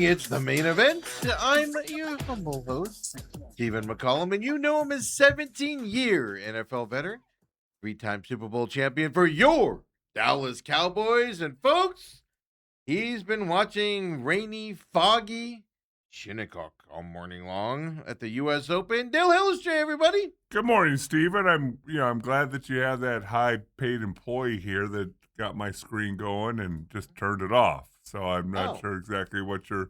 It's the main event. I'm your humble host, Stephen McCollum, and you know him as 17-year NFL veteran, three-time Super Bowl champion for your Dallas Cowboys. And folks, he's been watching rainy, foggy Shinnecock all morning long at the U.S. Open. Dale Hellestrae, everybody. Good morning, Stephen. I'm glad that you have that high-paid employee here that got my screen going and just turned it off. So I'm not sure exactly what your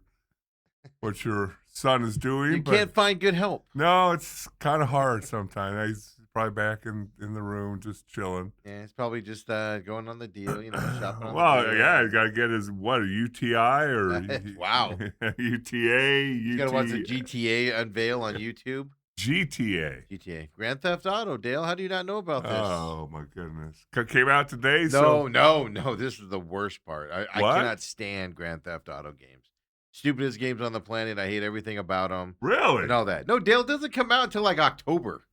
son is doing. You can't find good help. No, it's kind of hard sometimes. He's probably back in the room just chilling. Yeah, it's probably just going on the deal, shopping on Well, the deal. yeah, you got to get his, a UTI or Wow. UTA, You got to watch the GTA unveil on YouTube. GTA. Grand Theft Auto, Dale. How do you not know about this? Oh, my goodness. Came out today? No. This is the worst part. I cannot stand Grand Theft Auto games. Stupidest games on the planet. I hate everything about them. Really? And all that. No, Dale, it doesn't come out until like October.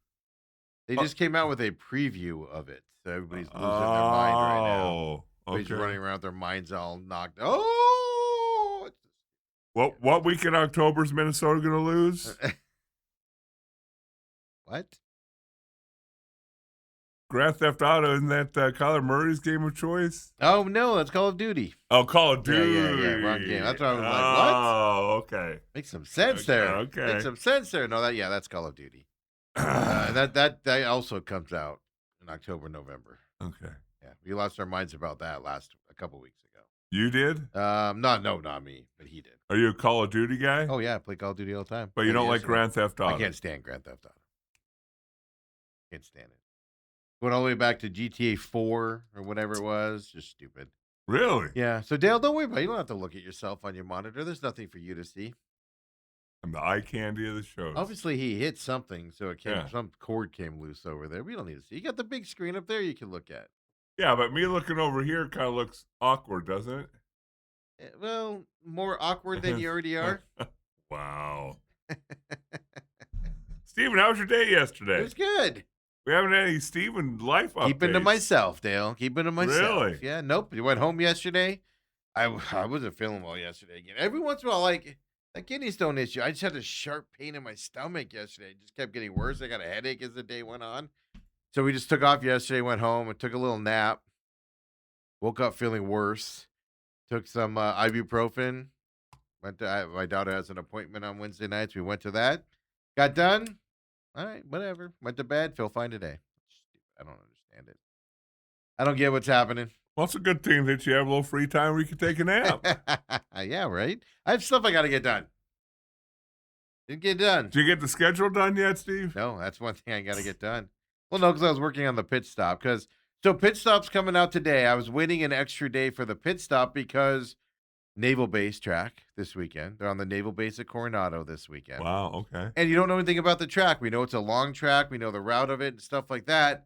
They just came out with a preview of it. So everybody's losing their mind right now. Everybody's running around with their minds all knocked. Oh! What week in October is Minnesota going to lose? What? Grand Theft Auto, isn't that Kyler Murray's game of choice? Oh, no, that's Call of Duty. Oh, Call of Duty. Yeah, wrong game. That's why I was like, what? Oh, okay. Makes some sense there. Okay. Makes some sense there. No, that's Call of Duty. And that also comes out in October, November. Okay. Yeah, we lost our minds about that a couple weeks ago. You did? No, not me, but he did. Are you a Call of Duty guy? Oh yeah, I play Call of Duty all the time. But you don't like Grand Theft Auto? I can't stand Grand Theft Auto. Can't stand it. Went all the way back to GTA 4 or whatever it was. Just stupid. Really? Yeah. So Dale, don't worry about it. You don't have to look at yourself on your monitor. There's nothing for you to see. I'm the eye candy of the show. Obviously, he hit something, so some cord came loose over there. We don't need to see. You got the big screen up there you can look at. Yeah, but me looking over here kind of looks awkward, doesn't it? Well, more awkward than you already are. Wow. Steven, how was your day yesterday? It was good. We haven't had any Steven life updates. Keeping to myself, Dale. Keeping to myself. Really? Yeah, nope. You went home yesterday. I wasn't feeling well yesterday again. Every once in a while, like, that kidney stone issue, I just had a sharp pain in my stomach yesterday. It just kept getting worse. I got a headache as the day went on. So we just took off yesterday, went home, and took a little nap. Woke up feeling worse. Took some ibuprofen. My daughter has an appointment on Wednesday nights. We went to that. Got done. All right, whatever. Went to bed. Feel fine today. I don't understand it. I don't get what's happening. Well, it's a good thing that you have a little free time where you can take a nap. Yeah, right? I have stuff I got to get done. Didn't get done. Did you get the schedule done yet, Steve? No, that's one thing I got to get done. Well, no, because I was working on the pit stop. So pit stop's coming out today. I was waiting an extra day for the pit stop because Naval Base track this weekend. They're on the Naval Base at Coronado this weekend. Wow, okay. And you don't know anything about the track. We know it's a long track. We know the route of it and stuff like that.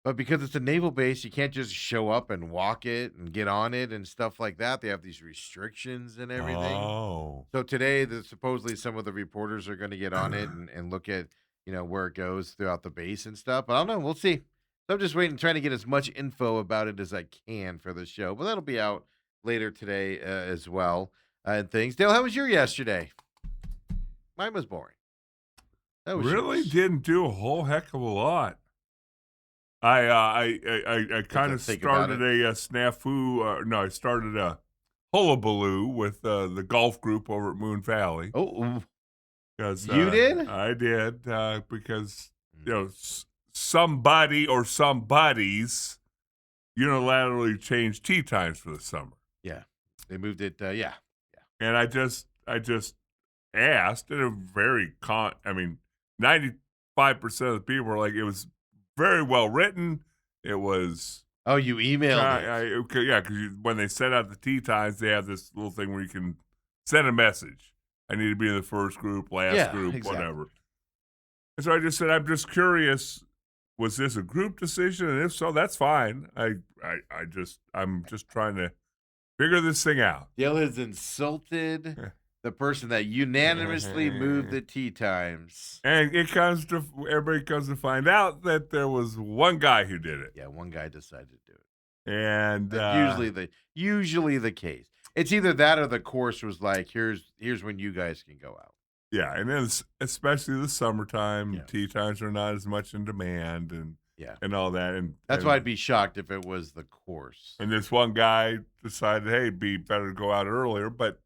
But because it's a naval base, you can't just show up and walk it and get on it and stuff like that. They have these restrictions and everything. Oh. So today, supposedly some of the reporters are going to get on it and look at, where it goes throughout the base and stuff. But I don't know. We'll see. So I'm just trying to get as much info about it as I can for the show. But that'll be out later today as well and things. Dale, how was your yesterday? Mine was boring. That was really didn't do a whole heck of a lot. I kind of started a snafu. No, I started a hullabaloo with the golf group over at Moon Valley. Oh, because you did? I did because somebody or somebodies unilaterally changed tee times for the summer. Yeah, they moved it. Yeah. And I just asked, and a very 95% of the people were like, it was very well written. It was. Oh, you emailed it. Yeah, because when they send out the tee times, they have this little thing where you can send a message. I need to be in the first group, last group, exactly. Whatever. And so I just said, I'm just curious, was this a group decision? And if so, that's fine. I'm just trying to figure this thing out. Dale has insulted the person that unanimously moved the tee times. And everybody comes to find out that there was one guy who did it. Yeah, one guy decided to do it. And usually the case. It's either that or the course was like, here's when you guys can go out. Yeah, and then especially the summertime, Yeah. tee times are not as much in demand Yeah. and all that. That's why I'd be shocked if it was the course. And this one guy decided, hey, it'd be better to go out earlier, but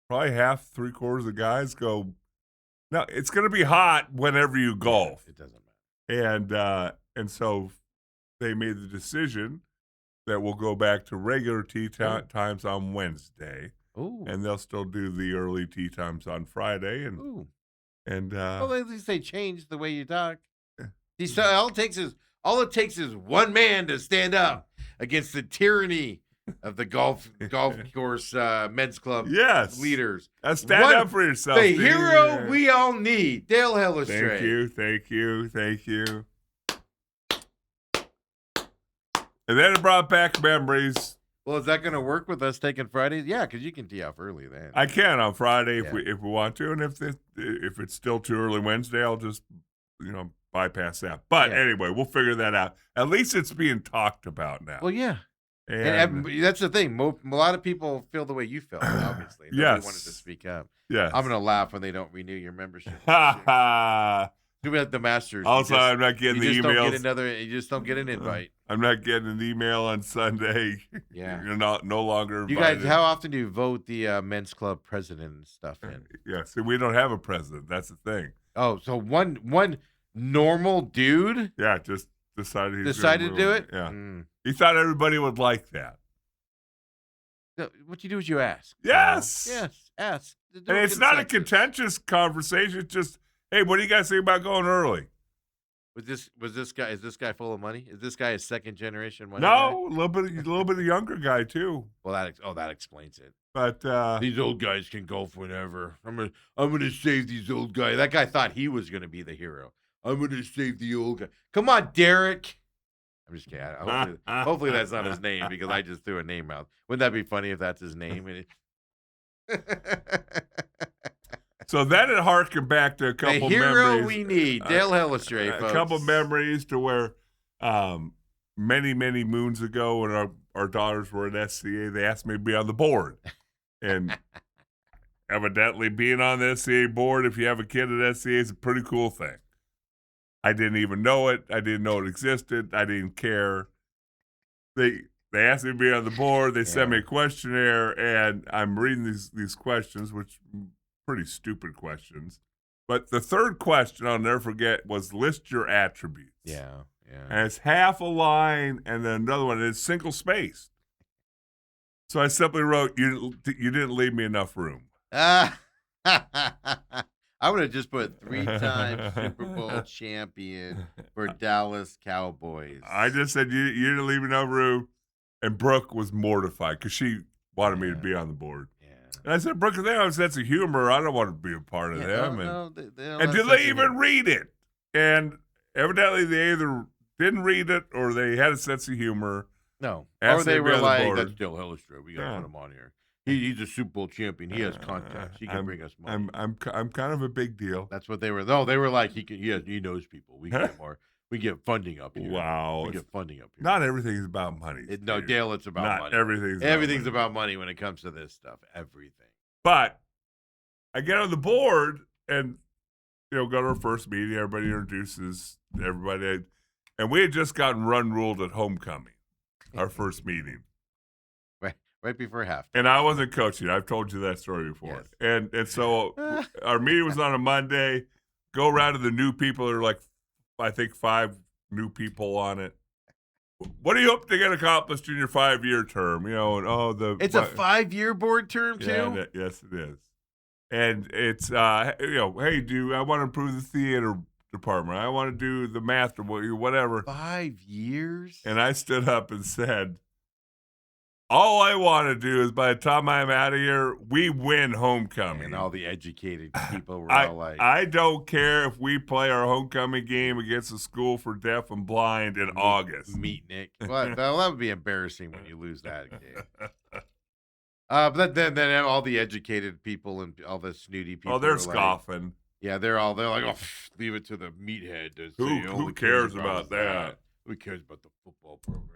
probably half, 3/4 of guys go, no, it's going to be hot whenever you golf. Yeah, it doesn't matter. And so they made the decision that we'll go back to regular tee times on Wednesday. Ooh. And they'll still do the early tee times on Friday. Well, at least they changed the way you talk. So all it takes is one man to stand up against the tyranny of the golf course men's club leaders. Stand up for yourself. The hero we all need, Dale Hellestrae. Thank you. And then it brought back memories. Well, is that going to work with us taking Fridays? Yeah, because you can tee off early then. I can on Friday if we want to, and if it's still too early Wednesday, I'll just bypass that. But anyway, we'll figure that out. At least it's being talked about now. Well, yeah. And that's the thing. A lot of people feel the way you felt, obviously. Nobody wanted to speak up. Yes. I'm going to laugh when they don't renew your membership. Do we have the Masters? Also, I'm not getting the emails. You just don't get an invite. I'm not getting an email on Sunday. Yeah. You're no longer invited. You guys, how often do you vote the men's club president and stuff in? Yeah, see, we don't have a president. That's the thing. Oh, so one normal dude? Yeah, just decided to do it? Yeah. He thought everybody would like that. So what you do is you ask. Yes. Yes, ask. And it's not a contentious conversation. It's just, hey, what do you guys think about going early? Is this guy full of money? Is this guy a second generation money? No, a little bit of younger guy too. Well, that explains it. But these old guys can golf whenever. I'm gonna save these old guys. That guy thought he was gonna be the hero. I'm gonna save the old guy. Come on, Derek. I'm just kidding. Hopefully that's not his name because I just threw a name out. Wouldn't that be funny if that's his name? So then it harkened back to a couple the hero memories. We need, Dale Hellestrae, folks. A couple memories to where many, many moons ago when our daughters were at SCA, they asked me to be on the board. And evidently being on the SCA board, if you have a kid at SCA, is a pretty cool thing. I didn't even know it. I didn't know it existed. I didn't care. They asked me to be on the board. They sent me a questionnaire, and I'm reading these questions, which pretty stupid questions. But the third question I'll never forget was list your attributes. Yeah. And it's half a line, and then another one is single spaced. So I simply wrote, you didn't leave me enough room. I would have just put 3-time Super Bowl champion for Dallas Cowboys. I just said you didn't leave me enough room, and Brooke was mortified because she wanted me to be on the board. And I said, Brooke, they have a sense of humor. I don't want to be a part of them. And did they even read it? And evidently they either didn't read it or they had a sense of humor. No. Or they were like, that's Dale Hellestrae. We got to put him on here. He's a Super Bowl champion. He has contacts. He can bring us money. I'm kind of a big deal. That's what they were. No, they were like, he knows people. We can get more. We get funding up here. Wow. We get funding up here. Not everything is about money. No, Dale, it's about money. Everything's about money when it comes to this stuff. Everything. But I get on the board and, go to our first meeting. Everybody introduces everybody. And we had just gotten run ruled at homecoming, our first meeting. Right before half. And I wasn't coaching. I've told you that story before. Yes. And so our meeting was on a Monday. Go around to the new people. There are like, I think 5 new people on it. What do you hope to get accomplished in your 5-year term? It's a 5-year board term too. Yeah, yes, it is. And it's hey, I want to improve the theater department. I want to do the math or whatever. 5 years. And I stood up and said, all I want to do is by the time I'm out of here, we win homecoming. And all the educated people were all like, I don't care if we play our homecoming game against a school for deaf and blind in August. Meet Nick. Well, that would be embarrassing when you lose that game. But then all the educated people and all the snooty people. Oh, they're scoffing. Like, they're like, oh, leave it to the meathead. Who cares about that? Who cares about the football program?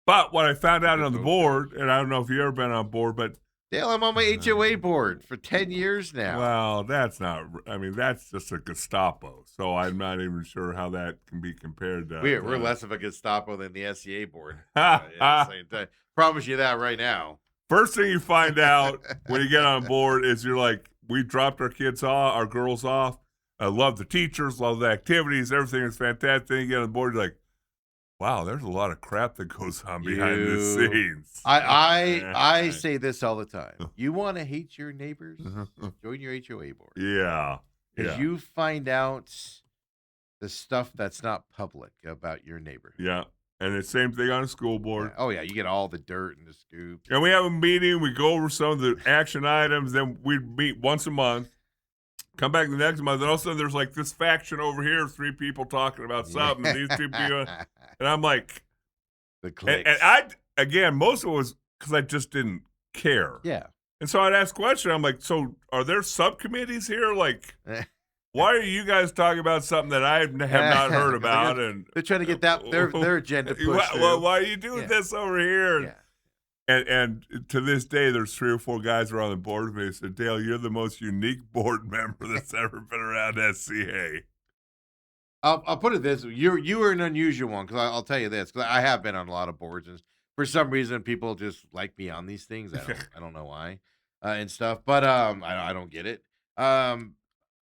But what I found out on the board, and I don't know if you've ever been on board, but Dale, I'm on my HOA board for 10 years now. Well, that's not. I mean, that's just a Gestapo. So I'm not even sure how that can be compared to. We're less of a Gestapo than the SCA board. Ha, At the same time. Promise you that right now. First thing you find out when you get on board is you're like, we dropped our kids off, our girls off. I love the teachers, love the activities, everything is fantastic. Then you get on board, you're like, wow, there's a lot of crap that goes on behind the scenes. I say this all the time. You want to hate your neighbors? Join your HOA board. Yeah. Because you find out the stuff that's not public about your neighbor. Yeah. And the same thing on a school board. Yeah. Oh, yeah. You get all the dirt and the scoop. And we have a meeting. We go over some of the action items. Then we meet once a month. Come back the next month. And all of a sudden, there's like this faction over here, 3 people talking about something. And these 2 people. And I'm like. The clicks. And I, again, most of it was because I just didn't care. Yeah. And so I'd ask questions. I'm like, so are there subcommittees here? Like. Why are you guys talking about something that I have not heard about? And they're trying to get their agenda pushed. Why are you doing this over here? Yeah. And to this day, there's 3 or 4 guys who are on the board with me. They said, Dale, you're the most unique board member that's ever been around SCA. I'll put it this way. You were an unusual one because I'll tell you this, because I have been on a lot of boards, and for some reason people just like me on these things. I don't know why and stuff, but I don't get it.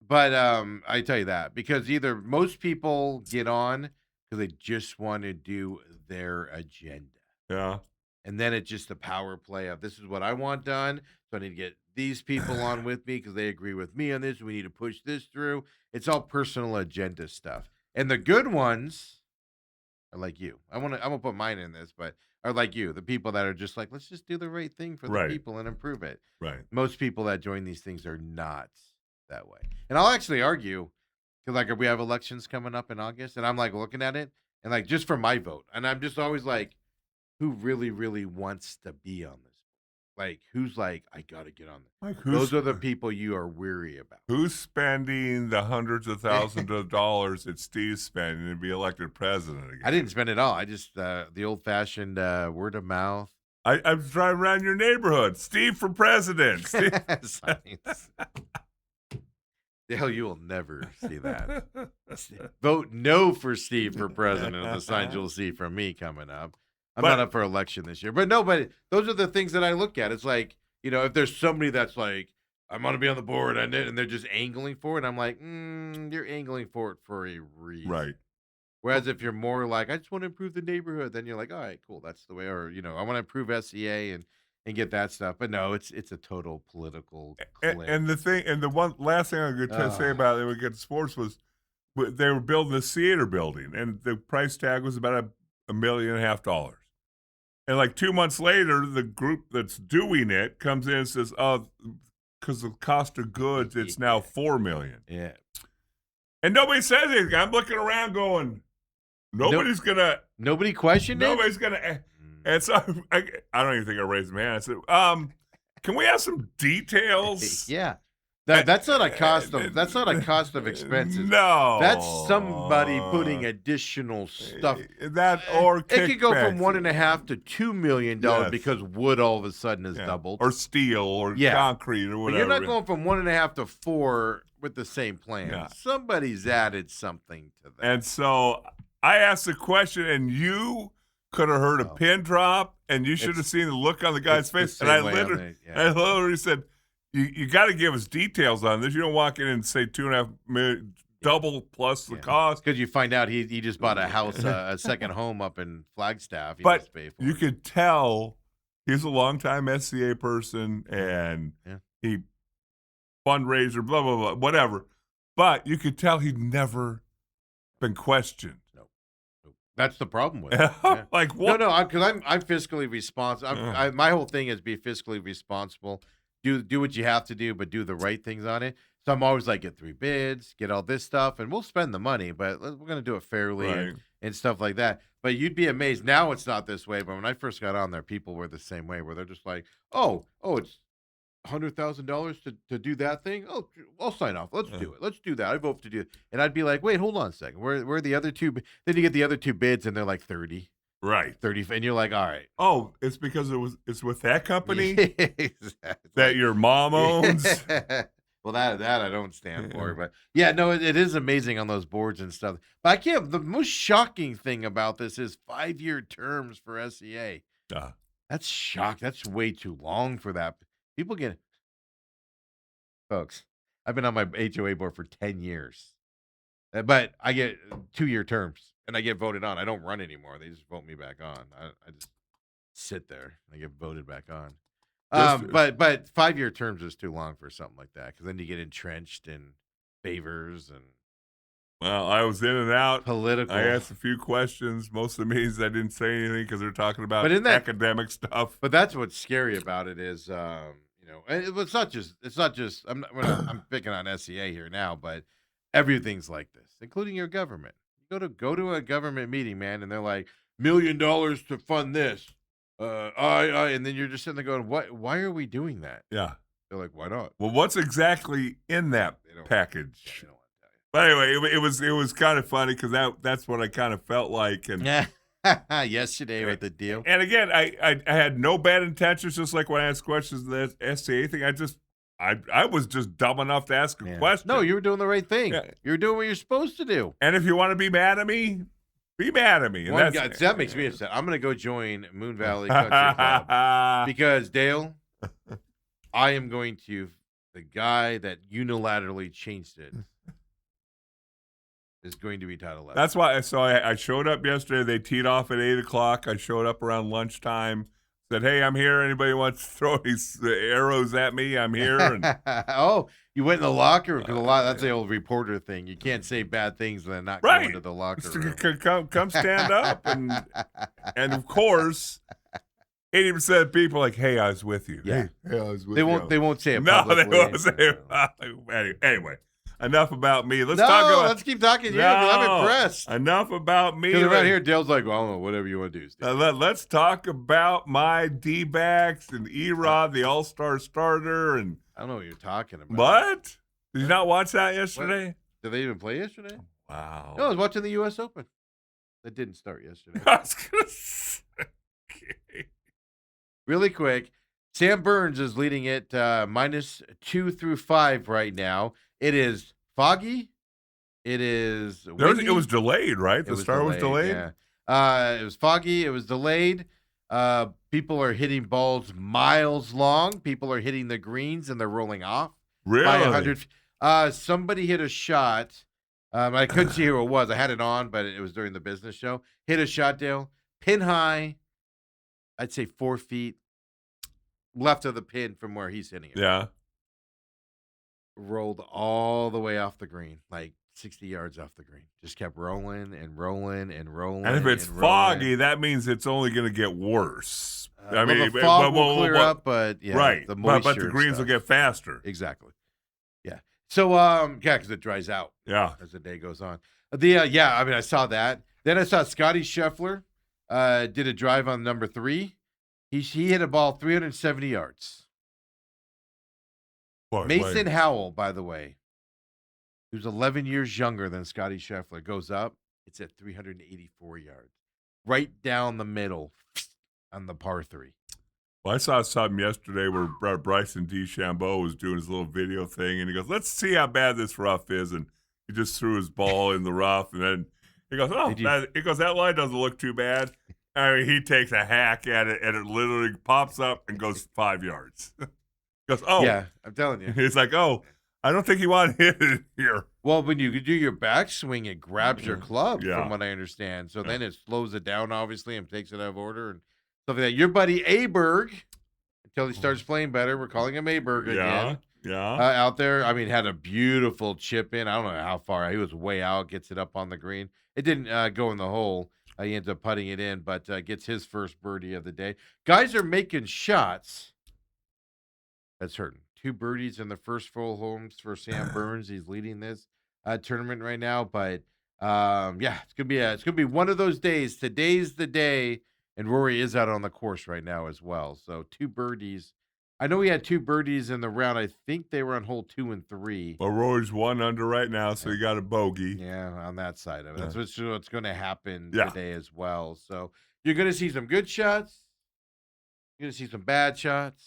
But I tell you that because either most people get on because they just want to do their agenda. Yeah. And then it's just a power play of this is what I want done. So I need to get these people on with me because they agree with me on this. We need to push this through. It's all personal agenda stuff. And the good ones are like you. I'm gonna put mine in this, but are like you, the people that are just like, let's just do the right thing for the people and improve it. Right. Most people that join these things are not that way. And I'll actually argue because like we have elections coming up in August, and I'm like looking at it and like just for my vote, and I'm just always like, who really, really wants to be on this? Like, who's like, I got to get on this? Like those are the people you are weary about. Who's spending the hundreds of thousands of dollars that Steve's spending to be elected president again? I didn't spend it all. I just, the old-fashioned word of mouth. I was driving around your neighborhood. Steve for president. Hell, you will never see that. Vote no for Steve for president of the signs you'll see from me coming up. I'm not up for election this year. But no, but those are the things that I look at. It's like, you know, if there's somebody that's like, I'm going to be on the board and they're just angling for it, I'm like, you're angling for it for a reason. Right. Whereas if you're more like, I just want to improve the neighborhood, then you're like, all right, cool, that's the way. Or, you know, I want to improve SCA and get that stuff. But no, it's a total political clique. And the one last thing I'm going to say about it, we get to sports was they were building this theater building, and the price tag was about $1.5 million. And like 2 months later, the group that's doing it comes in and says, "Oh, because the cost of goods, it's now $4 million." Yeah. And nobody says anything. I'm looking around, going, "Nobody's gonna." Nobody questioned it. Nobody's gonna. And so I don't even think I raised my hand. I said, "Can we have some details?" Yeah. That's not a cost of expenses. No, that's somebody putting additional stuff. It could go from $1.5 to $2 million because wood all of a sudden has doubled, or steel, or concrete, or whatever. But you're not going from $1.5 to $4 with the same plan. Yeah. Somebody's added something to that. And so I asked the question, and you could have heard a pin drop, and you should have seen the look on the guy's face. And I literally said, You got to give us details on this. You don't walk in and say $2.5 million, double plus the cost. Because you find out he just bought a house, a second home up in Flagstaff. But you could tell he's a longtime SCA person and he fundraiser, blah, blah, blah, whatever. But you could tell he'd never been questioned. No. That's the problem with it. Yeah. Like what? No, because I'm fiscally responsible. My whole thing is be fiscally responsible. Do what you have to do, but do the right things on it. So I'm always like, get 3 bids, get all this stuff, and we'll spend the money, but we're going to do it fairly and stuff like that. But you'd be amazed. Now it's not this way, but when I first got on there, people were the same way, where they're just like, oh, it's $100,000 to do that thing? Oh, I'll sign off. Let's do it. Let's do that. I vote to do it. And I'd be like, wait, hold on a second. Where are the other 2? Then you get the other 2 bids, and they're like 30. Right. 30, and you're like, all right. Oh, it's because it's with that company It's that like, your mom owns? well, that I don't stand for, but yeah, no, it is amazing on those boards and stuff. But I can't. The most shocking thing about this is 5-year terms for SEA. Uh, That's shock. That's way too long for that. People get, folks. I've been on my HOA board for 10 years, but I get 2-year terms, and I get voted on. I don't run anymore. They just vote me back on. I just sit there. I get voted back on. just But 5-year terms is too long for something like that because then you get entrenched in favors and Well, I was in and out. I political. asked a few questions. Most of the meetings I didn't say anything because they're talking about But in that, academic stuff. but that's what's scary about it is, and it's not just. I'm picking on SEA here now, but everything's like this, including your government. You go to a government meeting, man, and they're like $1 million to fund this. And then you're just sitting there going, "What? Why are we doing that?" Yeah. They're like, "Why not?" Well, what's exactly in that They don't. package? They don't want to tell you. But anyway, it was kind of funny because that's what I kind of felt like. And Yeah. Yesterday with the deal. and again, I had no bad intentions. Just like when I asked questions of the SCA thing, I was just dumb enough to ask a Yeah. question. No, you were doing the right thing. Yeah. You were doing what you're supposed to do. And if you want to be mad at me, be mad at me. And That makes me upset. I'm going to go join Moon Valley Country Club because, Dale, I am going to, the guy that unilaterally changed it is going to be title 11. That's why. So I showed up yesterday. They teed off at 8:00. I showed up around lunchtime. Said, "Hey, I'm here. Anybody wants to throw these arrows at me? I'm here." And Oh, you went in the locker room because that's the old reporter thing. You can't say bad things and then not go right, into the locker room. come stand up, and of course, 80% of people are like, "Hey, I was with you." Yeah. Hey, I was with They you. won't say it No, publicly. they won't say it. Anyway, enough about me. Let's let's keep talking to you because I'm No, impressed. Enough about me. Because around here, Dale's like, well, I don't know, whatever you want to do, Steve. Let's talk about my D-backs and Erod, the All-Star starter. And I don't know what you're talking about. what? Did you not watch that yesterday? Did they even play yesterday? Wow. No, I was watching the U.S. Open. That didn't start yesterday. I was gonna say, okay. Really quick, Sam Burns is leading it -2 through 5 right now. It is foggy. It is windy. It was delayed, right? The start was delayed? Yeah. It was foggy. It was delayed. People are hitting balls miles long. People are hitting the greens and they're rolling off. Really? By 100. Somebody hit a shot. I couldn't see who it was. I had it on, but it was during the business show. Hit a shot, Dale. Pin high. I'd say 4 feet left of the pin from where he's hitting it. Yeah. Rolled all the way off the green, like 60 yards off the green. Just kept rolling and rolling and rolling. And if it's foggy, that means it's only going to get worse. I mean, the fog will clear up, but yeah, right. The moisture but the greens will get faster. Exactly. Yeah. So, because it dries out. Yeah. As the day goes on. I mean, I saw that. Then I saw Scotty Scheffler did a drive on number 3. He hit a ball 370 yards. Mason Howell, by the way, who's 11 years younger than Scotty Scheffler, goes up. It's at 384 yards. Right down the middle on the par 3. Well, I saw something yesterday where Bryson DeChambeau was doing his little video thing, and he goes, "Let's see how bad this rough is." And he just threw his ball in the rough, and then he goes, that line doesn't look too bad. I mean, he takes a hack at it, and it literally pops up and goes 5 yards. He goes, "Oh." Yeah, I'm telling you. He's like, "Oh, I don't think he wanted to hit it here." Well, when you do your backswing, it grabs your club, Yeah. from what I understand. So then it slows it down, obviously, and takes it out of order and stuff like that. Your buddy Aberg, until he starts playing better, we're calling him Aberg again. Yeah. Out there, I mean, had a beautiful chip in. I don't know how far. He was way out, gets it up on the green. It didn't go in the hole. He ends up putting it in, but gets his first birdie of the day. Guys are making shots. That's hurting. 2 birdies in the first 4 holes for Sam Burns. He's leading this tournament right now. But it's gonna be one of those days. Today's the day, and Rory is out on the course right now as well. So 2 birdies. I know he had 2 birdies in the round. I think they were on hole 2 and 3. Well, Rory's 1 under right now, so he got a bogey. Yeah, on that side of it. That's what's going to happen Yeah. today as well. So You're going to see some good shots. You're going to see some bad shots.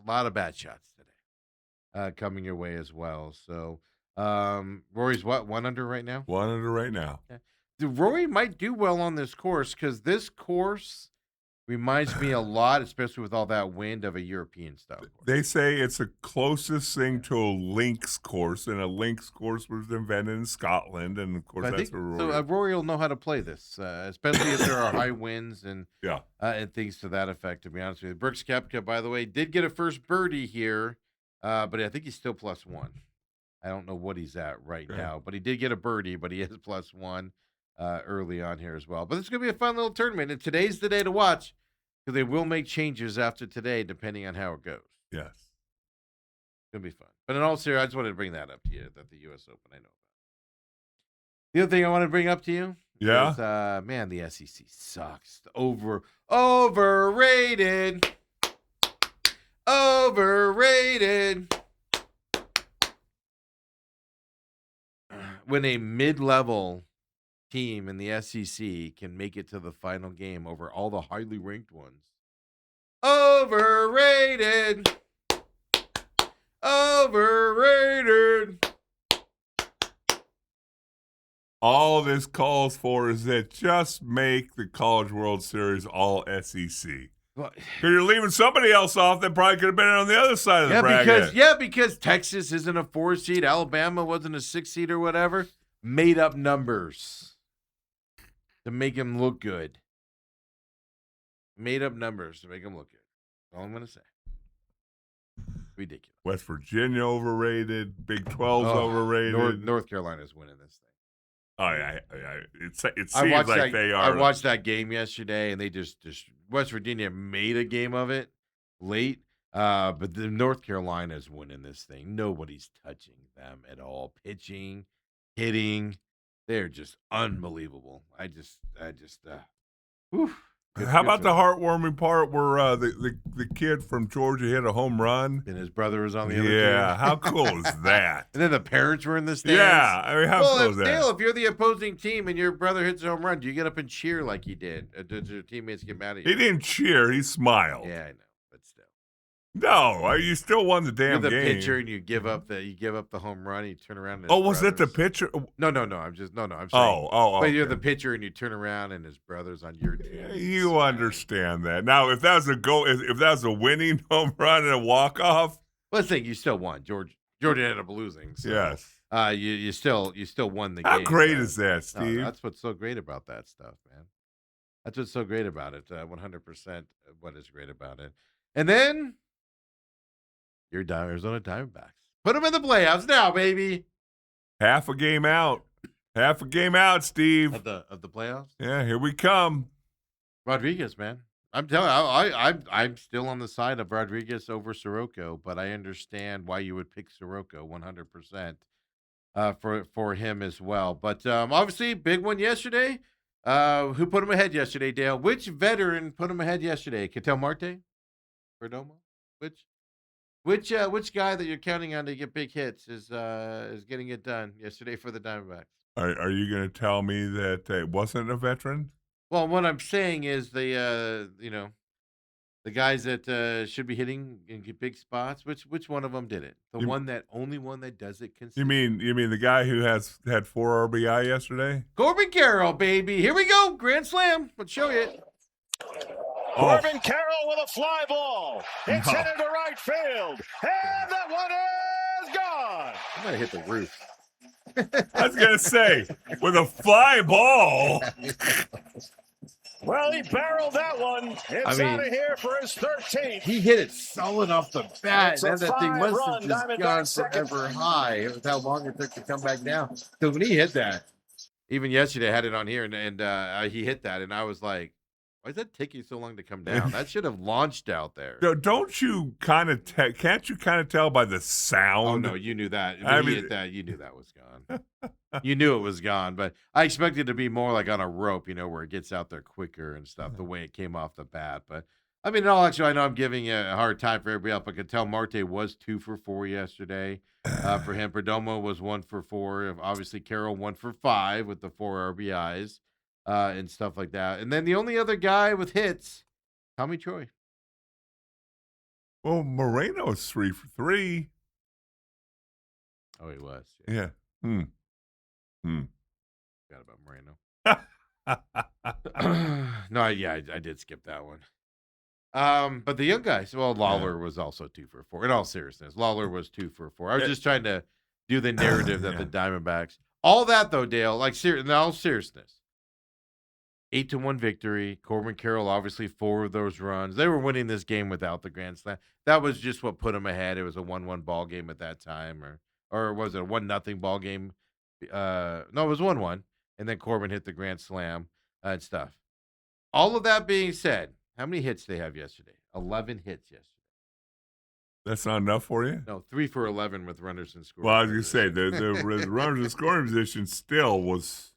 A lot of bad shots today coming your way as well. So Rory's what? 1 under right now? 1 under right now. Yeah. Rory might do well on this course because this course reminds me a lot, especially with all that wind, of a European style course. They say it's the closest thing to a links course, and a links course was invented in Scotland, and of course that's where Rory. So Rory will know how to play this, especially if there are high winds and things to that effect. To be honest with you, Brooks Koepka, by the way, did get a first birdie here, but I think he's still +1. I don't know what he's at right now, but he did get a birdie, but he is +1 early on here as well. But it's going to be a fun little tournament, and today's the day to watch because they will make changes after today depending on how it goes. Yes. It's going to be fun. But in all seriousness, I just wanted to bring that up to you, that the U.S. Open, I know about. The other thing I want to bring up to you is, man, the SEC sucks. Overrated. Overrated. When a mid-level team in the SEC can make it to the final game over all the highly ranked ones. Overrated. Overrated. All this calls for is that just make the College World Series all SEC. Because you're leaving somebody else off that probably could have been on the other side of the bracket. Because Texas isn't a 4 seed, Alabama wasn't a 6 seed or whatever. Made up numbers to make him look good. Made up numbers to make him look good. That's all I'm going to say. Ridiculous. West Virginia overrated. Big 12's overrated. North Carolina's winning this thing. Oh, yeah. It seems like they are. I watched that game yesterday, and they just West Virginia made a game of it late. But the North Carolina's winning this thing. Nobody's touching them at all. Pitching, hitting, they're just unbelievable. How about the heartwarming part where the kid from Georgia hit a home run? And his brother was on the other team? Yeah, how cool is that? And then the parents were in the stands? Yeah, I mean, how cool is that? Dale, if you're the opposing team and your brother hits a home run, do you get up and cheer like he did? Did your teammates get mad at you? He didn't cheer, he smiled. Yeah, I know, but still. No, you still won the damn you're the game. Pitcher and you give up the home run. And you turn around. And was it the pitcher? No. I'm saying. But you're the pitcher and you turn around and his brother's on your team. You understand that. Now, if that was if that was a winning home run and a walk off, let's say you still won. Georgia ended up losing. So, yes. You still won the game. How great is that, Steve? That's what's so great about that stuff, man. That's what's so great about it. 100% what is great about it. And then your Arizona Diamondbacks. Put them in the playoffs now, baby. Half a game out. Half a game out, Steve. Of the playoffs? Yeah, here we come. Rodriguez, man. I'm telling you, I'm still on the side of Rodriguez over Soroka, but I understand why you would pick Soroka 100% for him as well. But obviously, big one yesterday. Who put him ahead yesterday, Dale? Which veteran put him ahead yesterday? Ketel Marte? Perdomo? Which guy that you're counting on to get big hits is getting it done yesterday for the Diamondbacks? Are you going to tell me that it wasn't a veteran? Well, what I'm saying is the guys that should be hitting in big spots. Which one of them did it? The only one that does it consistently. You mean the guy who had 4 RBI yesterday? Corbin Carroll, baby. Here we go. Grand slam. Let's show you. Corbin Carroll with a fly ball. It's headed to right field. And that one is gone. I'm going to hit the roof. I was going to say, with a fly ball. Well, he barreled that one. It's out of here for his 13th. He hit it solid off the bat. That thing must have just gone forever high. It was how long it took to come back down. So when he hit that, even yesterday I had it on here, and he hit that, and I was like, why is that taking so long to come down? That should have launched out there. Don't you kind of can't you kind of tell by the sound? Oh, no, you knew that. When he hit that, you knew that was gone. You knew it was gone, but I expected it to be more like on a rope, where it gets out there quicker and stuff, the way it came off the bat. But, I mean, in all actually, I know I'm giving a hard time for everybody else, but Ketel Marte was 2 for 4 yesterday for him. Perdomo was 1 for 4. Obviously, Carroll 1 for 5 with the 4 RBIs. and stuff like that. And then the only other guy with hits, Tommy Troy. Well, Moreno is 3 for 3. Oh, he was. Yeah. Forgot about Moreno. No, I did skip that one. But the young guys, well, Lawler was also 2 for 4. In all seriousness, Lawler was 2 for 4. I was just trying to do the narrative that the Diamondbacks, all that though, Dale, like in all seriousness, 8-1 victory. Corbin Carroll, obviously 4 of those runs. They were winning this game without the grand slam. That was just what put them ahead. It was a 1-1 ball game at that time, or was it a 1-0 ball game? No, it was 1-1, and then Corbin hit the grand slam and stuff. All of that being said, how many hits did they have yesterday? 11 hits yesterday. That's not enough for you? No, 3 for 11 with runners in scoring. Well, I was going to say, the runners in scoring position still was.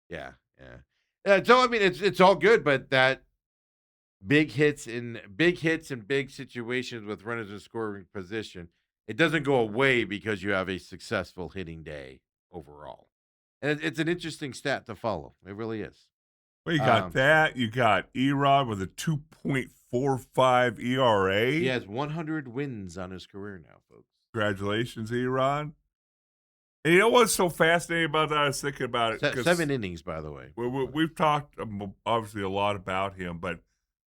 Yeah. So, I mean, it's all good, but that big hits in big situations with runners in scoring position, it doesn't go away because you have a successful hitting day overall. And it's an interesting stat to follow. It really is. Well, you got that. You got Erod with a 2.45 ERA. He has 100 wins on his career now, folks. Congratulations, Erod. And you know what's so fascinating about that? I was thinking about it. 7 innings, by the way. We've talked obviously a lot about him, but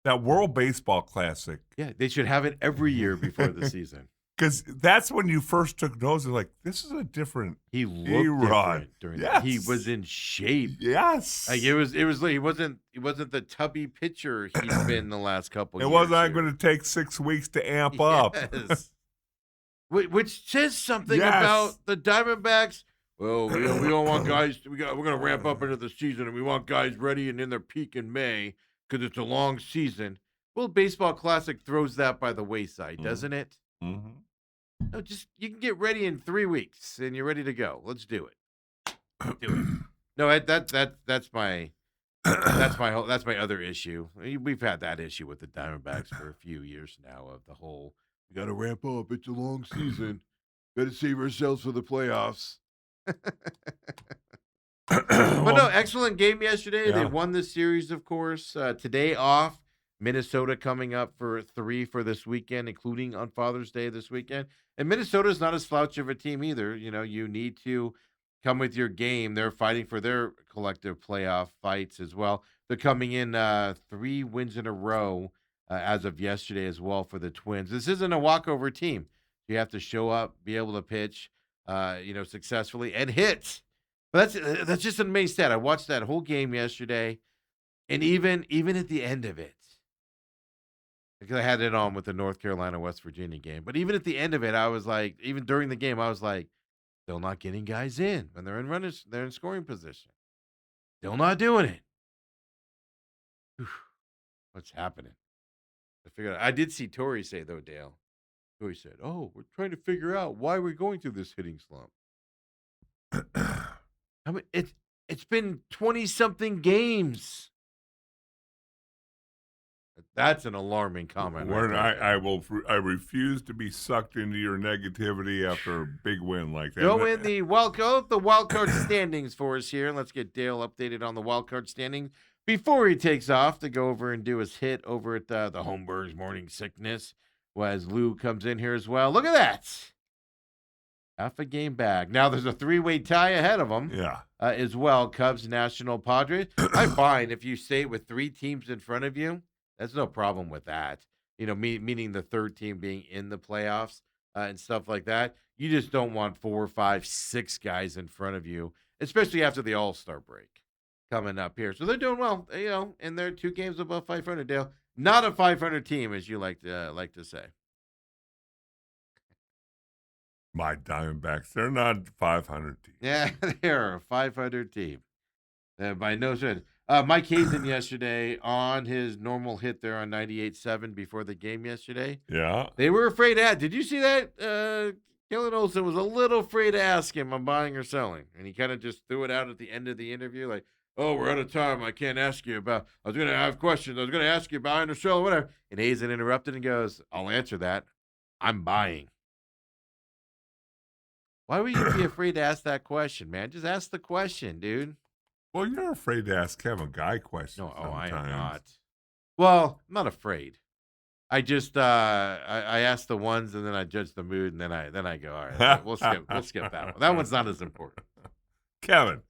that World Baseball Classic. Yeah, they should have it every year before the season. Because that's when you first took notice. Like, this is a different. He looked different during that. He was in shape. Yes, like it was. He wasn't the tubby pitcher he's been the last couple. It wasn't going to take 6 weeks to amp up. Which says something about the Diamondbacks. Well, we don't want guys. We're going to ramp up into the season, and we want guys ready and in their peak in May because it's a long season. Well, Baseball Classic throws that by the wayside, doesn't it? Mm-hmm. No, just you can get ready in 3 weeks and you're ready to go. Let's do it. Do it. No, that's my other issue. We've had that issue with the Diamondbacks for a few years now of the whole we got to ramp up. It's a long season. Got to save ourselves for the playoffs. But no, excellent game yesterday. They won the series, of course. Today off. Minnesota coming up for 3 for this weekend, including on Father's Day this weekend. And Minnesota's not a slouch of a team either. You know, you need to come with your game. They're fighting for their collective playoff fights as well. They're coming in 3 wins in a row as of yesterday as well for the Twins. This isn't a walkover team. You have to show up, be able to pitch, successfully and hit. But that's just an amazing stat. I watched that whole game yesterday, and even at the end of it, because I had it on with the North Carolina West Virginia game, but even at the end of it, I was like, even during the game, I was like, still not getting guys in when they're in scoring position. Still not doing it. Whew. What's happening? I did see Torrey say though, Dale. Torrey said, "Oh, we're trying to figure out why we're going through this hitting slump." I mean, it's been 20-something games. That's an alarming comment. I refuse to be sucked into your negativity after a big win like that. Go in the wild card standings for us here. Let's get Dale updated on the wild card standings before he takes off to go over and do his hit over at the Holmberg's Morning Sickness. As Lou comes in here as well. Look at that. Half a game back. Now there's a 3-way tie ahead of them. Yeah. As well. Cubs, National, Padres. I find if you stay with 3 teams in front of you, there's no problem with that. Meaning the third team being in the playoffs and stuff like that. You just don't want 4, 5, 6 guys in front of you, especially after the All-Star break coming up here. So they're doing well, and they're 2 games above 500, Dale. Not a 500 team, as you like to say. My Diamondbacks, they're not a 500 team. Yeah, they're a 500 team. By no stretch. Mike Hazen yesterday on his normal hit there on 98.7 before the game yesterday. Yeah. They were afraid to ask. Did you see that? Kellen Olson was a little afraid to ask him, I'm buying or selling. And he kind of just threw it out at the end of the interview like, oh, we're out of time. I can't ask you about, I was going to have questions. I was going to ask you buying or selling, whatever. And Hazen interrupted and goes, I'll answer that. I'm buying. Why would you be afraid to ask that question, man? Just ask the question, dude. Well, you're afraid to ask Kevin Guy questions. No, I sometimes. am not. Well, I'm not afraid. I just I ask the ones and then I judge the mood and then I go, all right, we'll skip that one. That one's not as important. Kevin,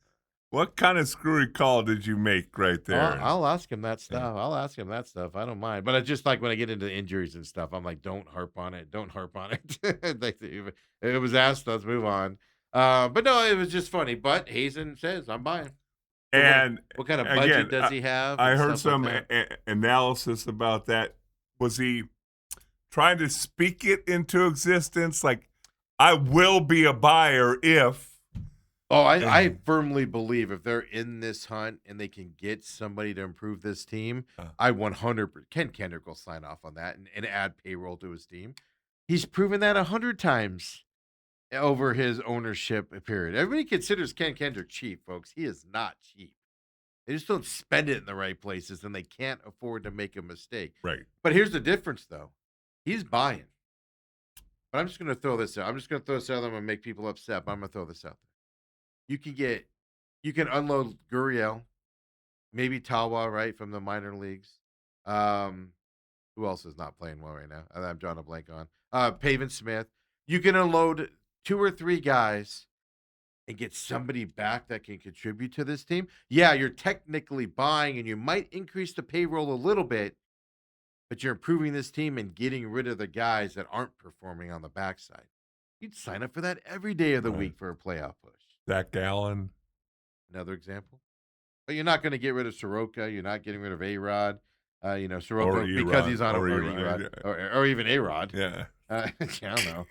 what kind of screwy call did you make right there? I'll ask him that stuff. I'll ask him that stuff. I don't mind. But I just like when I get into injuries and stuff, I'm like, don't harp on it. Don't harp on it. Like, it was asked, let's move on. But no, it was just funny. But Hazen says, I'm buying. So And what kind of budget does he have? I and heard stuff some like analysis about that. Was he trying to speak it into existence? Like, I will be a buyer if. Oh, I firmly believe if they're in this hunt and they can get somebody to improve this team, I 100%. Ken Kendrick will sign off on that and add payroll to his team. He's proven that 100 times over his ownership period. Everybody considers Ken Kendrick cheap, folks. He is not cheap. They just don't spend it in the right places, and they can't afford to make a mistake. Right. But here's the difference, though. He's buying. But I'm just going to throw this out. I'm just going to throw this out. I'm going to make people upset, but I'm going to throw this out there. You can unload Gurriel, maybe Tawa, right, from the minor leagues. Who else is not playing well right now? I'm drawing a blank on. Pavin Smith. You can unload 2 or 3 guys and get somebody back that can contribute to this team. Yeah, you're technically buying, and you might increase the payroll a little bit, but you're improving this team and getting rid of the guys that aren't performing on the backside. You'd sign up for that every day of the week for a playoff push. Zach Gallen. Another example. But you're not going to get rid of Soroka. You're not getting rid of A-Rod. Soroka, because he's on or even A-Rod. Yeah. I don't know.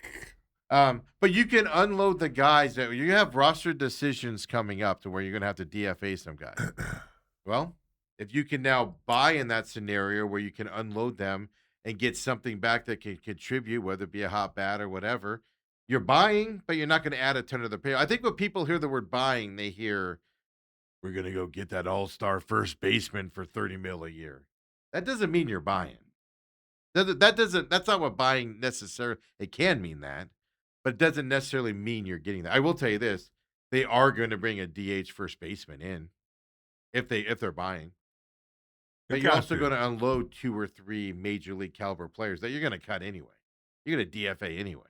But you can unload the guys that you have roster decisions coming up to where you're going to have to DFA some guys. Well, if you can now buy in that scenario where you can unload them and get something back that can contribute, whether it be a hot bat or whatever, you're buying, but you're not going to add a ton of the pay. I think when people hear the word buying, they hear, we're going to go get that all-star first baseman for $30 million a year. That doesn't mean you're buying. That's not what buying necessarily, it can mean that, but it doesn't necessarily mean you're getting that. I will tell you this, they are going to bring a DH first baseman in if they're buying. But you're also going to unload 2 or 3 major league caliber players that you're going to cut anyway. You're going to DFA anyway.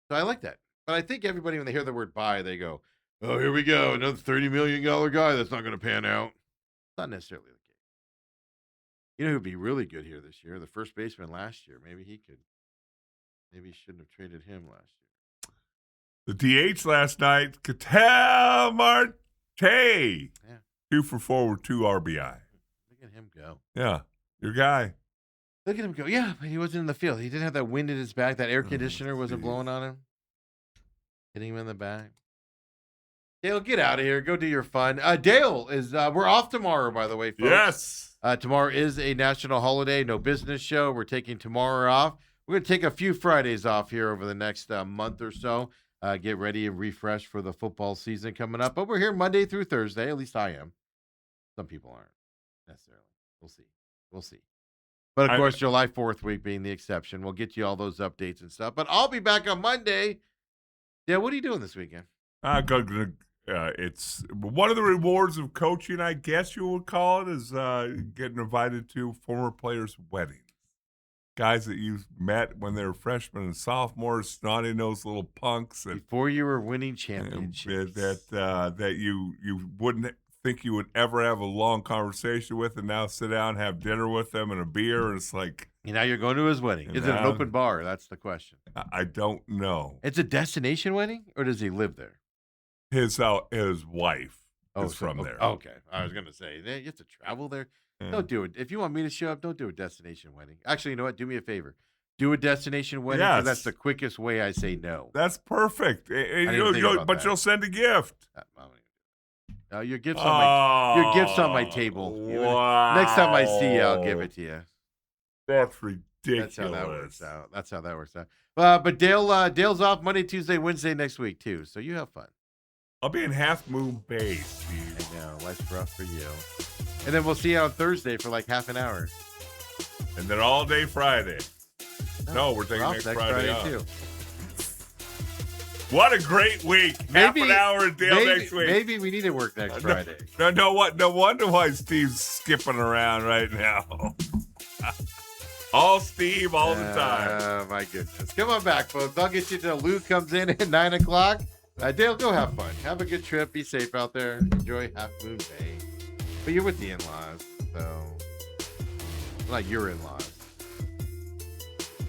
So I like that. But I think everybody, when they hear the word buy, they go, oh, here we go, another $30 million guy that's not going to pan out. It's not necessarily the case. You know who'd be really good here this year? The first baseman last year. Maybe he shouldn't have traded him last year. The DH last night, Ketel Marte. Yeah. 2 for 4 with 2 RBI. Look at him go. Yeah, your guy. Look at him go. Yeah, but he wasn't in the field. He didn't have that wind in his back. That air conditioner wasn't blowing on him. Hitting him in the back. Dale, get out of here. Go do your fun. Dale is, we're off tomorrow, by the way, folks. Yes. Tomorrow is a national holiday, no business show. We're taking tomorrow off. We're going to take a few Fridays off here over the next month or so. Get ready and refresh for the football season coming up. But we're here Monday through Thursday. At least I am. Some people aren't necessarily. We'll see. But, of course, July 4th week being the exception. We'll get you all those updates and stuff. But I'll be back on Monday. Yeah, what are you doing this weekend? It's one of the rewards of coaching, I guess you would call it, is getting invited to former players' weddings. Guys that you met when they were freshmen and sophomores, snotty-nosed little punks. Before you were winning championships. That you wouldn't think you would ever have a long conversation with, and now sit down and have dinner with them and a beer, and it's like... Now you're going to his wedding. Is it an open bar? That's the question. I don't know. It's a destination wedding, or does he live there? His wife is from there. Okay. I was going to say, you have to travel there? Yeah. Don't do it. If you want me to show up, don't do a destination wedding. Actually, you know what? Do me a favor. Do a destination wedding, because that's the quickest way I say no. That's perfect. But you'll send a gift. Your gift's on my table. Wow. Next time I see you, I'll give it to you. That's ridiculous. That's how that works out. But Dale's off Monday, Tuesday, Wednesday next week too. So you have fun. I'll be in Half Moon Bay, Steve. I know, life's rough for you. And then we'll see you on Thursday for like half an hour. And then all day Friday. No, we're taking next Friday off. Too. What a great week. Half an hour of Dale next week. Maybe we need to work next Friday. No wonder why Steve's skipping around right now. All Steve, all the time. Oh, my goodness. Come on back, folks. I'll get you till Lou comes in at 9 o'clock. Dale, go have fun. Have a good trip. Be safe out there. Enjoy Half Moon Bay. But you're with the in-laws, so... Not your in-laws.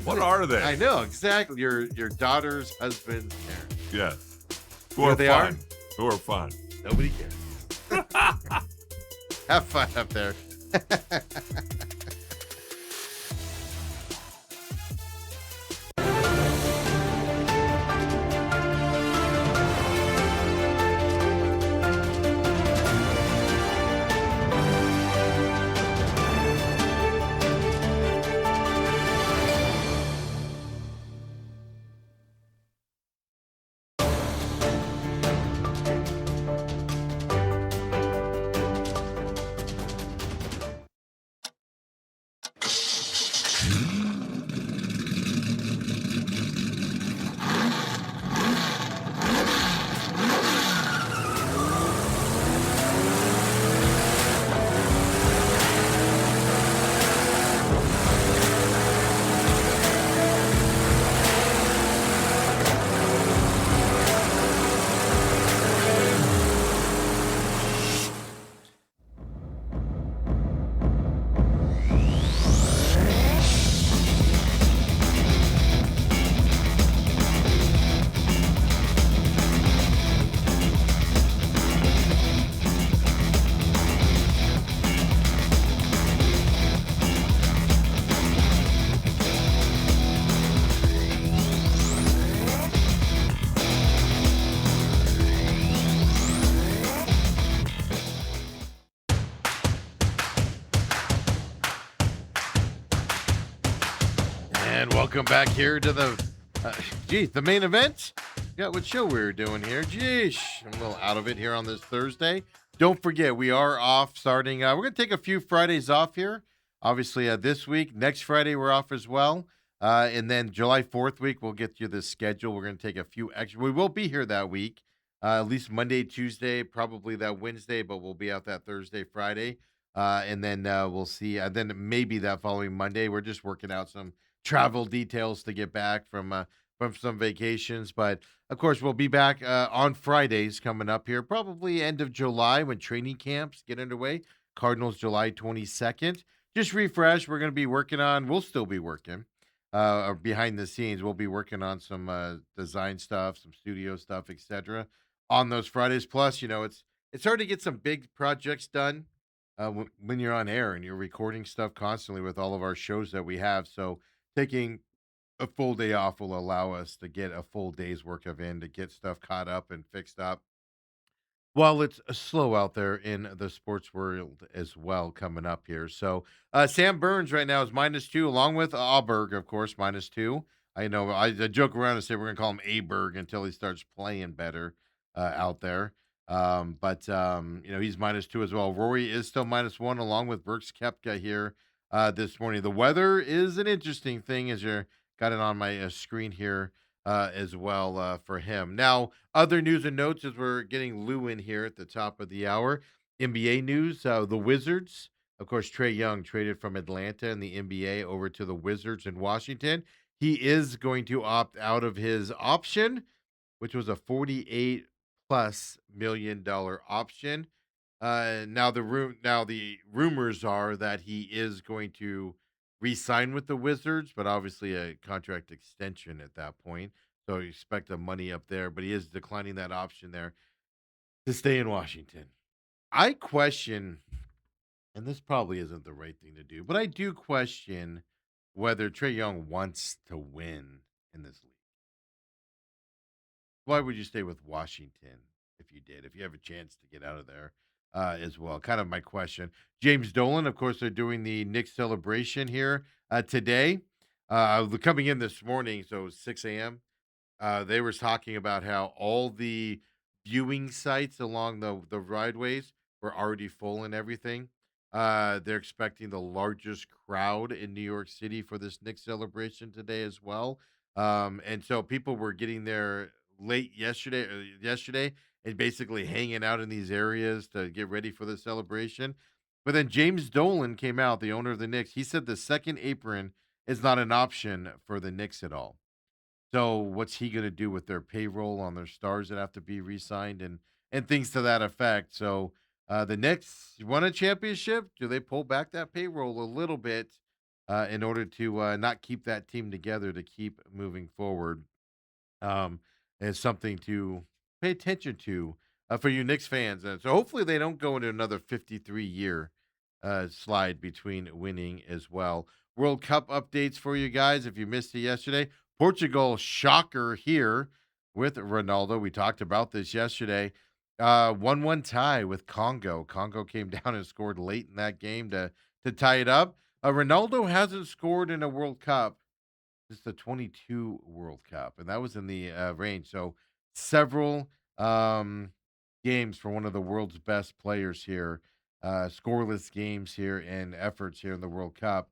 What are they? I know, exactly. Your daughter's husband's parents. Yes. Who are they fun. Who are fun. Nobody cares. Have fun up there. And welcome back here to the main event. Got what show we were doing here. Geesh, I'm a little out of it here on this Thursday. Don't forget, we are off starting. We're going to take a few Fridays off here. Obviously, this week. Next Friday, we're off as well. And then July 4th week, we'll get you the schedule. We're going to take a few extra. We will be here that week, at least Monday, Tuesday, probably that Wednesday, but we'll be out that Thursday, Friday. And then we'll see. Then maybe that following Monday. We're just working out some travel details to get back from some vacations. But, of course, we'll be back on Fridays coming up here, probably end of July when training camps get underway. Cardinals July 22nd. Just refresh. We're going to be working on, we'll still be working or behind the scenes. We'll be working on some design stuff, some studio stuff, etc. on those Fridays. Plus, it's hard to get some big projects done when you're on air and you're recording stuff constantly with all of our shows that we have. So taking a full day off will allow us to get a full day's work of in to get stuff caught up and fixed up. Well, it's slow out there in the sports world as well coming up here. So Sam Burns right now is -2, along with Auberg, of course, -2. I know I joke around and say we're going to call him Aberg until he starts playing better out there. But he's -2 as well. Rory is still -1, along with Brooks Koepka here this morning. The weather is an interesting thing as you're got it on my screen here as well for him. Now, other news and notes as we're getting Lou in here at the top of the hour. NBA news, the Wizards. Of course, Trae Young traded from Atlanta in the NBA over to the Wizards in Washington. He is going to opt out of his option, which was a $48+ million option. Now the rumors are that he is going to re-sign with the Wizards, but obviously a contract extension at that point. So you expect the money up there, but he is declining that option there to stay in Washington. I question, and this probably isn't the right thing to do, but I do question whether Trae Young wants to win in this league. Why would you stay with Washington if you did, if you have a chance to get out of there as well? Kind of my question. James Dolan, of course, they're doing the Knicks celebration here today. Coming in this morning, so 6 a.m., they were talking about how all the viewing sites along the rideways were already full and everything. They're expecting the largest crowd in New York City for this Knicks celebration today as well. And so people were getting there late yesterday and basically hanging out in these areas to get ready for the celebration. But then James Dolan came out, the owner of the Knicks. He said the second apron is not an option for the Knicks at all. So what's he going to do with their payroll on their stars that have to be re-signed and things to that effect? So the Knicks won a championship. Do they pull back that payroll a little bit in order to not keep that team together to keep moving forward? um, is something to pay attention to for you Knicks fans. So hopefully they don't go into another 53-year slide between winning as well. World Cup updates for you guys. If you missed it yesterday, Portugal shocker here with Ronaldo. We talked about this yesterday. 1-1 tie with Congo. Congo came down and scored late in that game to tie it up. Ronaldo hasn't scored in a World Cup. It's the 22 World Cup, and that was in the range. So several games for one of the world's best players here, scoreless games here and efforts here in the World Cup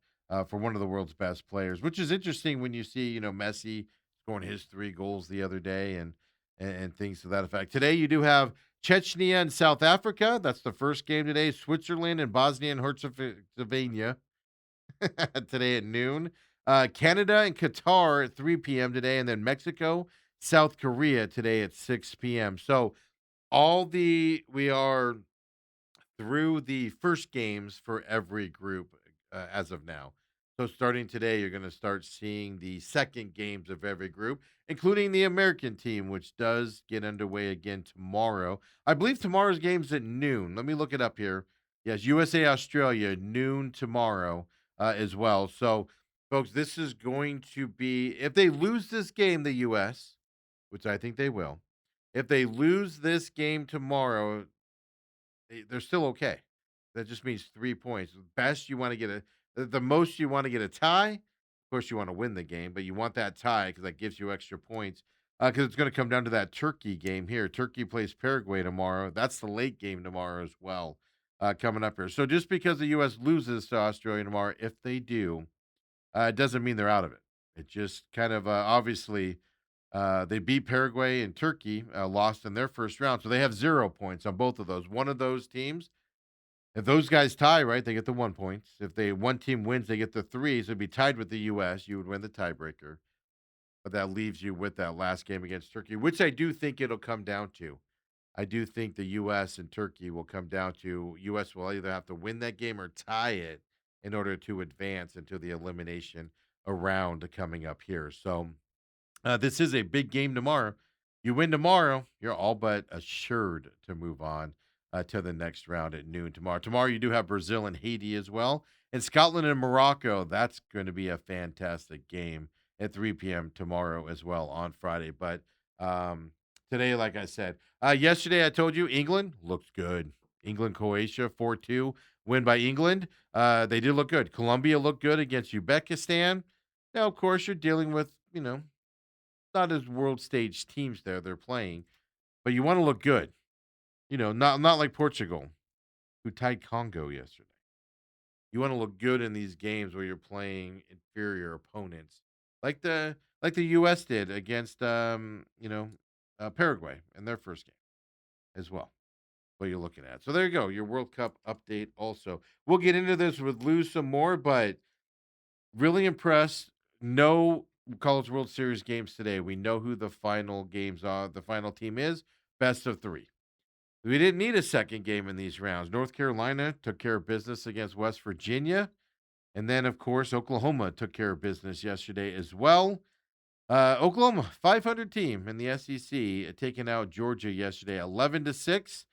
for one of the world's best players, which is interesting when you see Messi scoring his 3 goals the other day and things to that effect. Today you do have Chechnya and South Africa. That's the first game today. Switzerland and Bosnia and Herzegovina today at noon. Canada and Qatar at 3 p.m. today, and then Mexico, South Korea today at 6 p.m. So we are through the first games for every group as of now. So starting today, you're going to start seeing the second games of every group, including the American team, which does get underway again tomorrow. I believe tomorrow's game's at noon. Let me look it up here. Yes, USA Australia noon tomorrow as well. So, folks, this is going to be if they lose this game, the U.S., which I think they will. If they lose this game tomorrow, they're still okay. That just means 3 points. Best you want to get the most you want to get a tie. Of course, you want to win the game, but you want that tie because that gives you extra points. Because it's going to come down to that Turkey game here. Turkey plays Paraguay tomorrow. That's the late game tomorrow as well, coming up here. So just because the U.S. loses to Australia tomorrow, if they do, it doesn't mean they're out of it. It just kind of obviously they beat Paraguay and Turkey, lost in their first round. So they have 0 points on both of those. One of those teams, if those guys tie, right, they get the 1 point. If one team wins, they get the three. So it'd be tied with the U.S. You would win the tiebreaker. But that leaves you with that last game against Turkey, which I do think it'll come down to. I do think the U.S. and Turkey will come down to U.S. will either have to win that game or tie it in order to advance into the elimination round coming up here. So this is a big game tomorrow. You win tomorrow, you're all but assured to move on to the next round at noon tomorrow. Tomorrow, you do have Brazil and Haiti as well. And Scotland and Morocco, that's going to be a fantastic game at 3 p.m. tomorrow as well on Friday. But today, like I said, yesterday I told you England looked good. England, Croatia, 4-2 win by England. They did look good. Colombia looked good against Uzbekistan. Now, of course, you're dealing with, not as world stage teams they're playing, but you want to look good. Not like Portugal, who tied Congo yesterday. You want to look good in these games where you're playing inferior opponents, like the U.S. did against Paraguay in their first game as well. What you're looking at. So there you go, your World Cup update. Also, we'll get into this with Lou some more, but really impressed. No College World Series games today. We know who the final games are. The final team is best of 3. We didn't need a second game in these rounds. North Carolina took care of business against West Virginia. And then, of course, Oklahoma took care of business yesterday as well. Oklahoma, 500 team in the SEC, taking out Georgia yesterday, 11-6.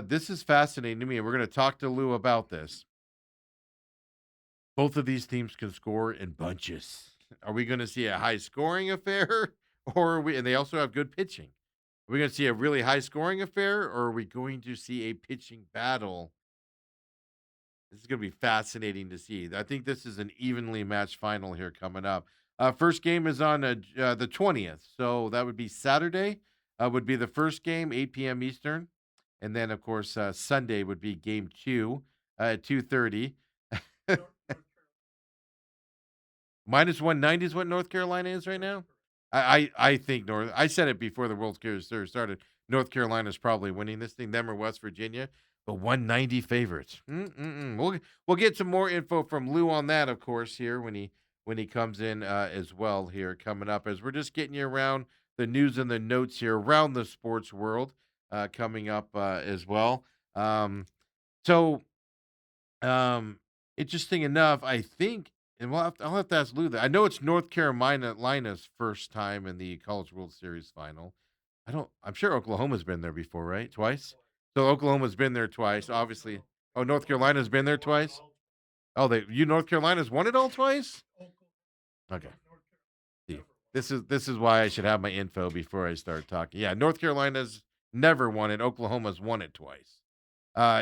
This is fascinating to me, and we're going to talk to Lou about this. Both of these teams can score in bunches. Are we going to see a high scoring affair, or are we? And they also have good pitching. Are we going to see a really high scoring affair, or are we going to see a pitching battle? This is going to be fascinating to see. I think this is an evenly matched final here coming up. First game is on the 20th, so that would be Saturday. Would be the first game, 8 p.m. Eastern, and then of course Sunday would be game 2 at 2:30. Minus 190 is what North Carolina is right now. I think I said it before the World Series started. North Carolina's probably winning this thing, them or West Virginia, but 190 favorites. We'll get some more info from Lou on that, of course, here when he comes in as well here coming up as we're just getting you around the news and the notes here around the sports world coming up as well. Um, so Interesting enough, I think, and I'll have to ask Lou that. I know it's North Carolina's first time in the College World Series final. I'm sure Oklahoma's been there before, right? Twice? So Oklahoma's been there twice, obviously. Oh, North Carolina's been there twice? Oh, North Carolina's won it all twice? Okay. See, this is why I should have my info before I start talking. Yeah, North Carolina's never won it. Oklahoma's won it twice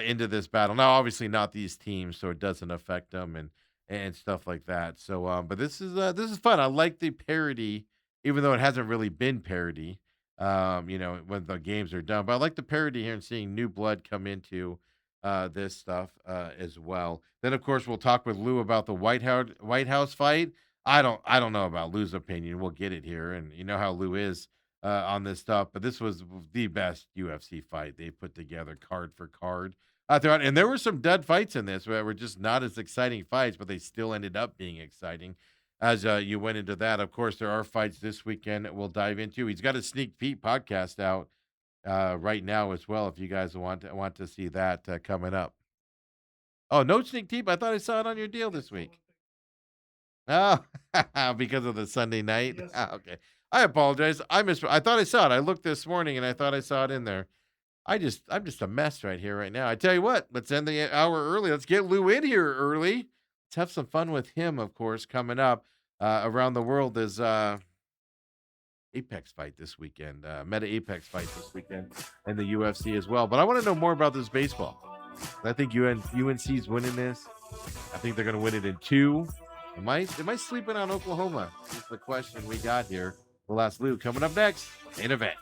into this battle. Now, obviously, not these teams, so it doesn't affect them and stuff like that. So, but this is fun. I like the parody, even though it hasn't really been parody. When the games are done, but I like the parody here and seeing new blood come into this stuff as well. Then, of course, we'll talk with Lou about the White House fight. I don't know about Lou's opinion. We'll get it here, and you know how Lou is on this stuff. But this was the best UFC fight they put together, card for card. Throughout, and there were some dud fights in this that were just not as exciting fights, but they still ended up being exciting. As you went into that, of course, there are fights this weekend that we'll dive into. He's got a sneak peek podcast out right now as well. If you guys want to see that coming up. Oh, no sneak peek! I thought I saw it on your deal this week. Oh, because of the Sunday night? Yes. Okay. I apologize. I thought I saw it. I looked this morning and I thought I saw it in there. I'm just a mess right here right now. I tell you what, let's end the hour early. Let's get Lou in here early. Let's have some fun with him, of course, coming up around the world is Apex fight this weekend. Meta Apex fight this weekend and the UFC as well. But I want to know more about this baseball. I think UNC's winning this. I think they're going to win it in 2. Am I sleeping on Oklahoma? Is the question we got here. We'll ask Lou coming up next. Main event.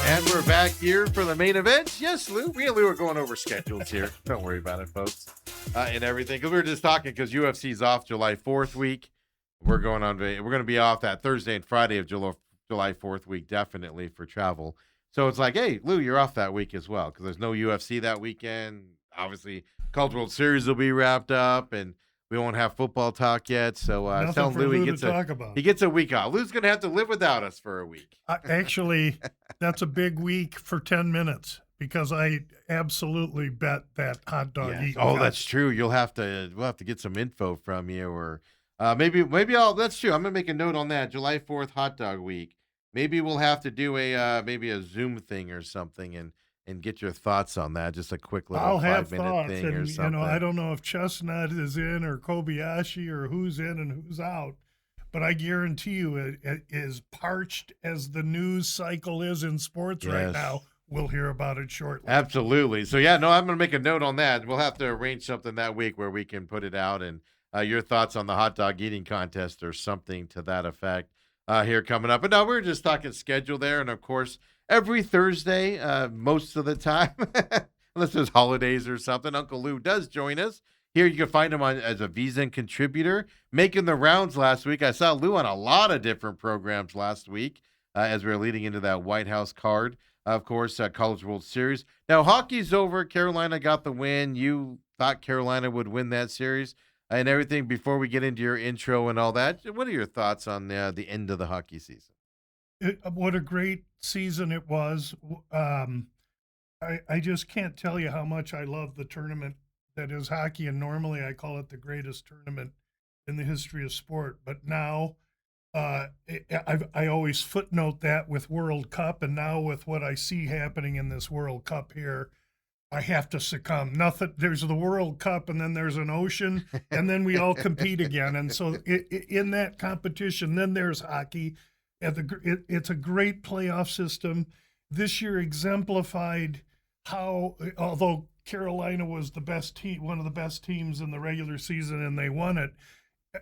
And we're back here for the main event. Yes, Lou. We and Lou are going over schedules here. Don't worry about it, folks. And everything. Because we were just talking because UFC's off July 4th week. We're going to be off that Thursday and Friday of July 4th week, definitely for travel. So it's like, hey, Lou, you're off that week as well because there's no UFC that weekend. Obviously, College World Series will be wrapped up, and we won't have football talk yet. So tell Lou he gets a week off. Lou's going to have to live without us for a week. Actually, that's a big week for 10 minutes because I absolutely bet that hot dog eating. Oh, that's true. We'll have to get some info from you, or maybe that's true. I'm gonna make a note on that. July 4th hot dog week. Maybe we'll have to do maybe a Zoom thing or something and get your thoughts on that. Just a quick little I'll have 5-minute thoughts, thing and or something. I don't know if Chestnut is in or Kobayashi or who's in and who's out, but I guarantee you, it is parched as the news cycle is in sports right now. we'll hear about it shortly. Absolutely. So, yeah, no, I'm going to make a note on that. We'll have to arrange something that week where we can put it out, and your thoughts on the hot dog eating contest or something to that effect here coming up. But no, we're just talking schedule there. And, of course, every Thursday, most of the time, unless there's holidays or something, Uncle Lou does join us. Here you can find him as a VSiN contributor, making the rounds last week. I saw Lou on a lot of different programs last week as we were leading into that White House card. Of course, College World Series. Now, hockey's over. Carolina got the win. You thought Carolina would win that series and everything. Before we get into your intro and all that, what are your thoughts on the end of the hockey season? What a great season it was. I just can't tell you how much I love the tournament that is hockey, and normally I call it the greatest tournament in the history of sport. But now I always footnote that with World Cup, and now with what I see happening in this World Cup here, I have to succumb. There's the World Cup, and then there's an ocean, and then we all compete again. And so in that competition, then there's hockey. It's a great playoff system. This year exemplified how, although Carolina was the best team, one of the best teams in the regular season, and they won it,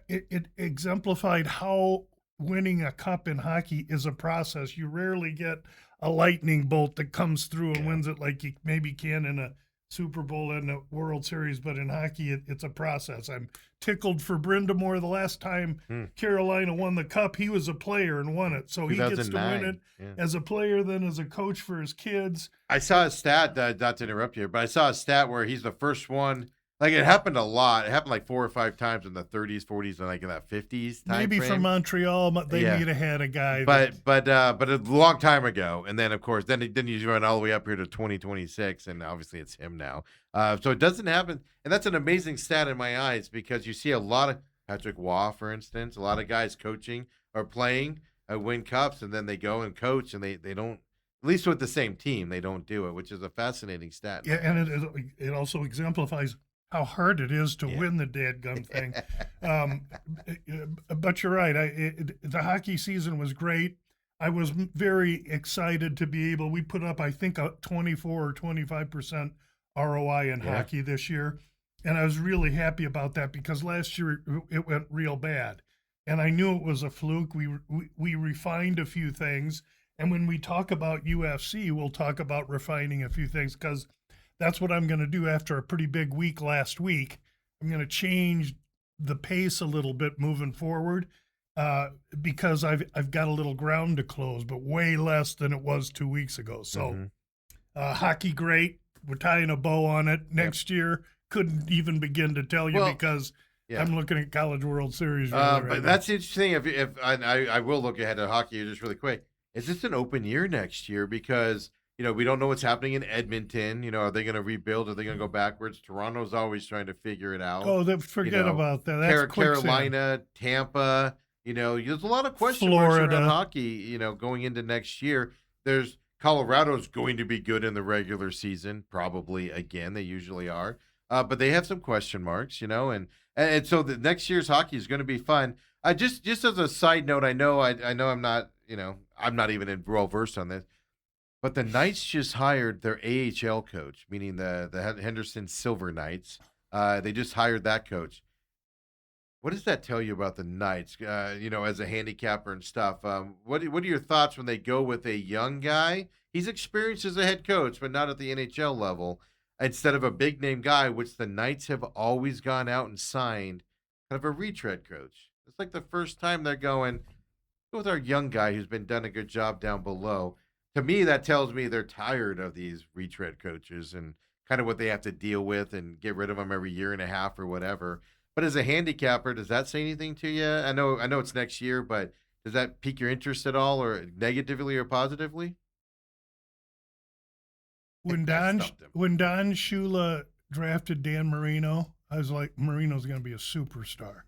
it exemplified how winning a cup in hockey is a process. You rarely get a lightning bolt that comes through and wins it like you maybe can in a Super Bowl and a World Series, but in hockey, it's a process. I'm tickled for Brindamore. The last time Carolina won the cup, he was a player and won it. So he gets to win it as a player, then as a coach for his kids. I saw a stat, not to interrupt you, but I saw a stat where he's the first one. Like, it happened a lot. It happened like 4 or 5 times in the 30s, 40s, and like in that 50s time Maybe frame. for Montreal, they need to have a guy. But a long time ago, and then of course, then you run all the way up here to 2026, and obviously it's him now. So it doesn't happen, and that's an amazing stat in my eyes because you see a lot of Patrick Waugh, for instance, a lot of guys coaching or playing, win cups, and then they go and coach, and they don't. At least with the same team, they don't do it, which is a fascinating stat. Yeah, and it also exemplifies how hard it is to win the dadgum thing. But you're right. The hockey season was great. I was very excited to be able, we put up, I think, a 24 or 25% ROI in hockey this year. And I was really happy about that because last year it went real bad. And I knew it was a fluke. We refined a few things. And when we talk about UFC, we'll talk about refining a few things because that's what I'm going to do after a pretty big week last week. I'm going to change the pace a little bit moving forward because I've got a little ground to close, but way less than it was 2 weeks ago. So hockey, great. We're tying a bow on it. Next year, couldn't even begin to tell you because I'm looking at College World Series. But that's interesting. If I will look ahead at hockey just really quick. Is this an open year next year? Because we don't know what's happening in Edmonton. Are they going to rebuild? Are they going to go backwards? Toronto's always trying to figure it out. Oh, forget about that. That's Carolina, Tampa. There's a lot of question marks around hockey. Going into next year, there's Colorado's going to be good in the regular season, probably again. They usually are, but they have some question marks. And so the next year's hockey is going to be fun. Just as a side note, I know I'm not I'm not even well versed on this. But the Knights just hired their AHL coach, meaning the Henderson Silver Knights. They just hired that coach. What does that tell you about the Knights, as a handicapper and stuff? What are your thoughts when they go with a young guy? He's experienced as a head coach, but not at the NHL level, instead of a big-name guy, which the Knights have always gone out and signed, kind of a retread coach. It's like the first time they're going with our young guy who's been done a good job down below. To me, that tells me they're tired of these retread coaches and kind of what they have to deal with and get rid of them every year and a half or whatever. But as a handicapper, does that say anything to you? I know it's next year, but does that pique your interest at all, or negatively or positively? When Don Shula drafted Dan Marino, I was like, Marino's going to be a superstar.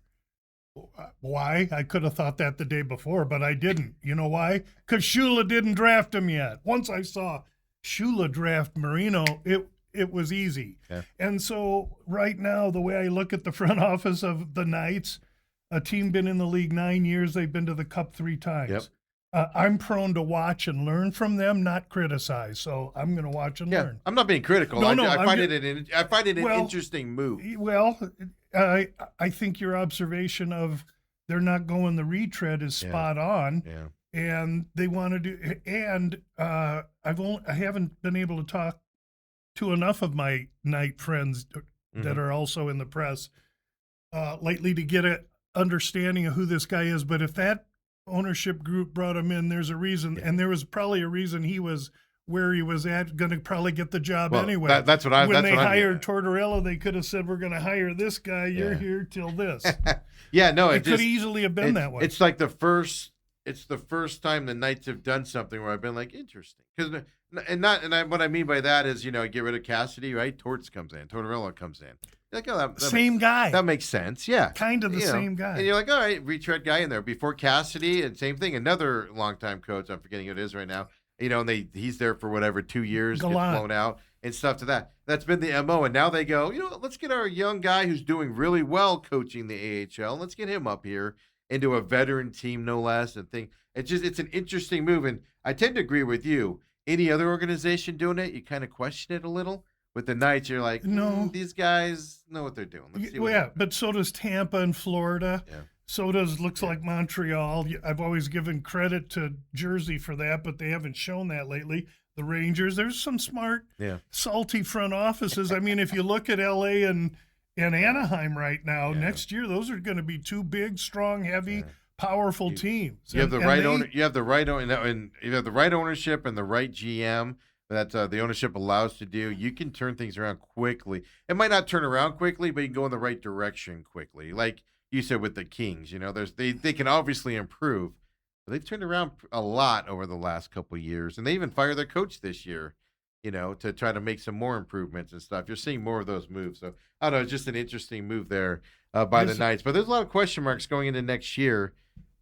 Why? I could have thought that the day before, but I didn't. You know why? Because Shula didn't draft him yet. Once I saw Shula draft Marino, it was easy. Yeah. And so right now, the way I look at the front office of the Knights, a team been in the league 9 years. They've been to the Cup 3 times. I'm prone to watch and learn from them, not criticize. So I'm going to watch and learn. I'm not being critical. No, I find ju- it an interesting move. Well, I think your observation of they're not going the retread is spot on. Yeah. And they want to do, and I haven't been able to talk to enough of my Knight friends that are also in the press lately to get an understanding of who this guy is. But if that ownership group brought him in, there's a reason, and there was probably a reason he was where he was at, going to probably get the job anyway. That's what I. When they hired Tortorella, they could have said, "We're going to hire this guy. You're here till this." Yeah, no, it could easily have been that way. It's like the first. It's the first time the Knights have done something where I've been like, interesting. What I mean by that is, get rid of Cassidy, right? Tortorella comes in. You're like, oh, same guy. That makes sense. Yeah. Kind of the same guy. And you're like, all right, retread guy in there. Before Cassidy, and same thing, another longtime coach, I'm forgetting who it is right now, and he's there for whatever, 2 years, gets blown out and stuff to that. That's been the MO. And now they go, let's get our young guy who's doing really well coaching the AHL. Let's get him up here into a veteran team, no less. And it's an interesting move. And I tend to agree with you. Any other organization doing it, you kind of question it a little. With the Knights, you're like, no, these guys know what they're doing. Let's see but so does Tampa and Florida. Yeah. So looks like Montreal. I've always given credit to Jersey for that, but they haven't shown that lately. The Rangers, there's some smart, salty front offices. I mean, if you look at L.A. and Anaheim right now, next year, those are going to be two big, strong, heavy, powerful teams. You have the right owner. You have the right and you have the right ownership and the right GM that the ownership allows to do. You can turn things around quickly. It might not turn around quickly, but you can go in the right direction quickly. Like you said with the Kings, they can obviously improve, but they've turned around a lot over the last couple of years, and they even fired their coach this year, to try to make some more improvements and stuff. You're seeing more of those moves. So I don't know, it's just an interesting move there by the Knights. But there's a lot of question marks going into next year.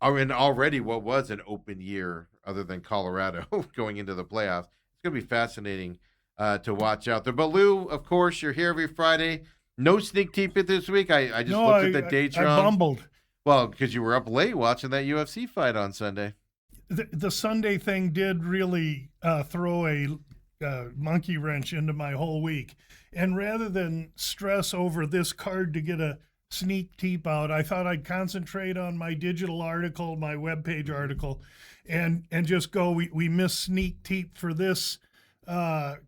And already what was an open year other than Colorado going into the playoffs. It's going to be fascinating to watch out there. But Lou, of course, you're here every Friday. No sneak peek this week. I just looked at the dates wrong. I bumbled. Well, because you were up late watching that UFC fight on Sunday. The Sunday thing did really throw a monkey wrench into my whole week. And rather than stress over this card to get a sneak peek out, I thought I'd concentrate on my digital article, my webpage article, and just go, we missed sneak peek for this card,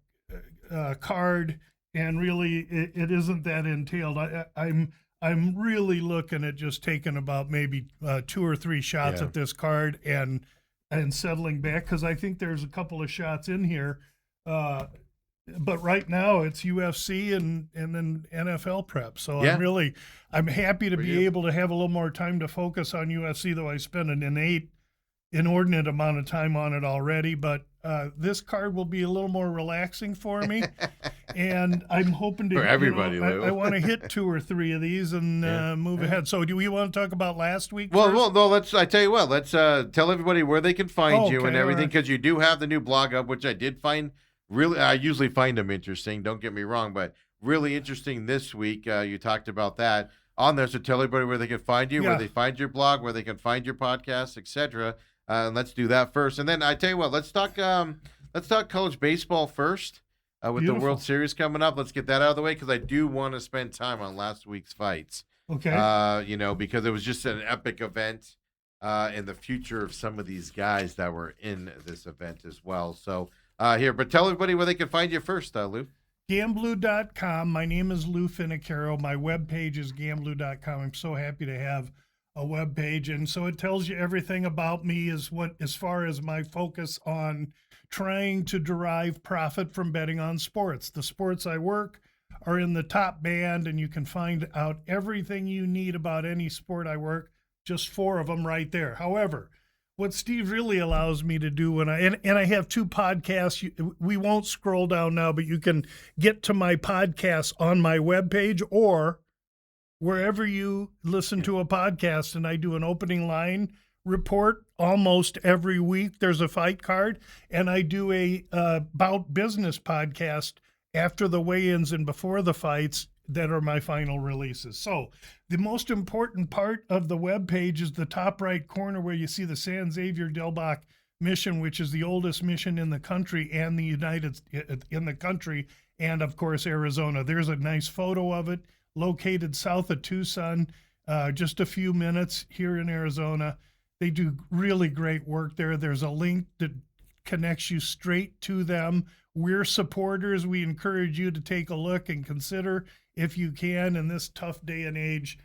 and really it isn't that entailed. I'm really looking at just taking about maybe 2 or 3 shots at this card and settling back, because I think there's a couple of shots in here. But right now it's UFC and then NFL prep. So I'm happy to be able to have a little more time to focus on UFC, though I spent an inordinate amount of time on it already. But this card will be a little more relaxing for me. And I'm hoping to, for everybody, I want to hit 2 or 3 of these and move ahead. So do we want to talk about last week? Well, no, let's tell everybody where they can find you and everything, because you do have the new blog up, which I did find. Really, I usually find them interesting. Don't get me wrong, but really interesting this week. You talked about that on there. So tell everybody where they can find you, where they find your blog, where they can find your podcast, etc. Let's do that first, and then I tell you what, let's talk college baseball first with the World Series coming up. Let's get that out of the way, because I do want to spend time on last week's fights. Okay. Because it was just an epic event, and the future of some of these guys that were in this event as well. So. But tell everybody where they can find you first, Lou. Gamblu.com. My name is Lou Finicaro. My webpage is Gamblu.com. I'm so happy to have a webpage, and so it tells you everything about me as far as my focus on trying to derive profit from betting on sports. The sports I work are in the top band, and you can find out everything you need about any sport I work, just 4 of them right there. However, what Steve really allows me to do when I have 2 podcasts, we won't scroll down now, but you can get to my podcast on my webpage or wherever you listen to a podcast, and I do an opening line report almost every week. There's a fight card, and I do a about business podcast after the weigh-ins and before the fights that are my final releases. So the most important part of the webpage is the top right corner where you see the San Xavier Del Bac mission, which is the oldest mission in the country and and of course Arizona. There's a nice photo of it, located south of Tucson, just a few minutes here in Arizona. They do really great work there. There's a link that connects you straight to them. We're supporters. We encourage you to take a look and consider, if you can, in this tough day and age.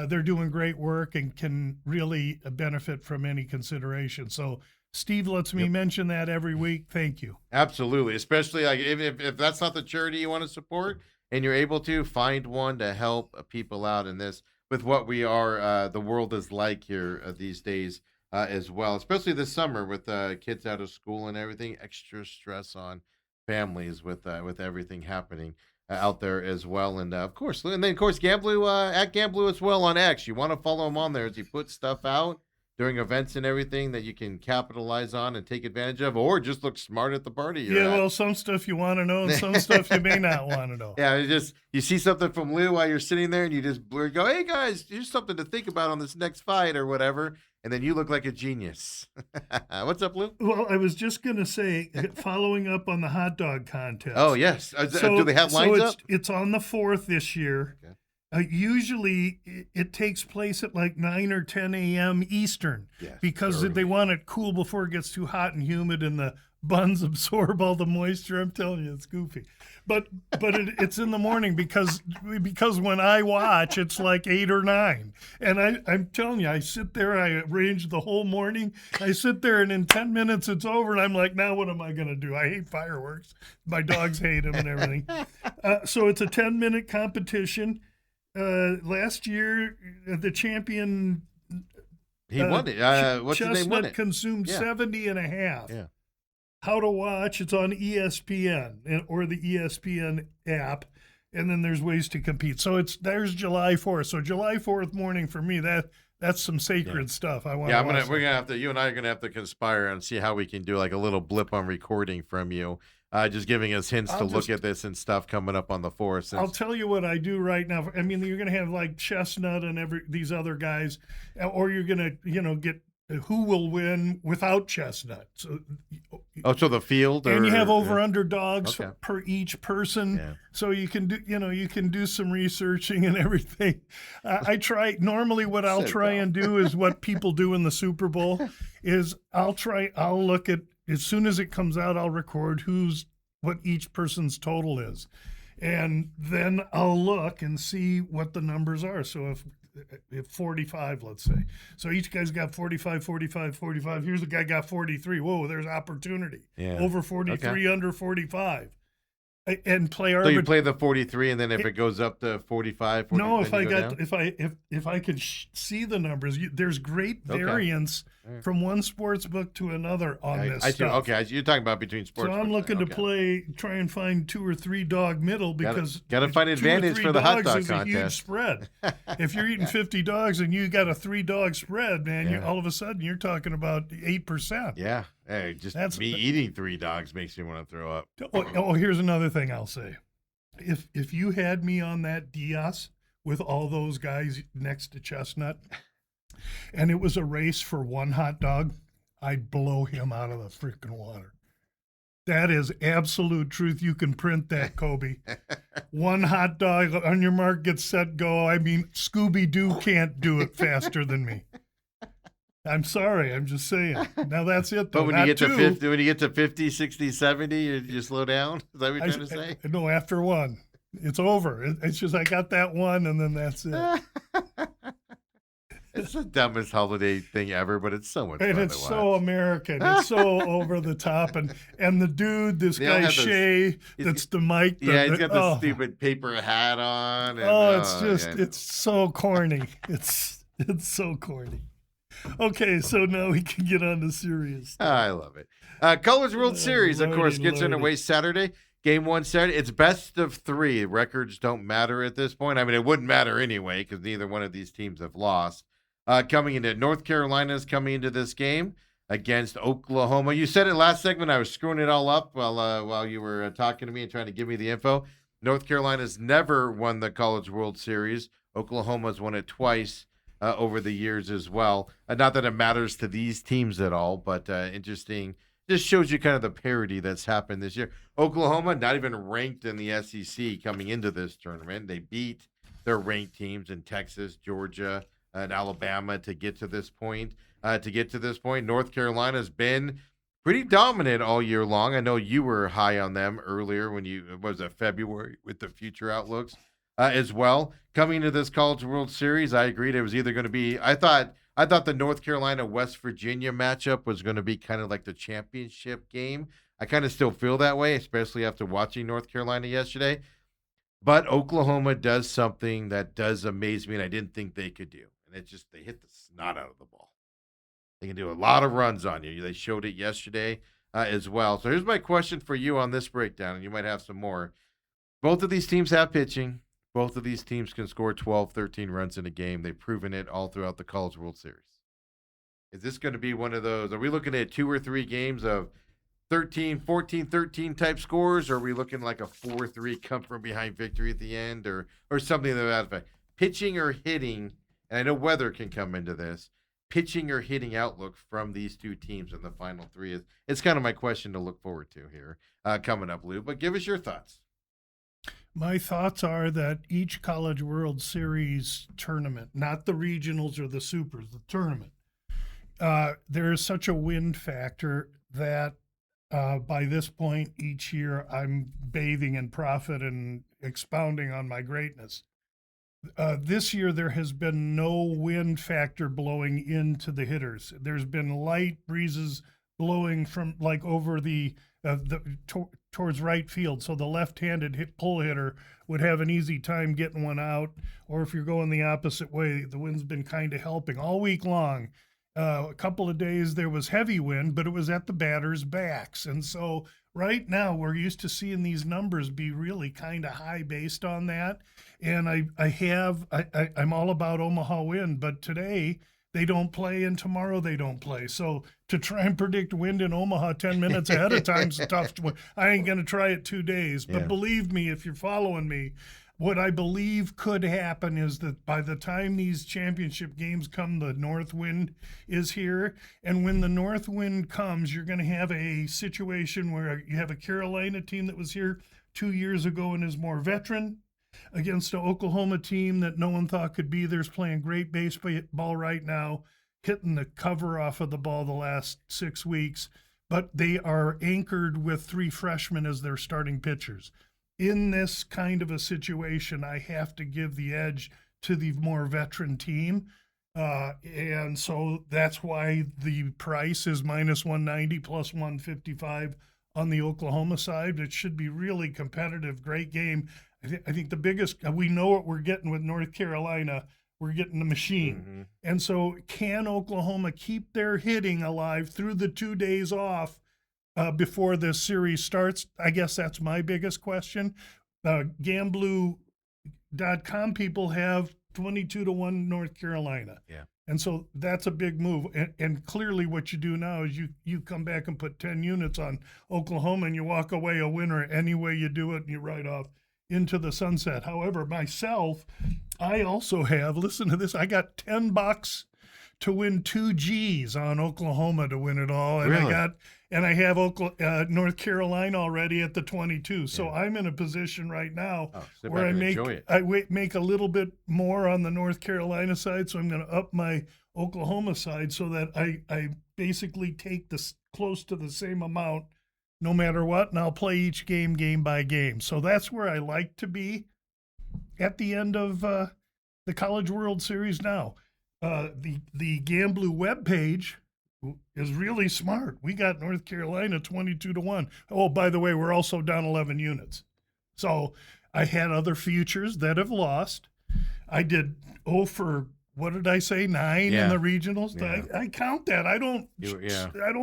They're doing great work and can really benefit from any consideration. So Steve lets me mention that every week. Thank you. Absolutely. Especially like if that's not the charity you want to support and you're able to, find one to help people out in this with what we are, the world is like here these days as well, especially this summer with kids out of school and everything, extra stress on families with everything happening out there as well. And of course, Gamblu at Gamblu as well on X. You want to follow him on there as he puts stuff out during events and everything that you can capitalize on and take advantage of, or just look smart at the party you're at. Well, some stuff you want to know and some stuff you may not want to know. Yeah, you see something from Lou while you're sitting there and you just go, hey guys, here's something to think about on this next fight or whatever. And then you look like a genius. What's up, Lou? Well, I was just going to say, following up on the hot dog contest. Oh, yes. Do they have lines up? It's on the 4th this year. Okay. Usually it takes place at like 9 or 10 a.m. Eastern, because they want it cool before it gets too hot and humid and the buns absorb all the moisture. I'm telling you, it's goofy. But it's in the morning because when I watch, it's like 8 or 9. And I'm telling you, I sit there, I arrange the whole morning. I sit there, and in 10 minutes it's over, and I'm like, now what am I going to do? I hate fireworks. My dogs hate them and everything. So it's a 10-minute competition. Last year, the champion, he won it. What's his name? Won it. Consumed 70 and a half. Yeah. How to watch? It's on ESPN or the ESPN app, and then there's ways to compete. So there's July 4th. So July 4th morning for me, that's some sacred stuff. I want. Yeah, we're gonna have to. You and I are gonna have to conspire and see how we can do like a little blip on recording from you. Just giving us hints to look at this and stuff coming up on the 4th. I'll tell you what I do right now. I mean, you're going to have like Chestnut and these other guys, or you're going to, get who will win without Chestnut. So the field, and you have over underdogs per each person, so you can do some researching and everything. I try normally what I'll try and do is what people do in the Super Bowl is I'll look at. As soon as it comes out, I'll record what each person's total is. And then I'll look and see what the numbers are. So if 45, let's say. So each guy's got 45, 45, 45. Here's the guy got 43. Whoa, there's opportunity. Yeah. Over 43, under 45. And play So you play the 43, and then if it goes up to 45, no, if I could see the numbers, there's great variance from one sports book to another on this stuff. Okay, you're talking about between sports. So I'm looking to try and find 2 or 3 dog middle, because got to find advantage for the hot dog contest. A huge spread. If you're eating 50 dogs and you got a 3-dog spread, man, all of a sudden you're talking about 8%. Yeah. Hey, eating 3 dogs makes me want to throw up. Here's another thing I'll say. If you had me on that Diaz with all those guys next to Chestnut, and it was a race for 1 hot dog, I'd blow him out of the freaking water. That is absolute truth. You can print that, Kobe. 1 hot dog, on your mark, get set, go. I mean, Scooby-Doo can't do it faster than me. I'm sorry. I'm just saying. Now that's it, though. But when you get to 50, 60, 70, you slow down? Is that what you're trying to say? No, after 1. It's over. It's just I got that 1, and then that's it. It's the dumbest holiday thing ever, but it's so much fun. And it's so American. It's so over the top. And the dude, this guy Shay, that's the mic. He's got the stupid paper hat on. And, it's so corny. It's so corny. Okay, so now we can get on to serious stuff. I love it. Colors World Series, of course, gets underway Saturday. Game 1 Saturday. It's best of 3. Records don't matter at this point. I mean, it wouldn't matter anyway because neither one of these teams have lost. Coming into North Carolina's coming into this game against Oklahoma. You said it last segment. I was screwing it all up while you were talking to me and trying to give me the info. North Carolina's never won the College World Series. Oklahoma's won it twice over the years as well. Not that it matters to these teams at all, but interesting. Just shows you kind of the parity that's happened this year. Oklahoma, not even ranked in the SEC coming into this tournament. They beat their ranked teams in Texas, Georgia, and Alabama to get to this point. North Carolina's been pretty dominant all year long. I know you were high on them earlier when February with the future outlooks as well. Coming into this College World Series, I agreed it was either going to be. I thought the North Carolina West Virginia matchup was going to be kind of like the championship game. I kind of still feel that way, especially after watching North Carolina yesterday. But Oklahoma does something that does amaze me, and I didn't think they could do. And it's just they hit the snot out of the ball. They can do a lot of runs on you. They showed it yesterday as well. So here's my question for you on this breakdown, and you might have some more. Both of these teams have pitching. Both of these teams can score 12, 13 runs in a game. They've proven it all throughout the College World Series. Is this going to be one of those? Are we looking at 2 or 3 games of 13, 14, 13 type scores, or are we looking like a 4-3 come from behind victory at the end, or something to that effect? Pitching or hitting, and I know weather can come into this, pitching or hitting outlook from these two teams in the final 3 it's kind of my question to look forward to here coming up, Lou. But give us your thoughts. My thoughts are that each College World Series tournament, not the regionals or the supers, the tournament, there is such a win factor that by this point each year I'm bathing in profit and expounding on my greatness. This year there has been no wind factor blowing into the hitters. There's been light breezes blowing from like over towards right field, so the left-handed pull hitter would have an easy time getting one out. Or if you're going the opposite way, the wind's been kind of helping all week long. A couple of days there was heavy wind, but it was at the batters' backs, and so right now we're used to seeing these numbers be really kind of high based on that. And I'm all about Omaha wind, but today they don't play and tomorrow they don't play. So to try and predict wind in Omaha 10 minutes ahead of time is tough. I ain't going to try it 2 days. But believe me, if you're following me, what I believe could happen is that by the time these championship games come, the north wind is here. And when the north wind comes, you're going to have a situation where you have a Carolina team that was here 2 years ago and is more veteran against an Oklahoma team that no one thought could be there's playing great baseball right now, hitting the cover off of the ball the last 6 weeks, but they are anchored with 3 freshmen as their starting pitchers. In this kind of a situation, I have to give the edge to the more veteran team. And so that's why the price is minus 190 plus 155 on the Oklahoma side. It should be really competitive, great game. I think the biggest, we know what we're getting with North Carolina. We're getting the machine. Mm-hmm. And so can Oklahoma keep their hitting alive through the 2 days off before this series starts? I guess that's my biggest question. Gamblu.com people have 22-1 North Carolina. Yeah. And so that's a big move. And clearly what you do now is you come back and put 10 units on Oklahoma and you walk away a winner any way you do it, and you ride off into the sunset. However, myself, I also have, listen to this, I got $10 to win 2 G's on Oklahoma to win it all. And really? I have North Carolina already at the 22. So I'm in a position right now where I make a little bit more on the North Carolina side. So I'm going to up my Oklahoma side so that I basically take this close to the same amount no matter what, and I'll play each game by game. So that's where I like to be at the end of the College World Series now. The Gamblu webpage is really smart. We got North Carolina 22-1. Oh, by the way, we're also down 11 units. So I had other futures that have lost. I did for what did I say? 9 in the regionals. Yeah. I count that. I don't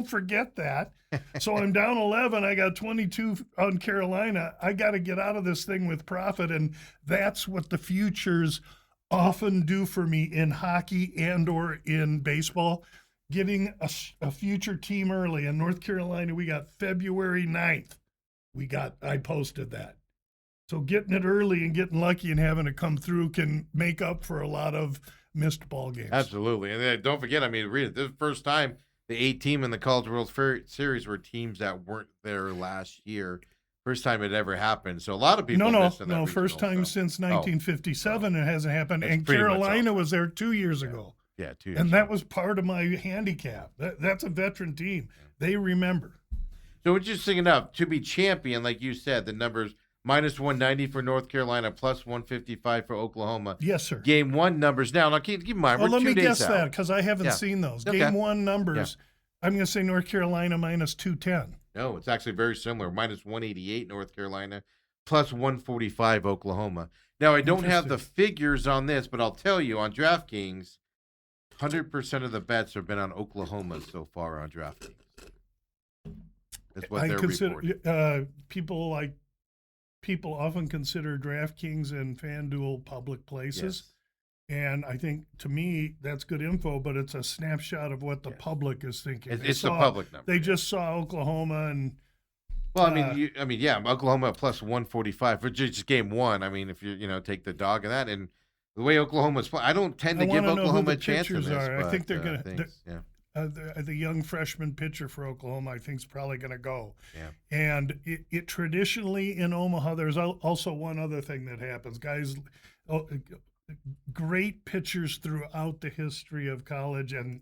forget that. So I'm down 11. I got 22 on Carolina. I got to get out of this thing with profit, and that's what the futures often do for me in hockey and or in baseball. Getting a future team early. In North Carolina, we got February 9th. I posted that. So getting it early and getting lucky and having it come through can make up for a lot of missed ball games. Absolutely. And then don't forget, I mean, read it. This is the first time the 8 team in the College World Series were teams that weren't there last year. First time it ever happened. So a lot of people missing that regional, first time since 1957 it hasn't happened. And Carolina was there 2 years ago. Yeah, 2 years And ago. that was part of my handicap. That's a veteran team. They remember. So interesting enough, to be champion, like you said, the numbers minus 190 for North Carolina, plus 155 for Oklahoma. Yes, sir. Game 1 numbers. Now keep in mind, well, we're 2 days out. let me guess that because I haven't seen those. Okay. Game 1 numbers, I'm going to say North Carolina minus 210. No, it's actually very similar. Minus 188 North Carolina, plus 145 Oklahoma. Now, I don't have the figures on this, but I'll tell you, on DraftKings, 100% of the bets have been on Oklahoma so far on DraftKings. That's what they're reporting. People often consider DraftKings and FanDuel public places. Yes. And I think, to me, that's good info, but it's a snapshot of what the public is thinking. It's the public number. They just saw Oklahoma and. Well, Oklahoma plus 145 for just game 1. I mean, if you take the dog in that, and the way Oklahoma's playing, I don't tend to give Oklahoma a chance in this. I think they're going to. The young freshman pitcher for Oklahoma, I think, is probably going to go. Yeah. And it traditionally in Omaha, there's also one other thing that happens. Guys, great pitchers throughout the history of college and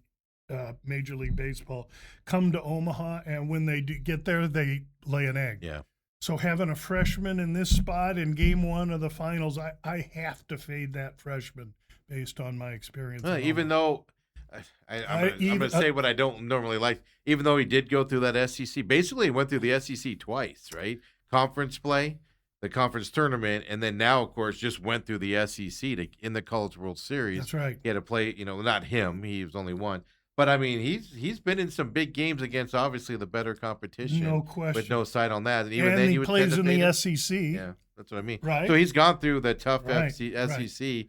Major League Baseball come to Omaha, and when they get there, they lay an egg. Yeah. So having a freshman in this spot in game 1 of the finals, I have to fade that freshman based on my experience. Even though I'm going to say what I don't normally like, even though he did go through that SEC, basically he went through the SEC twice, right? Conference play, the conference tournament, and then now, of course, just went through the SEC in the College World Series. That's right. He had to play, not him. He was only one. But, I mean, he's been in some big games against, obviously, the better competition. No question. With no sight on that. And even and then he you would plays tend to in the fade SEC. Yeah, that's what I mean. Right. So he's gone through the tough SEC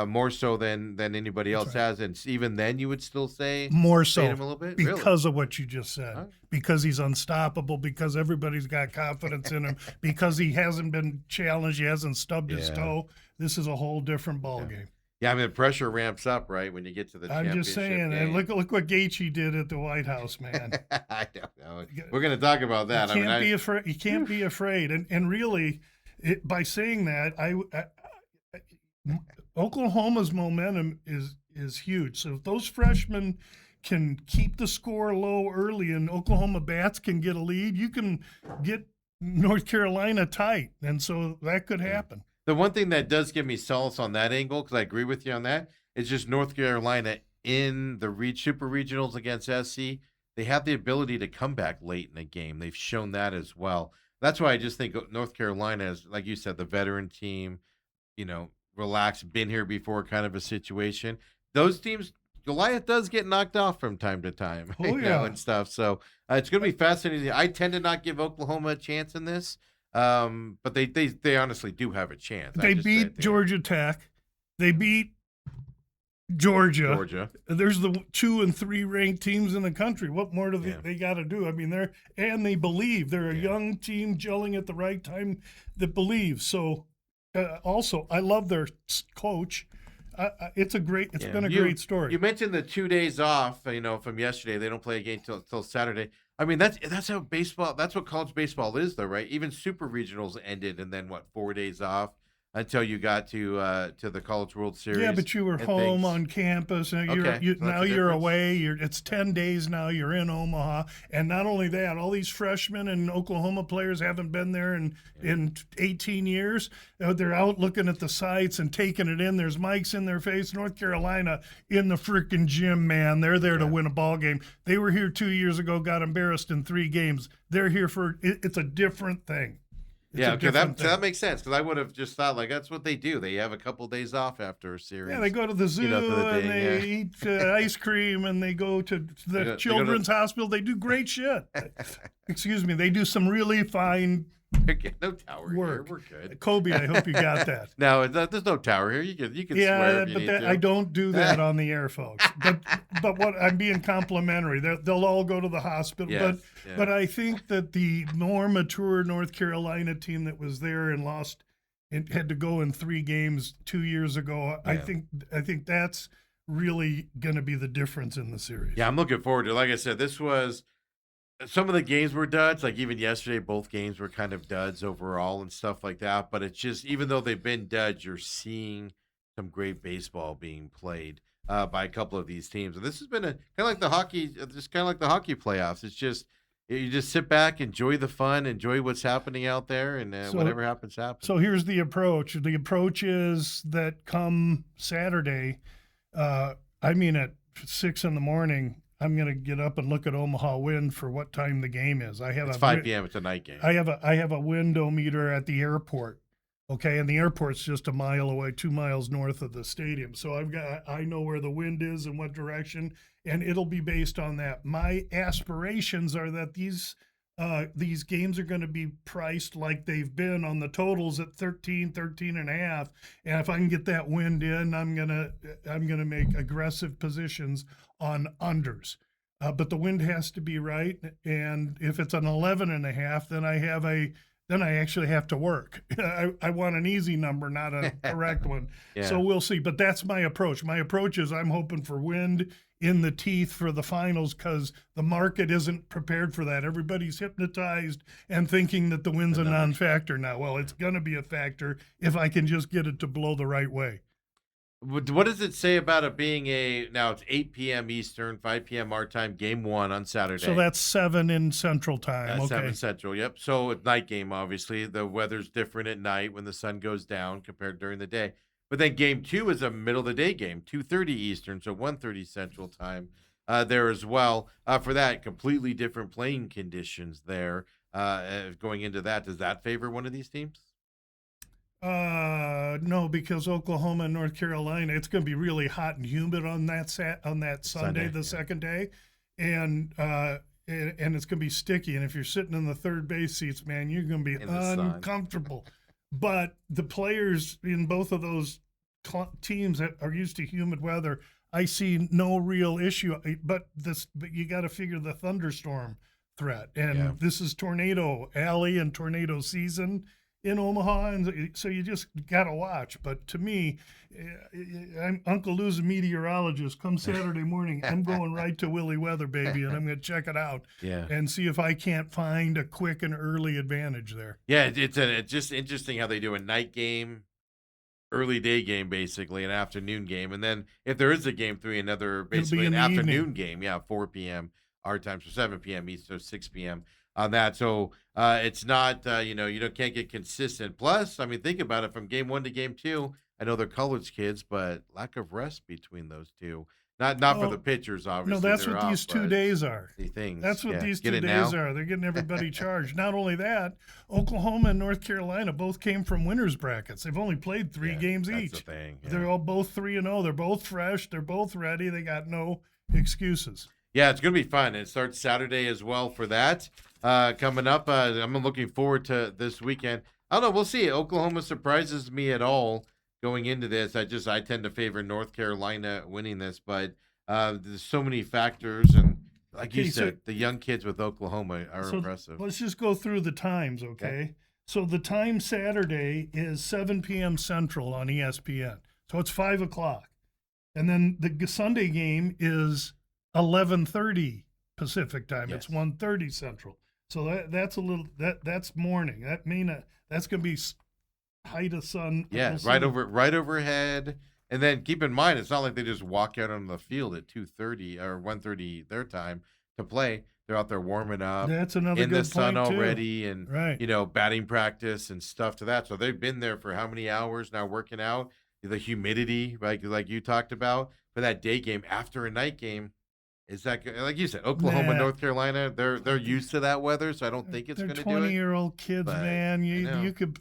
more so than anybody else has. And even then you would still say more so him a little bit? Because of what you just said. Because he's unstoppable, because everybody's got confidence in him, because he hasn't been challenged, he hasn't stubbed his toe. This is a whole different ball game. Yeah, I mean, the pressure ramps up, right, when you get to the championship I'm just saying, game. look what Gaethje did at the White House, man. I don't know. We're going to talk about that. You can't be afraid. You can't be afraid. And really, by saying that, Oklahoma's momentum is huge. So if those freshmen can keep the score low early and Oklahoma bats can get a lead, you can get North Carolina tight. And so that could happen. The one thing that does give me solace on that angle, because I agree with you on that, is just North Carolina in the super regionals against SC. They have the ability to come back late in the game. They've shown that as well. That's why I just think North Carolina is, like you said, the veteran team, relaxed, been here before kind of a situation. Those teams, Goliath does get knocked off from time to time, and stuff. So it's going to be fascinating. I tend to not give Oklahoma a chance in this. But they honestly do have a chance. They beat Georgia Tech. They beat Georgia. There's the 2 and 3 ranked teams in the country. What more do they got to do? I mean, they believe. They're a young team gelling at the right time that believes. So also, I love their coach. It's been a great story. You mentioned the 2 days off, from yesterday. They don't play a game till Saturday. I mean, that's how baseball. That's what college baseball is, though, right? Even super regionals ended, and then 4 days off until you got to the College World Series. Yeah, but you were home on campus, and you're away. It's 10 days now. You're in Omaha, and not only that, all these freshmen and Oklahoma players haven't been there in 18 years. They're out looking at the sights and taking it in. There's mics in their face. North Carolina in the freaking gym, man. They're there to win a ball game. They were here 2 years ago, got embarrassed in 3 games. They're here for it's a different thing. That makes sense, because I would have just thought that's what they do. They have a couple of days off after a series. Yeah, they go to the zoo and they eat ice cream and they go to the children's hospital. They do great shit. Excuse me. They do some really fine no tower work. Here. We're good. Kobe, I hope you got that. No, there's no tower here. You can swear if you need to. I don't do that on the air, folks. But what I'm being complimentary. They'll all go to the hospital. But I think that the more mature North Carolina team that was there and lost it had to go in 3 games 2 years ago. Yeah. I think that's really going to be the difference in the series. Yeah, I'm looking forward to it. Like I said, this was some of the games were duds. Like even yesterday, both games were kind of duds overall and stuff like that. But it's just, even though they've been duds, you're seeing some great baseball being played by a couple of these teams. And this has been a kind of like the hockey, just kind of like the hockey playoffs. It's just, you just sit back, enjoy the fun, enjoy what's happening out there, and whatever happens, happens. So here's the approach. The approach is that come Saturday, at 6 in the morning, I'm going to get up and look at Omaha Wind for what time the game is. It's 5 p.m. It's a night game. I have a window meter at the airport. Okay, and the airport's just a mile away, 2 miles north of the stadium. So I know where the wind is and what direction, and it'll be based on that. My aspirations are that these games are going to be priced like they've been on the totals at 13 and a half. And if I can get that wind in, I'm gonna make aggressive positions on unders. But the wind has to be right. And if it's an 11 and a half, then I actually have to work. I want an easy number, not a correct one. Yeah. So we'll see. But that's my approach. My approach is I'm hoping for wind in the teeth for the finals because the market isn't prepared for that. Everybody's hypnotized and thinking that the wind's a non-factor now. Well, it's going to be a factor if I can just get it to blow the right way. What does it say about it being now it's 8 p.m. Eastern, 5 p.m. our time, game 1 on Saturday. So that's 7 in Central Time. That's okay. 7 Central, yep. So it's night game, obviously. The weather's different at night when the sun goes down compared during the day. But then game 2 is a middle of the day game, 2:30 Eastern, so 1:30 Central Time there as well. For that, completely different playing conditions there going into that. Does that favor one of these teams? No, because Oklahoma and North Carolina, it's going to be really hot and humid on that Sunday, the second day, and it's going to be sticky. And if you're sitting in the third base seats, man, you're going to be uncomfortable. But the players in both of those teams that are used to humid weather, I see no real issue. But you got to figure the thunderstorm threat, and this is tornado alley and tornado season in Omaha, and so you just got to watch. But to me, I'm Uncle Lou's a meteorologist. Come Saturday morning, I'm going right to Willie Weather, baby, and I'm going to check it out and see if I can't find a quick and early advantage there. Yeah, it's just interesting how they do a night game, early day game, basically, an afternoon game. And then if there is a game 3, another basically an afternoon game, 4 p.m. our time, so 7 p.m. East, so 6 p.m. on that. So it's not, can't get consistent. Plus, I mean, think about it, from game 1 to game 2, I know they're college kids, but lack of rest between those two. Not for the pitchers, obviously. No, that's what these 2 days are. That's what these 2 days are. They're getting everybody charged. Not only that, Oklahoma and North Carolina both came from winners brackets. They've only played 3 games each. That's the thing. Yeah. They're all both 3-0. They're both fresh. They're both ready. They got no excuses. Yeah, it's going to be fun. It starts Saturday as well for that. Coming up, I'm looking forward to this weekend. I don't know. We'll see. Oklahoma surprises me at all going into this. I tend to favor North Carolina winning this, but there's so many factors, and like you said, the young kids with Oklahoma are impressive. Let's just go through the times, okay? So the time Saturday is 7 p.m. Central on ESPN. So it's 5 o'clock. And then the Sunday game is 11:30 Pacific time. It's 1:30 Central. So that's morning. That's going to be height of sun. Yeah, right overhead. And then keep in mind, it's not like they just walk out on the field at 2:30 or 1:30 their time to play. They're out there warming up. That's another in good the sun point already, too. and right. Batting practice and stuff to that. So they've been there for how many hours now working out? The humidity, like you talked about, for that day game after a night game. Is that, like you said, Oklahoma, North Carolina? They're used to that weather, so I don't think it's going to do it. They're 20-year-old kids, man.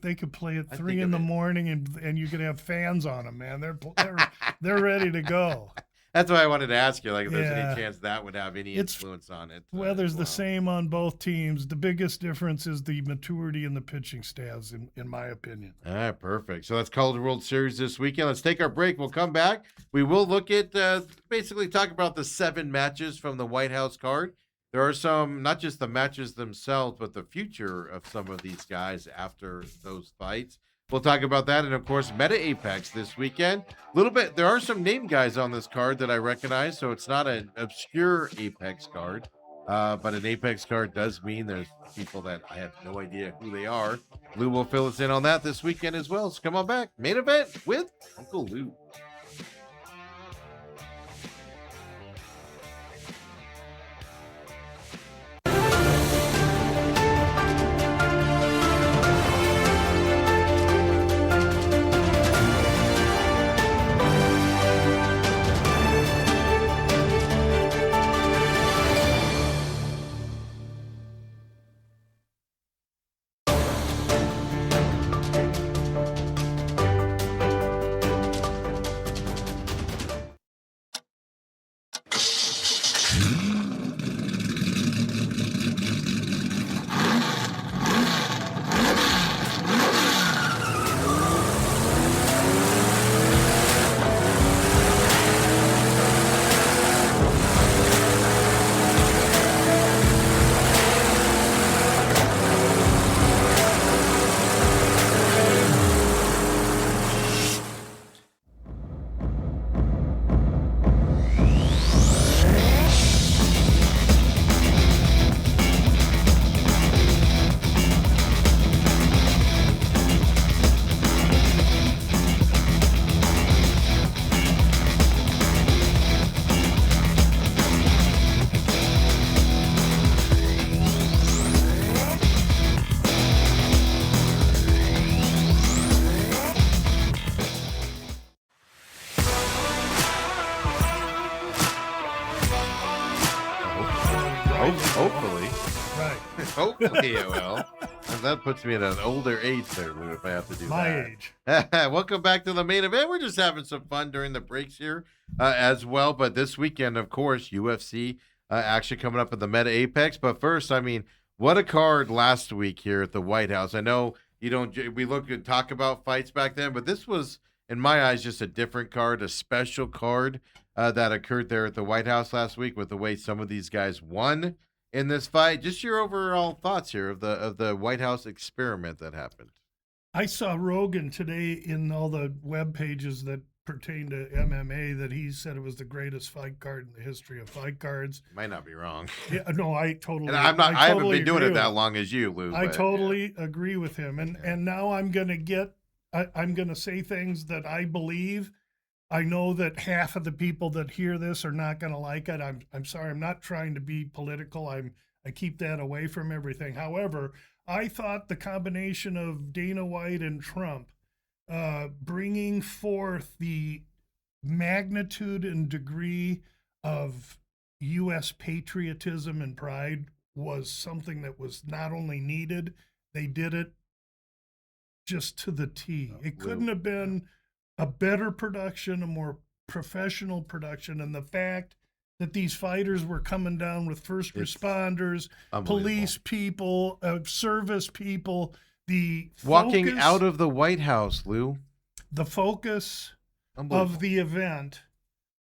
They could play at 3 in the morning, and you could have fans on them, man. They're ready to go. That's why I wanted to ask you, like, if there's any chance that would have any influence on it. Weather's the same on both teams. The biggest difference is the maturity in the pitching staffs, in my opinion. All right, perfect. So that's College World Series this weekend. Let's take our break. We'll come back. We will look at, basically talk about the 7 matches from the White House card. There are some, not just the matches themselves, but the future of some of these guys after those fights. We'll talk about that, and of course, Meta Apex this weekend. A little bit. There are some name guys on this card that I recognize, so it's not an obscure Apex card, but an Apex card does mean there's people that I have no idea who they are. Lou will fill us in on that this weekend as well. So come on back, main event with Uncle Lou. Hopefully. Right. Hopefully it will. And that puts me at an older age there, Lou, if I have to do My that. age. Welcome back to the main event. We're just having some fun during the breaks here as well. But this weekend, of course, UFC action coming up at the Meta Apex. But first, I mean, what a card last week here at the White House. I know we look and talk about fights back then, but this was, in my eyes, just a different card, a special card that occurred there at the White House last week with the way some of these guys won in this fight. Just your overall thoughts here of the White House experiment that happened. I saw Rogan today in all the web pages that pertain to MMA that he said it was the greatest fight card in the history of fight cards. Might not be wrong. Yeah, no, I totally. And I haven't been doing it that long as you, Lou. I totally agree with him, and now I'm gonna say things that I believe. I know that half of the people that hear this are not going to like it. I'm sorry. I'm not trying to be political. I keep that away from everything. However, I thought the combination of Dana White and Trump bringing forth the magnitude and degree of U.S. patriotism and pride was something that was not only needed, they did it just to the T. It couldn't have been a better production, a more professional production, and the fact that these fighters were coming down with first responders, police people, service people, walking out of the White House, Lou. The focus of the event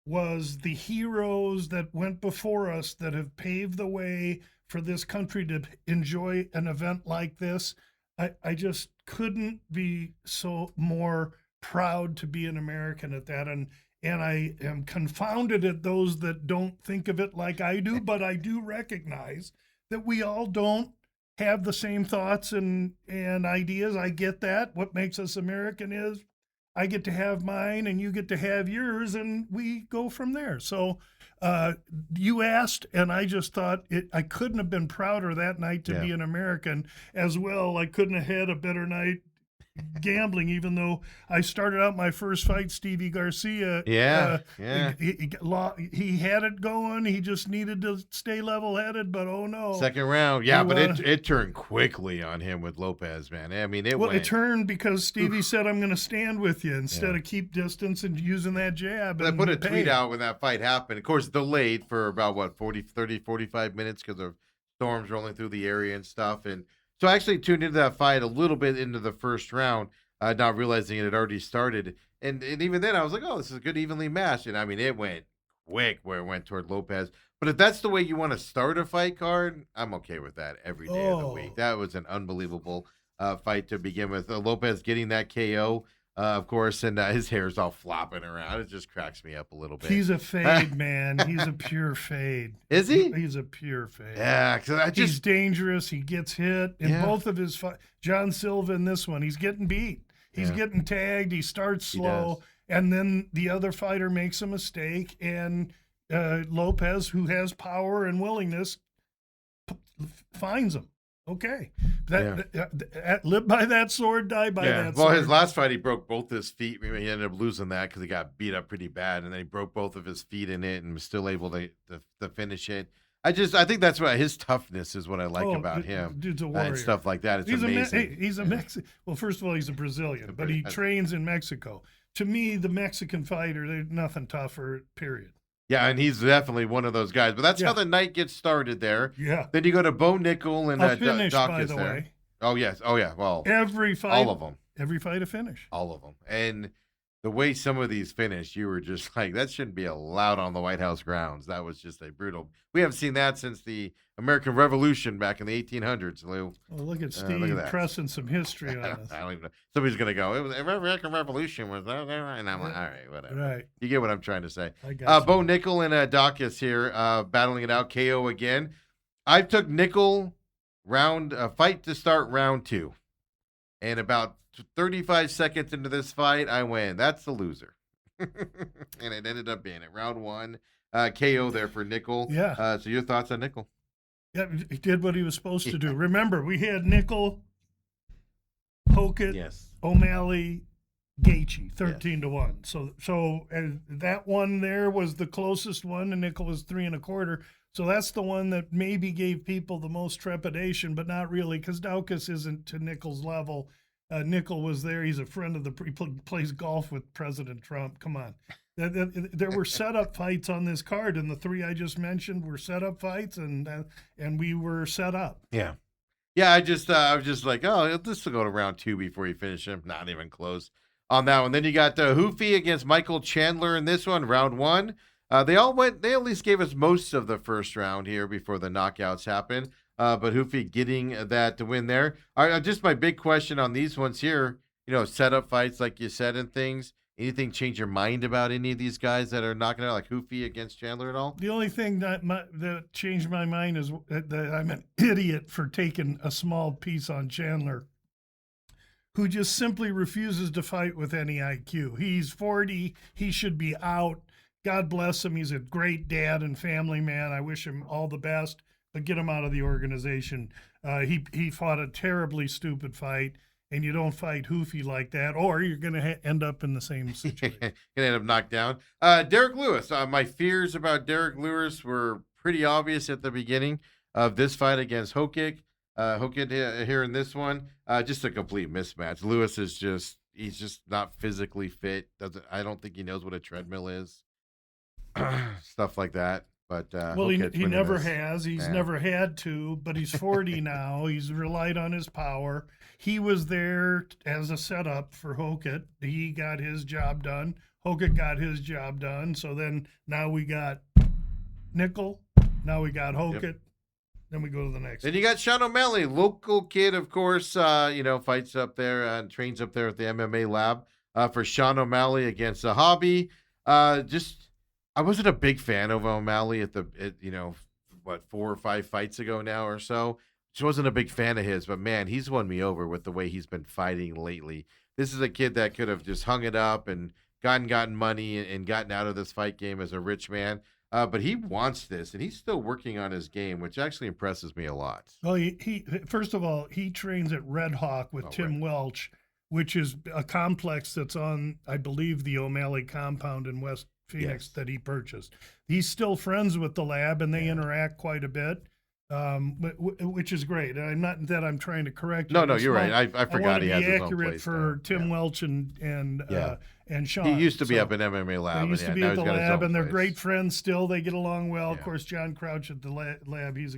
was the heroes that went before us that have paved the way for this country to enjoy an event like this. I just couldn't be so more proud to be an American at that, and I am confounded at those that don't think of it like I do, but I do recognize that we all don't have the same thoughts and ideas. I get that. What makes us American is I get to have mine and you get to have yours, and we go from there. So you asked, and I just thought I couldn't have been prouder that night to be an American as well. I couldn't have had a better night gambling, even though I started out my first fight, Stevie Garcia. He had it going. He just needed to stay level-headed, but oh no. Second round, but it turned quickly on him with Lopez, man. I mean, it turned because Stevie said, I'm going to stand with you instead of keep distance and using that jab. I put a tweet out when that fight happened. Of course, delayed for about, 45 minutes because of storms rolling through the area and stuff. And so I actually tuned into that fight a little bit into the first round, not realizing it had already started. And even then, I was like, oh, this is a good evenly matched. And I mean, it went quick where it went toward Lopez. But if that's the way you want to start a fight card, I'm okay with that every day of the week. That was an unbelievable fight to begin with. Lopez getting that KO, of course, and his hair's all flopping around. It just cracks me up a little bit. He's a fade, man. He's a pure fade. Is he? He's a pure fade. Yeah, because he's dangerous. He gets hit in both of his John Silva in this one. He's getting beat. He's getting tagged. He starts slow, and then the other fighter makes a mistake, and Lopez, who has power and willingness, finds him. Okay, live by that sword, die by that sword. Well, his last fight, he broke both his feet. He ended up losing that because he got beat up pretty bad, and then he broke both of his feet in it and was still able to finish it. I think that's what his toughness is. What I like about him. Dude's a warrior. And stuff like that. It's amazing. He's a Mexican. Well, first of all, he's a Brazilian, but he trains in Mexico. To me, the Mexican fighter, there's nothing tougher. Period. Yeah, and he's definitely one of those guys. But that's how the night gets started there. Yeah. Then you go to Bo Nickel and finish, by the way. Oh, yes. Oh, yeah. Well, every fight. All of them. Every fight a finish. All of them. And the way some of these finish, you were just like, that shouldn't be allowed on the White House grounds. That was just a brutal. We haven't seen that since the American Revolution back in the 1800s, Lou. Well, look at Steve pressing some history on us. I don't even know. Somebody's going to go, it was American Revolution. Was that? And I'm like, all right, whatever. Right. You get what I'm trying to say. I got Bo Nickel and Dacus here battling it out. KO again. I took Nickel fight to start round 2. And about 35 seconds into this fight, I went, that's the loser. And it ended up being it. Round 1, KO there for Nickel. Yeah. So your thoughts on Nickel? Yeah, he did what he was supposed to do. Remember, we had Nickel, Hokett, O'Malley, Gaethje, 13-1. So that one there was the closest one, and Nickel was 3 1/4. So that's the one that maybe gave people the most trepidation, but not really, because Daukaus isn't to Nickel's level. Nickel was there. He's a friend of he plays golf with President Trump. Come on. There were setup fights on this card, and the 3 I just mentioned were setup fights, and we were set up. Yeah. Yeah, I was just like, oh, this will go to round 2 before you finish him. Not even close on that one. Then you got Hoofy against Michael Chandler in this one, round 1. They at least gave us most of the first round here before the knockouts happened. But Hoofy getting that to win there. Just my big question on these ones here, setup fights like you said and things. Anything change your mind about any of these guys that are knocking out like Hoofy against Chandler at all? The only thing that changed my mind is that I'm an idiot for taking a small piece on Chandler, who just simply refuses to fight with any IQ. He's 40. He should be out. God bless him. He's a great dad and family man. I wish him all the best, but get him out of the organization. He fought a terribly stupid fight, and you don't fight Hoofy like that, or you're going to end up in the same situation. Going to end up knocked down. Derek Lewis. My fears about Derek Lewis were pretty obvious at the beginning of this fight against Hokett. Hokett here in this one, just a complete mismatch. Lewis he's just not physically fit. I don't think he knows what a treadmill is. Stuff like that. But well, he never has. He's never had to, but he's 40 now. He's relied on his power. He was there as a setup for Hokett. He got his job done. Hokett got his job done. So then now we got Nickel. Now we got Hokett. Yep. Then we go to the next. Then you got Sean O'Malley, local kid, of course, fights up there and trains up there at the MMA lab for Sean O'Malley against a hobby. I wasn't a big fan of O'Malley 4 or 5 fights ago now or so. Just wasn't a big fan of his, but man, he's won me over with the way he's been fighting lately. This is a kid that could have just hung it up and gotten money and gotten out of this fight game as a rich man. But he wants this, and he's still working on his game, which actually impresses me a lot. Well, he first of all, he trains at Red Hawk with Tim Welch, which is a complex that's on, I believe, the O'Malley compound in West Phoenix that he purchased. He's still friends with the lab, and they interact quite a bit, which is great. And I'm not that I'm trying to correct you. No, you're right. I forgot he has his own place. Accurate for Tim Welch and Sean. He used to be up in MMA lab. He used to be at the lab, and they're great friends still. They get along well. Of course, John Crouch at the lab, he's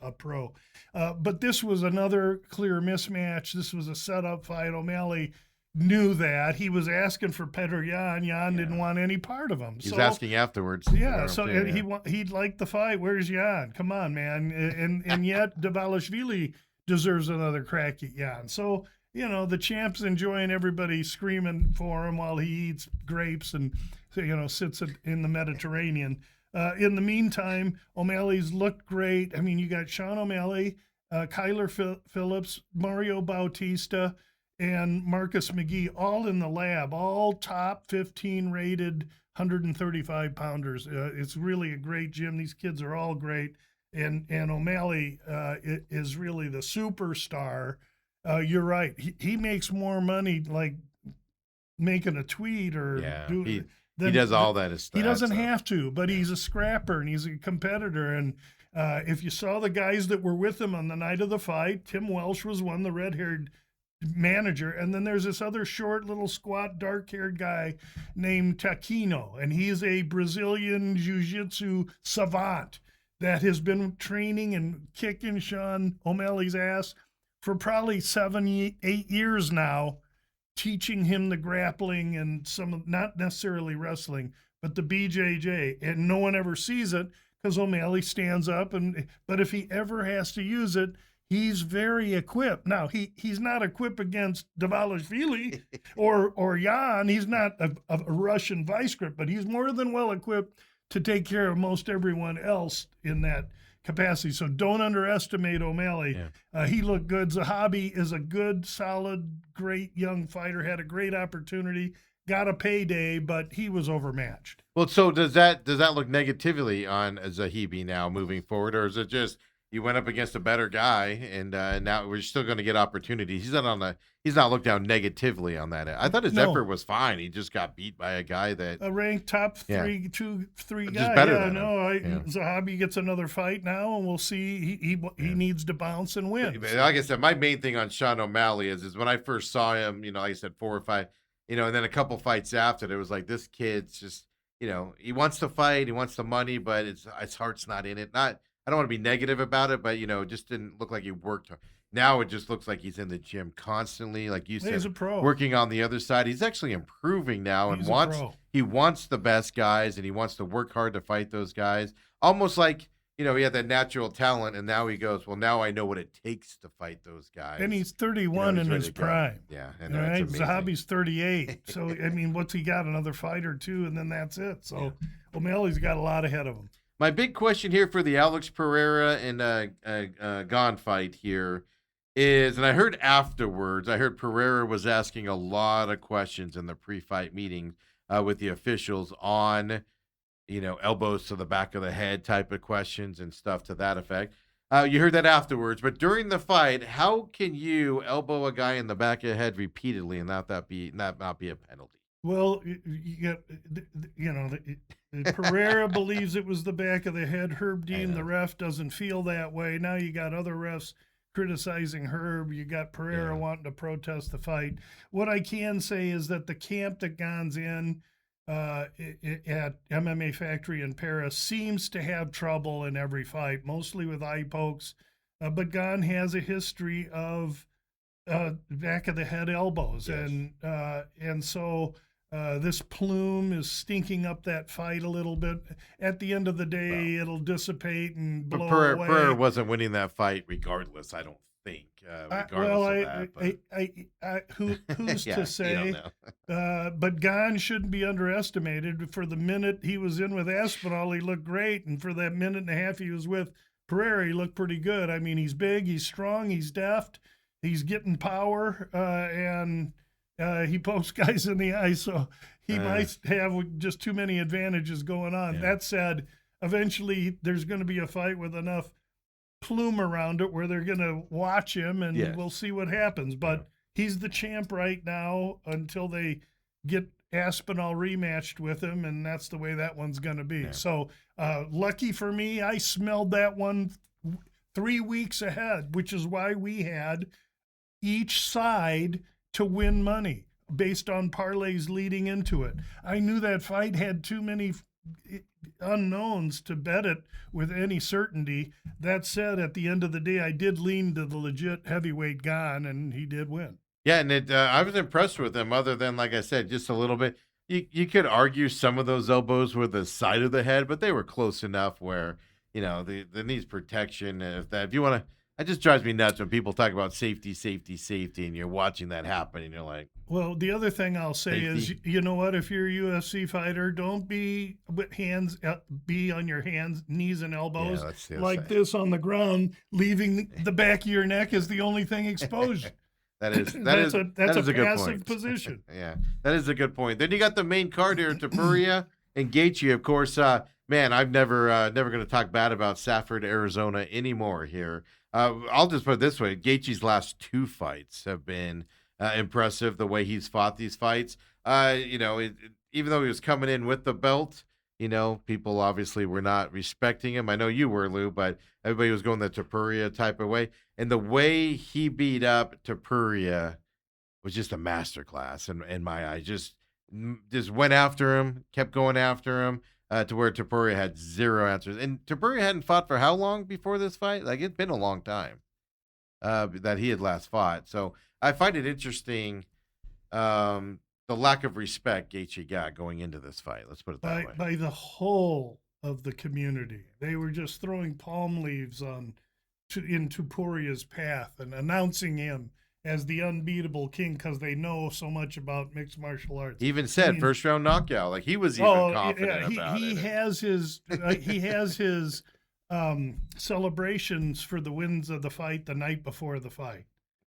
a pro. But this was another clear mismatch. This was a setup fight. O'Malley knew that. He was asking for Petr Yan. Yan didn't want any part of him. He's asking afterwards. Yeah, so he liked the fight. Where's Yan? Come on, man. And yet Davalishvili deserves another crack at Jan. So, the champ's enjoying everybody screaming for him while he eats grapes and, sits in the Mediterranean. In the meantime, O'Malley's looked great. I mean, you got Sean O'Malley, Kyler Phillips, Mario Bautista, and Marcus McGee all in the lab, all top 15 rated 135 pounders. It's really a great gym. These kids are all great. And O'Malley is really the superstar. You're right. He makes more money like making a tweet or he does all that stuff. He doesn't have to, but he's a scrapper and he's a competitor. And if you saw the guys that were with him on the night of the fight, Tim Welsh was one, the red-haired manager, and then there's this other short, little, squat, dark-haired guy named Taquino, and he's a Brazilian jiu-jitsu savant that has been training and kicking Sean O'Malley's ass for probably 7, 8 years now, teaching him the grappling and some, not necessarily wrestling, but the BJJ, and no one ever sees it because O'Malley stands up, but if he ever has to use it, he's very equipped. Now, he's not equipped against Dvalishvili or Jan. He's not a Russian vice grip, but he's more than well equipped to take care of most everyone else in that capacity. So don't underestimate O'Malley. Yeah. He looked good. Zahabi is a good, solid, great young fighter, had a great opportunity, got a payday, but he was overmatched. Well, so does that look negatively on Zahabi now moving forward, or is it just you went up against a better guy, and now we're still going to get opportunities? He's not looked down negatively on that. I thought his effort was fine. He just got beat by a guy that a ranked top 3 guy. Just better than him. Zahabi gets another fight now, and we'll see. He needs to bounce and win. Like I said, my main thing on Sean O'Malley is when I first saw him, like I said, 4 or 5, and then a couple fights after, it was like this kid's just, he wants to fight, he wants the money, but his heart's not in it. I don't want to be negative about it, but it just didn't look like he worked hard. Now it just looks like he's in the gym constantly, like you said, he's a pro. Working on the other side. He's actually improving now, and he wants the best guys, and he wants to work hard to fight those guys. Almost like he had that natural talent, and now he goes, well, now I know what it takes to fight those guys. And he's 31 in his prime. Yeah, and right? Zahabi's 38. So I mean, what's he got? Another fight or two, and then that's it. So O'Malley's got a lot ahead of him. My big question here for the Alex Pereira and Gane fight here is, and I heard afterwards, Pereira was asking a lot of questions in the pre-fight meeting with the officials on, elbows to the back of the head type of questions and stuff to that effect. You heard that afterwards, but during the fight, how can you elbow a guy in the back of the head repeatedly and not be a penalty? Well, you got, Pereira believes it was the back of the head. Herb Dean, the ref, doesn't feel that way. Now you got other refs criticizing Herb. You got Pereira wanting to protest the fight. What I can say is that the camp that Gane's in at MMA Factory in Paris seems to have trouble in every fight, mostly with eye pokes. But Gane has a history of back of the head elbows, and so this plume is stinking up that fight a little bit. At the end of the day, it'll dissipate and blow away. Pereira wasn't winning that fight regardless, I don't think. Who's to say? But Gane shouldn't be underestimated. For the minute he was in with Aspinall, he looked great, and for that minute and a half he was with Pereira, he looked pretty good. I mean, he's big, he's strong, he's deft, he's getting power, and he pokes guys in the eye, so he might have just too many advantages going on. Yeah. That said, eventually there's going to be a fight with enough plume around it where they're going to watch him, and we'll see what happens. But he's the champ right now until they get Aspinall rematched with him, and that's the way that one's going to be. Yeah. So lucky for me, I smelled that one 3 weeks ahead, which is why we had each side to win money based on parlays leading into it. I knew that fight had too many unknowns to bet it with any certainty. That said, at the end of the day, I did lean to the legit heavyweight Gane, and he did win. Yeah, and I was impressed with him, other than, like I said, just a little bit. You could argue some of those elbows were the side of the head, but they were close enough where, the knees protection. If you want to, It just drives me nuts when people talk about safety, and you're watching that happen, and you're like, well, the other thing I'll say is, you know what? If you're a UFC fighter, don't be with be on your hands, knees, and elbows like this on the ground, leaving the back of your neck is the only thing exposed. That's a passive position. Yeah, that is a good point. Then you got the main card here, Topuria and Gaethje, of course. Man, I'm never going to talk bad about Safford, Arizona anymore here. I'll just put it this way: Gaethje's last 2 fights have been impressive. The way he's fought these fights, even though he was coming in with the belt, people obviously were not respecting him. I know you were, Lou, but everybody was going the Topuria type of way. And the way he beat up Topuria was just a masterclass in my eyes. Just went after him, kept going after him, to where Topuria had 0 answers. And Topuria hadn't fought for how long before this fight? Like, it'd been a long time that he had last fought. So I find it interesting the lack of respect Gaethje got going into this fight. Let's put it that way. By the whole of the community. They were just throwing palm leaves in Topuria's path and announcing him as the unbeatable king because they know so much about mixed martial arts. He even said first round knockout. Like, he was even confident about it. He has his celebrations for the wins of the fight the night before the fight.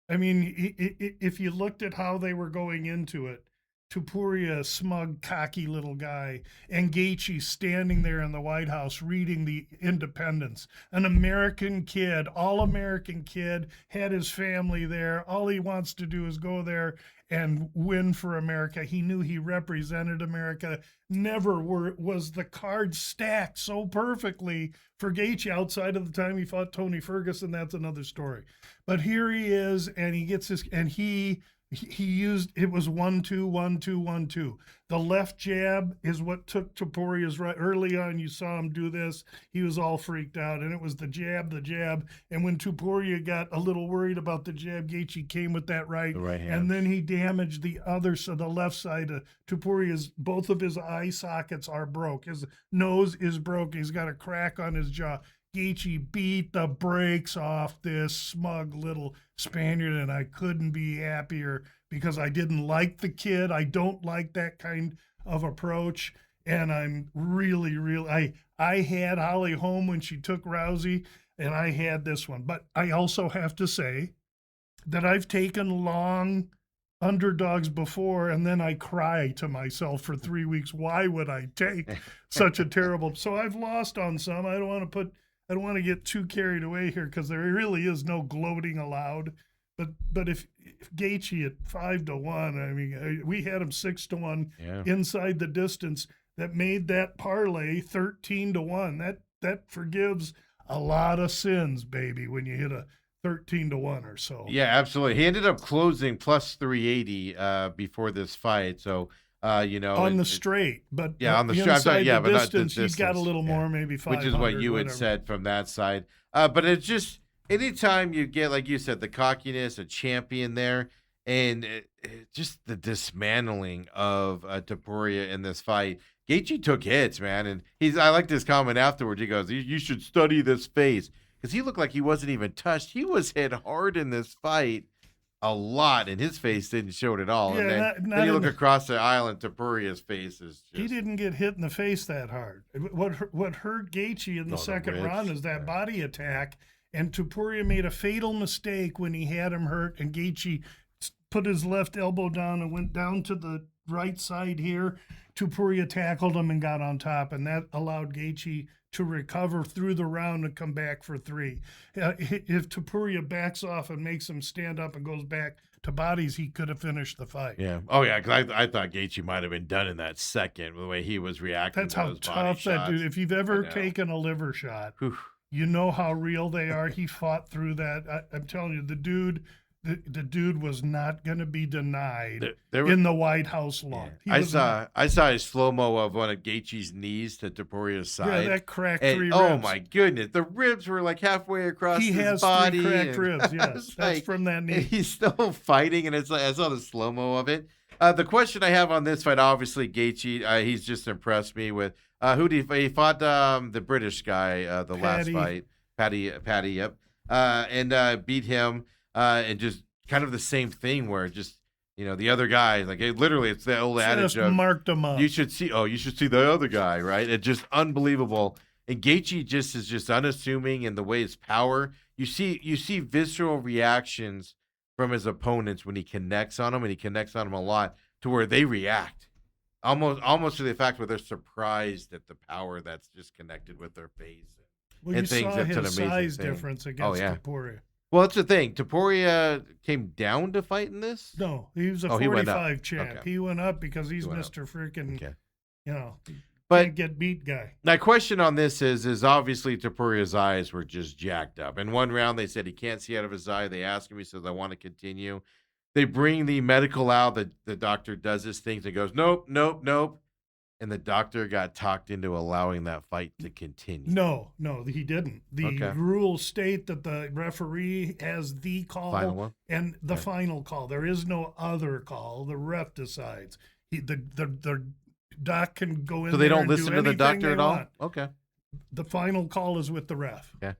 I mean, if you looked at how they were going into it, Topuria, smug, cocky little guy, and Gaethje standing there in the White House reading the Independence. An American kid, all-American kid, had his family there. All he wants to do is go there and win for America. He knew he represented America. Never was the card stacked so perfectly for Gaethje outside of the time he fought Tony Ferguson. That's another story. But here he is, and he gets his, and he used, it was 1-2, 1-2, 1-2. The left jab is what took Topuria's right. Early on, you saw him do this. He was all freaked out, and it was the jab. And when Topuria got a little worried about the jab, Gaethje came with that right hand. And then he damaged the other, so the left side of Topuria's, both of his eye sockets are broke. His nose is broken. He's got a crack on his jaw. Gaethje beat the brakes off this smug little Spaniard, and I couldn't be happier because I didn't like the kid. I don't like that kind of approach, and I'm really, I had Holly Holm when she took Rousey, and I had this one. But I also have to say that I've taken long underdogs before, and then I cry to myself for 3 weeks. Why would I take such a terrible? So I've lost on some. I don't want to get too carried away here because there really is no gloating allowed. But if Gaethje at 5-1, I mean, we had him 6-1 inside the distance. That made that parlay 13-1. That forgives a lot of sins, baby, when you hit a 13-1 or so. Yeah, absolutely. He ended up closing plus 380 before this fight. So. On the straight, but on the straight, but not the distance. He's got a little more, maybe 500, which is what you had said from that side. But it's just anytime you get, like you said, the cockiness, a champion there, and just the dismantling of Topuria in this fight. Gaethje took hits, man, and I like this comment afterwards. He goes, "You should study this face," because he looked like he wasn't even touched. He was hit hard in this fight. A lot, and his face didn't show it at all. Yeah, and then you look across the aisle, and Topuria's face is just... He didn't get hit in the face that hard. What hurt Gaethje in the second round is that body attack, and Topuria made a fatal mistake when he had him hurt, and Gaethje put his left elbow down and went down to the right side here. Topuria tackled him and got on top, and that allowed Gaethje to recover through the round and come back for 3. If Topuria backs off and makes him stand up and goes back to bodies, he could have finished the fight. Yeah. Oh, yeah, because I thought Gaethje might have been done in that second, the way he was reacting. That's how tough that dude. If you've ever taken a liver shot, you know how real they are. He fought through that. I'm telling you, the dude was not going to be denied in the White House long. Yeah. I saw a slow-mo of one of Gaethje's knees to Topuria's side. Yeah, that cracked 3 ribs. Oh, my goodness. The ribs were like halfway across his body. He has 3 cracked ribs, yes. That's from that knee. He's still fighting, and I saw the slow-mo of it. The question I have on this fight, obviously, Gaethje, he's just impressed me with who did he fought the British guy, last fight. Paddy, yep. and beat him. And just kind of the same thing where just, the other guy, like literally it's the old adage Just of marked him up. you should see the other guy, right? It's just unbelievable. And Gaethje is just unassuming in the way his power. You see visceral reactions from his opponents when he connects on them, and he connects on them a lot to where they react. Almost to the fact where they're surprised at the power that's just connected with their face. Well, and you things. saw That's an his amazing size thing. difference against Topuria. Well, that's the thing. Topuria came down to fight in this? No, he was a he went 45 champ. Okay. He went up because he's Mr. Freaking, But can't get beat guy. my question on this is obviously Topuria's eyes were just jacked up. In one round, they said he can't see out of his eye. They asked him. He says, I want to continue. They bring the medical out. The doctor does his things and goes, nope, nope, nope. And the doctor got talked into allowing that fight to continue. No, he didn't. The rules state that the referee has the call and the final call. There is no other call. The ref decides. The doc can go in. So they don't listen to the doctor at all? Okay. The final call is with the ref. Okay.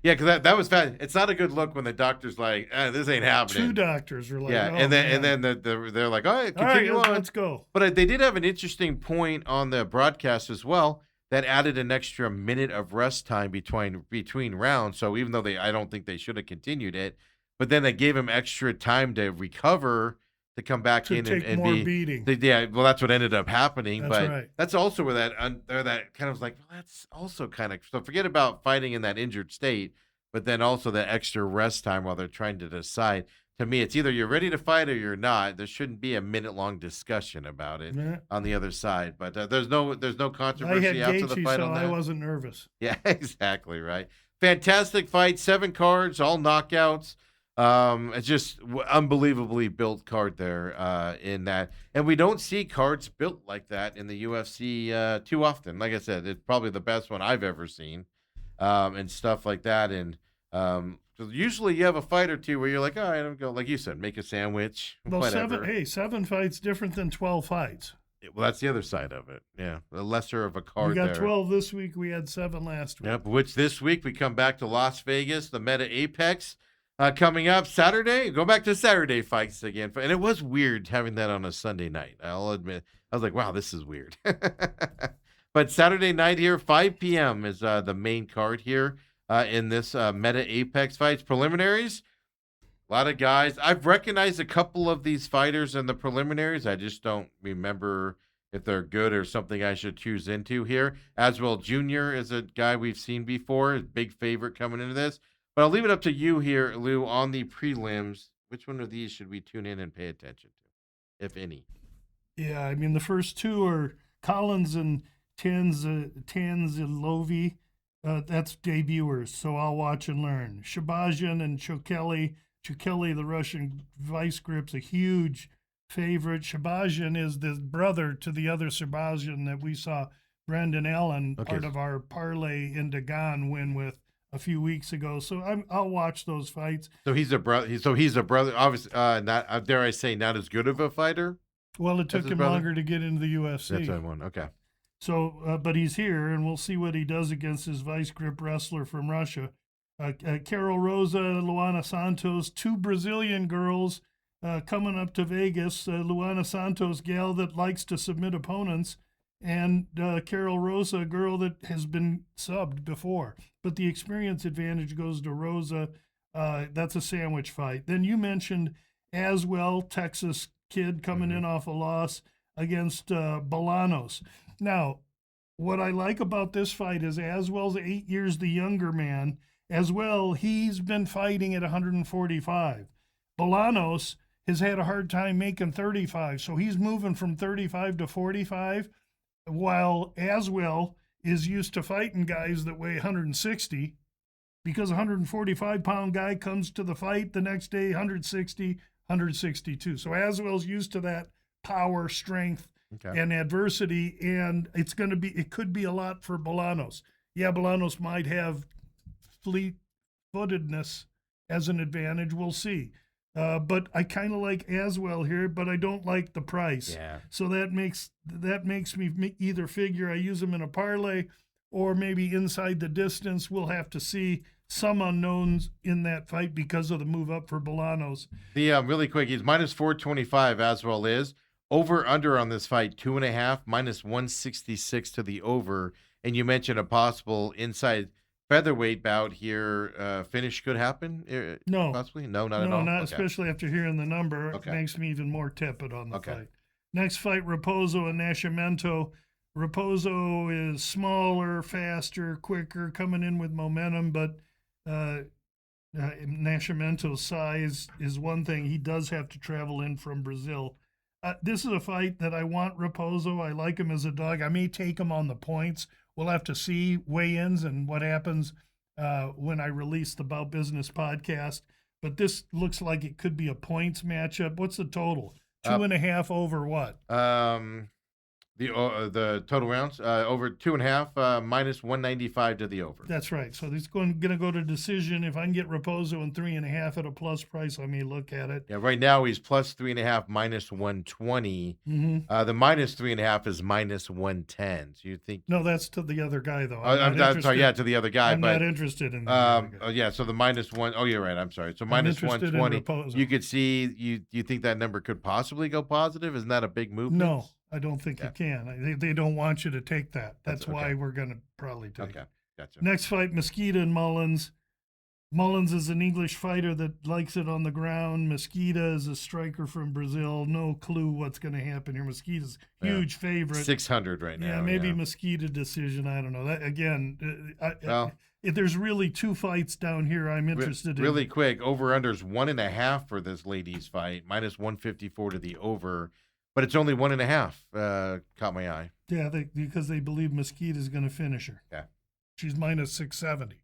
Yeah, because that was fast. It's not a good look when the doctor's like, this ain't happening. Two doctors are like, and then they're like, all right, continue on. Let's go. But they did have an interesting point on the broadcast as well that added an extra minute of rest time between rounds. So even though I don't think they should have continued it, but then they gave him extra time to recover to come back in and more be beating. Well, that's what ended up happening. That's but right. That's also where that kind of was like, well, that's also kind of so. Forget about fighting in that injured state, but then also the extra rest time while they're trying to decide. To me, it's either you're ready to fight or you're not. There shouldn't be a minute-long discussion about it on the other side. But there's no controversy after the fight so on that. I wasn't nervous. Yeah, exactly right. Fantastic fight, 7 cards, all knockouts. It's just unbelievably built card there in that. And we don't see cards built like that in the UFC too often. Like I said, it's probably the best one I've ever seen and stuff like that. And so usually you have a fight or two where you're like, all right, I'm going, like you said, make a sandwich, whatever. 7 fights different than 12 fights. Well, that's the other side of it. Yeah, the lesser of a card. We got there. 12 this week. We had 7 last week. Yep, which this week we come back to Las Vegas, the Meta Apex. Coming up Saturday, go back to Saturday fights again. And it was weird having that on a Sunday night. I'll admit. I was like, wow, this is weird. But Saturday night here, 5 p.m. is the main card here in this Meta Apex fights. Preliminaries, a lot of guys. I've recognized a couple of these fighters in the preliminaries. I just don't remember if they're good or something I should choose into here. Aswell Jr. is a guy we've seen before, a big favorite coming into this. But I'll leave it up to you here, Lou, on the prelims. Which one of these should we tune in and pay attention to, if any? Yeah, I mean, the first 2 are Collins and Tanzilovi. That's debuters, so I'll watch and learn. Shabazzian and Chukeli, the Russian vice grip's a huge favorite. Shabazzian is the brother to the other Shabazzian that we saw Brendan Allen, part of our parlay in Dagan, win with a few weeks ago, so I'll watch those fights. So he's a brother. He's a brother. Obviously, not dare I say, not as good of a fighter. Well, it took him longer to get into the UFC. That's what I want. Okay. So, but he's here, and we'll see what he does against his vice grip wrestler from Russia. Carol Rosa, Luana Santos, 2 Brazilian girls coming up to Vegas. Luana Santos, gal that likes to submit opponents, and Carol Rosa, a girl that has been subbed before. But the experience advantage goes to Rosa. That's a sandwich fight. Then you mentioned Aswell, Texas kid coming in off a loss against Bolanos. Now, what I like about this fight is Aswell's 8 years the younger man. As well, he's been fighting at 145. Bolanos has had a hard time making 35, so he's moving from 35 to 45, while Aswell is used to fighting guys that weigh 160, because a 145-pound guy comes to the fight the next day 160, 162. So Aswell's used to that power, strength, and adversity, and it could be a lot for Bolanos. Yeah, Bolanos might have fleet-footedness as an advantage. We'll see. But I kind of like Aswell here, but I don't like the price. Yeah. So that makes me either figure I use him in a parlay or maybe inside the distance. We'll have to see. some unknowns in that fight because of the move up for Bolanos. The really quick, he's minus 425 as well is. Over under on this fight, 2.5, minus 166 to the over. And you mentioned a possible inside featherweight bout here. Finish could happen? No. Possibly? No, not at No, all? not Okay. especially after hearing the number. Okay. It makes me even more tepid on the Okay. fight. Next fight, Raposo and Nascimento. Raposo is smaller, faster, quicker, coming in with momentum, but Nascimento's size is one thing. He does have to travel in from Brazil. This is a fight that I want Raposo. I like him as a dog. I may take him on the points. We'll have to see weigh-ins and what happens when I release the About Business podcast. But this looks like it could be a points matchup. What's the total? 2.5 over what? The total rounds over 2.5, minus 195 to the over. That's right. So he's going to go to decision. If I can get Raposo in 3.5 at a plus price, I may look at it. Yeah, right now he's plus 3.5, minus 120. Mm-hmm. The minus 3.5 is minus 110. So you think? No, that's to the other guy though. I'm sorry. Yeah, to the other guy. I'm but, not interested in the other guy. Yeah. So the minus one. Oh, you're right. I'm sorry. So minus 120. You could see. You think that number could possibly go positive? Isn't that a big movement? No. I don't think you can. They don't want you to take that. That's why we're going to probably take it. Gotcha. Next fight, Mosqueda and Mullins. Mullins is an English fighter that likes it on the ground. Mosqueda is a striker from Brazil. No clue what's going to happen here. Mosqueda's huge favorite. 600 right now. Yeah, maybe Mosqueda decision. I don't know. That again. If there's really two fights down here, I'm interested in. Really quick, over unders 1.5 for this ladies fight, minus 154 to the over. But it's only 1.5. Caught my eye. Yeah, because they believe Mosqueda is going to finish her. Yeah. She's minus 670.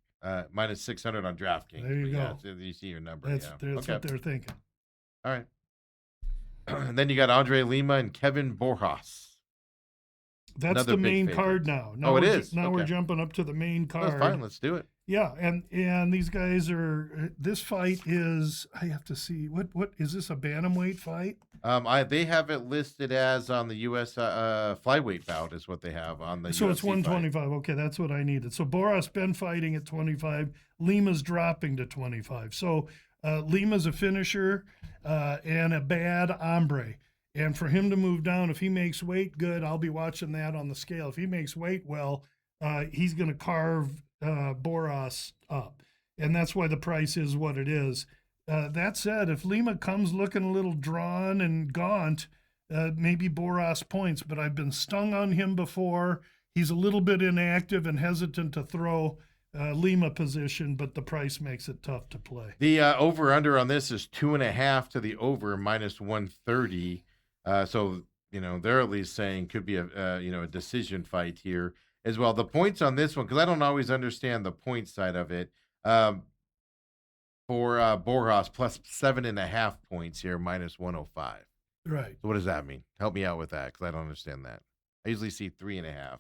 Minus 600 on DraftKings. There you go. Yeah, so you see your number. That's what they're thinking. All right. And then you got Andre Lima and Kevin Borjas. That's Another the main favorite. card now. It is. Now we're jumping up to the main card. That's fine. Let's do it. Yeah, and these guys are. This fight is. I have to see what is this a bantamweight fight? They have it listed as on the U.S. Flyweight bout is what they have on the. So UFC it's 125. fight. Okay, that's what I needed. So Boras been fighting at 25. Lima's dropping to 25. So Lima's a finisher and a bad hombre. And for him to move down, if he makes weight, good. I'll be watching that on the scale. If he makes weight, well, he's going to carve Boras up, and that's why the price is what it is. That said, if Lima comes looking a little drawn and gaunt, maybe Boras points, but I've been stung on him before. He's a little bit inactive and hesitant to throw Lima position, but the price makes it tough to play. The over-under on this is 2.5 to the over, minus 130. So, they're at least saying could be a decision fight here as well. The points on this one, because I don't always understand the point side of it, for Borjas, plus 7.5 points here, minus 105. Right. So what does that mean? Help me out with that, because I don't understand that. I usually see 3.5.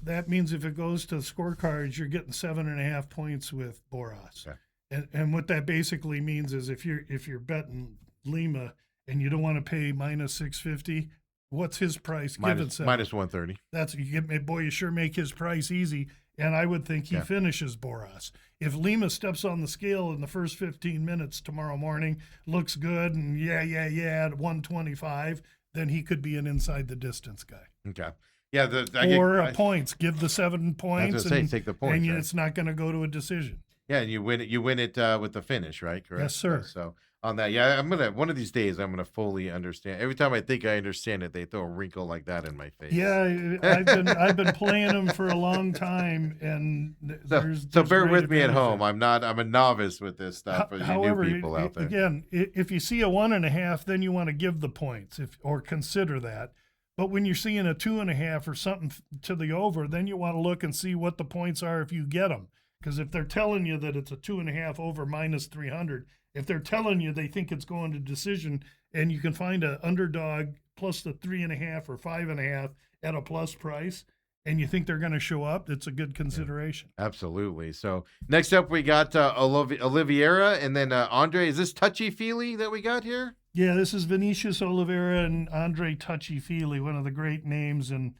That means if it goes to scorecards, you're getting 7.5 points with Boras. Okay. And what that basically means is if you're betting Lima and you don't want to pay minus 650, what's his price? Minus 130. You sure make his price easy. And I would think he finishes Boras. If Lima steps on the scale in the first 15 minutes tomorrow morning, looks good, and at 125, then he could be an inside the distance guy. Okay. Yeah. Points. Give the 7 points. Take the points. And it's not going to go to a decision. Yeah, and you win it with the finish, right? Correct. Yes, sir. So on that, one of these days I'm gonna fully understand. Every time I think I understand it, they throw a wrinkle like that in my face. Yeah, I've been playing them for a long time, and there's bear with me at home. I'm a novice with this stuff for you new people out there. Again, if you see a 1.5, then you want to give the points or consider that. But when you're seeing a 2.5 or something to the over, then you want to look and see what the points are if you get them. Because if they're telling you that it's a 2.5 over minus 300, if they're telling you they think it's going to decision, and you can find an underdog plus the 3.5 or 5.5 at a plus price, and you think they're going to show up, it's a good consideration. Yeah, absolutely. So next up we got Oliveira, and then Andre. Is this touchy-feely that we got here? Yeah, this is Vinicius Oliveira and Andre Touchy-Feely, one of the great names in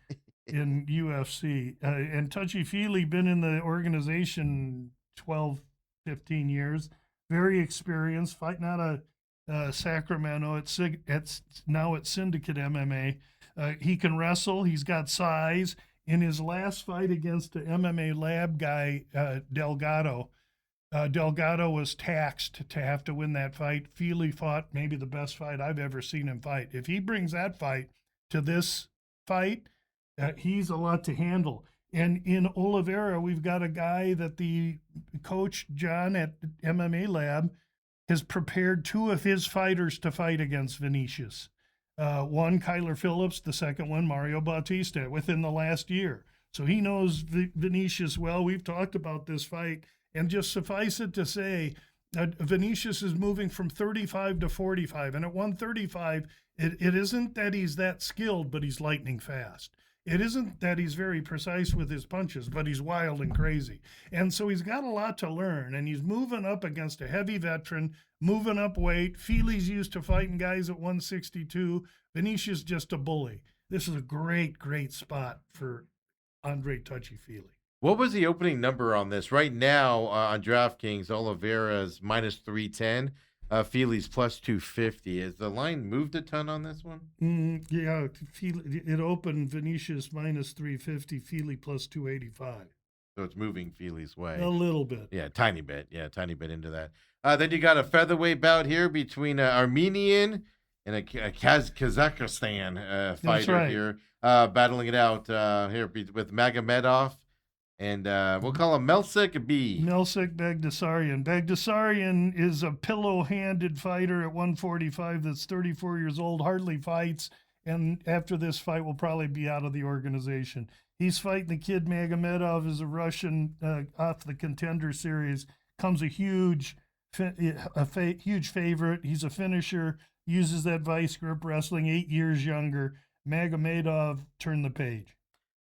UFC. And Touchy-Feely been in the organization 12, 15 years. Very experienced, fighting out of Sacramento. It's now at Syndicate MMA. He can wrestle. He's got size. In his last fight against the MMA lab guy, Delgado, Delgado was taxed to have to win that fight. Feely fought maybe the best fight I've ever seen him fight. If he brings that fight to this fight, he's a lot to handle. And in Oliveira, we've got a guy that the coach, John, at MMA Lab has prepared 2 of his fighters to fight against Vinicius. One, Kyler Phillips, the second one, Mario Bautista, within the last year. So he knows Vinicius well. We've talked about this fight. And just suffice it to say, Vinicius is moving from 35 to 45. And at 135, it isn't that he's that skilled, but he's lightning fast. It isn't that he's very precise with his punches, but he's wild and crazy. And so he's got a lot to learn, and he's moving up against a heavy veteran, moving up weight. Feely's used to fighting guys at 162. Vinicius just a bully. This is a great, great spot for Andre Touchy Feely. What was the opening number on this? Right now on DraftKings, Oliveira's minus 310. Feely's plus 250. Has the line moved a ton on this one? Yeah, it opened Vinicius minus 350, Feely plus 285. So it's moving Feely's way. A little bit. Yeah, tiny bit. Yeah, tiny bit into that. Then you got a featherweight bout here between Armenian and a Kazakhstan fighter here. Battling it out here with Magomedov. And we'll call him Melsik B. Melsik Bagdasaryan. Bagdasaryan is a pillow-handed fighter at 145 that's 34 years old, hardly fights, and after this fight will probably be out of the organization. He's fighting the kid Magomedov, is a Russian off the Contender Series, comes a huge favorite. He's a finisher, uses that vice grip wrestling, 8 years younger. Magomedov turned the page.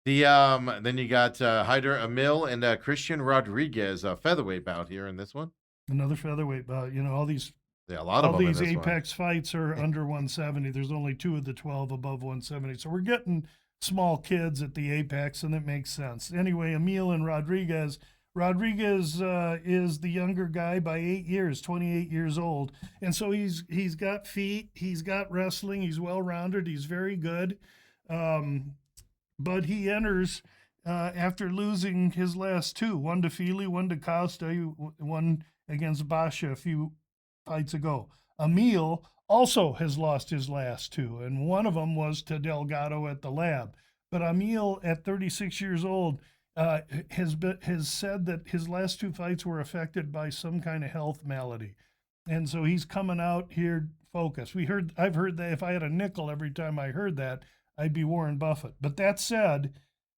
Then you got Hyder Amil and Christian Rodriguez, a featherweight bout here in this one. Another featherweight bout. You know, all these Apex fights are under 170. There's only 2 of the 12 above 170. So we're getting small kids at the Apex, and it makes sense. Anyway, Amil and Rodriguez. Rodriguez is the younger guy by 8 years, 28 years old. And so he's got feet, he's got wrestling, he's well-rounded, he's very good. But he enters after losing his last 2, one to Feely, one to Costa, one against Basha a few fights ago. Amil also has lost his last 2, and one of them was to Delgado at the lab. But Amil, at 36 years old, has said that his last 2 fights were affected by some kind of health malady. And so he's coming out here focused. I've heard that if I had a nickel every time I heard that, I'd be Warren Buffett. But that said,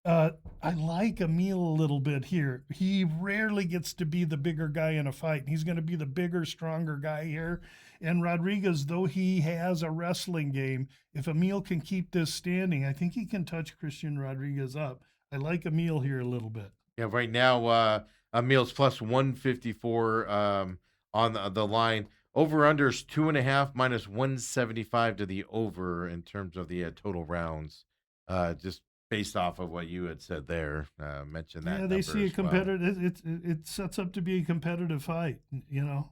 I like Amil a little bit here. He rarely gets to be the bigger guy in a fight. He's going to be the bigger, stronger guy here. And Rodriguez, though he has a wrestling game, if Amil can keep this standing, I think he can touch Christian Rodriguez up. I like Amil here a little bit. Yeah, right now, Amil's plus 154 on the line. Over-under is 2.5 minus 175 to the over in terms of the total rounds. Just based off of what you had said there, mentioned that. Yeah, they see a competitive. It sets up to be a competitive fight. You know,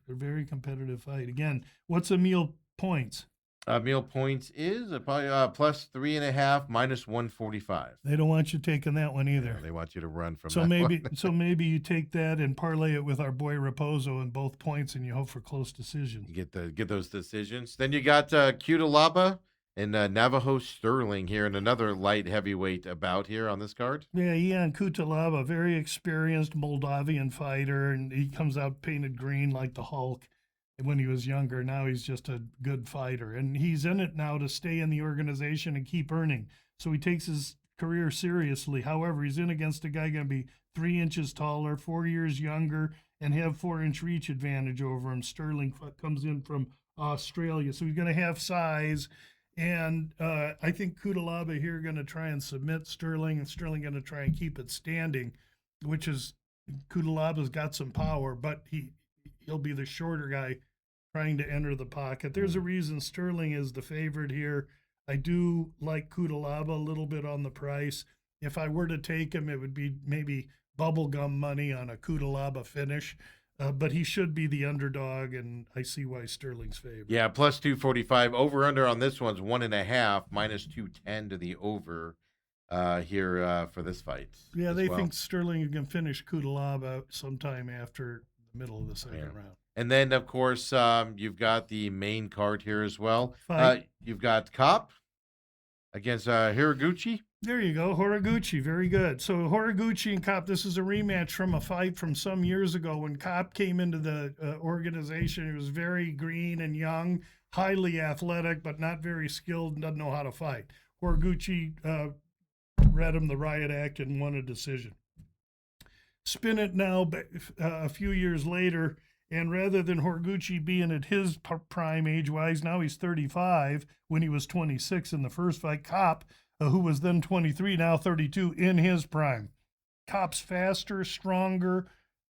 a very competitive fight. Again, what's Amil points? Amil points is probably plus 3.5 minus 145. They don't want you taking that one either. Yeah, they want you to run from. So maybe you take that and parlay it with our boy Raposo in both points, and you hope for close decisions. You get those decisions. Then you got Cutelaba and Navajo Sterling here in another light heavyweight bout here on this card. Yeah, Ian Cutelaba, very experienced Moldavian fighter, and he comes out painted green like the Hulk. When he was younger, now he's just a good fighter, and he's in it now to stay in the organization and keep earning. So he takes his career seriously. However, he's in against a guy going to be 3 inches taller, 4 years younger, and have 4-inch reach advantage over him. Sterling comes in from Australia, so he's going to have size. And I think Cutelaba here going to try and submit Sterling, and Sterling going to try and keep it standing, which is Cutelaba's got some power, but he'll be the shorter guy trying to enter the pocket. There's a reason Sterling is the favorite here. I do like Cutelaba a little bit on the price. If I were to take him, it would be maybe bubblegum money on a Kudalaba finish. But he should be the underdog, and I see why Sterling's favorite. Yeah, plus 245. Over under on this one's 1.5, minus 210 to the over here for this fight. Yeah, they think Sterling can finish Kudalaba sometime after the middle of the second round. And then, of course, you've got the main card here as well. Fight. You've got Kopp against Hiraguchi. There you go, Horiguchi. Very good. So Horiguchi and Kopp, this is a rematch from a fight from some years ago when Kopp came into the organization. He was very green and young, highly athletic, but not very skilled and doesn't know how to fight. Horiguchi read him the riot act and won a decision. Spin it now a few years later, and rather than Horiguchi being at his prime age-wise, now he's 35 when he was 26 in the first fight. Kopp, who was then 23, now 32, in his prime. Kopp's faster, stronger,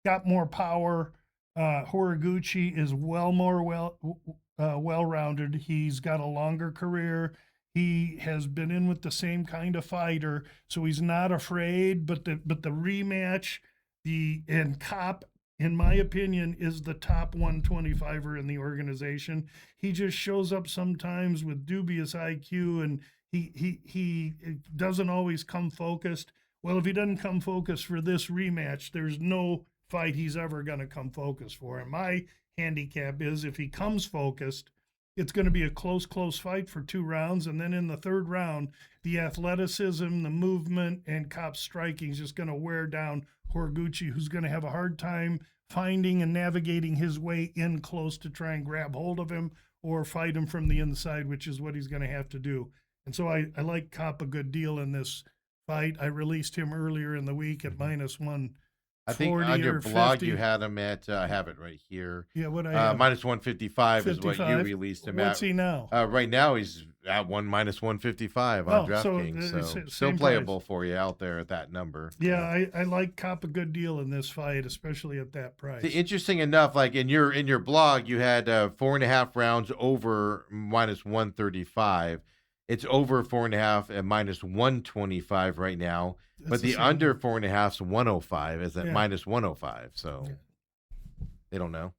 got more power. Horiguchi is well-rounded. He's got a longer career. He has been in with the same kind of fighter, so he's not afraid. But the rematch, and Kopp, in my opinion, is the top 125er in the organization. He just shows up sometimes with dubious IQ, and he doesn't always come focused. Well, if he doesn't come focused for this rematch, there's no fight he's ever going to come focused for. And my handicap is if he comes focused, it's going to be a close fight for 2 rounds. And then in the third round, the athleticism, the movement, and Kopp's striking is just going to wear down Horiguchi, who's going to have a hard time finding and navigating his way in close to try and grab hold of him or fight him from the inside, which is what he's going to have to do. And so I like Kopp a good deal in this fight. I released him earlier in the week at minus 140. I think on your blog 50. You had him at, I have it right here. Yeah, what I have? Minus 155 is what you released him at. What's he now? Right now he's at minus 155 on DraftKings. So still playable for you out there at that number. Yeah, I like Kopp a good deal in this fight, especially at that price. Interesting enough, like in your blog, you had 4.5 rounds over minus 135. It's over 4.5 at minus 125 right now. But the under 4.5 is 105 is at minus 105. So they don't know.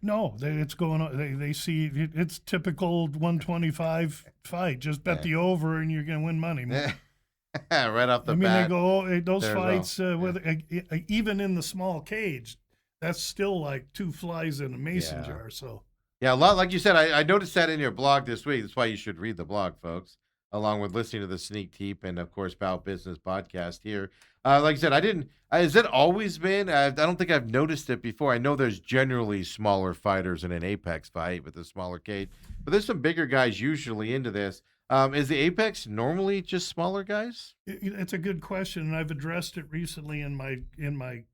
No, it's going on. They see it's typical 125 fight. Just bet the over and you're going to win money. Right off the bat. They go those fights even in the small cage. That's still like 2 flies in a mason jar. So. Yeah, a lot, like you said, I noticed that in your blog this week. That's why you should read the blog, folks, along with listening to the Sneak Teep and, of course, Bout Business podcast here. Like I said, has it always been? I don't think I've noticed it before. I know there's generally smaller fighters in an Apex fight with a smaller cage, but there's some bigger guys usually into this. Is the Apex normally just smaller guys? It's a good question, and I've addressed it recently in my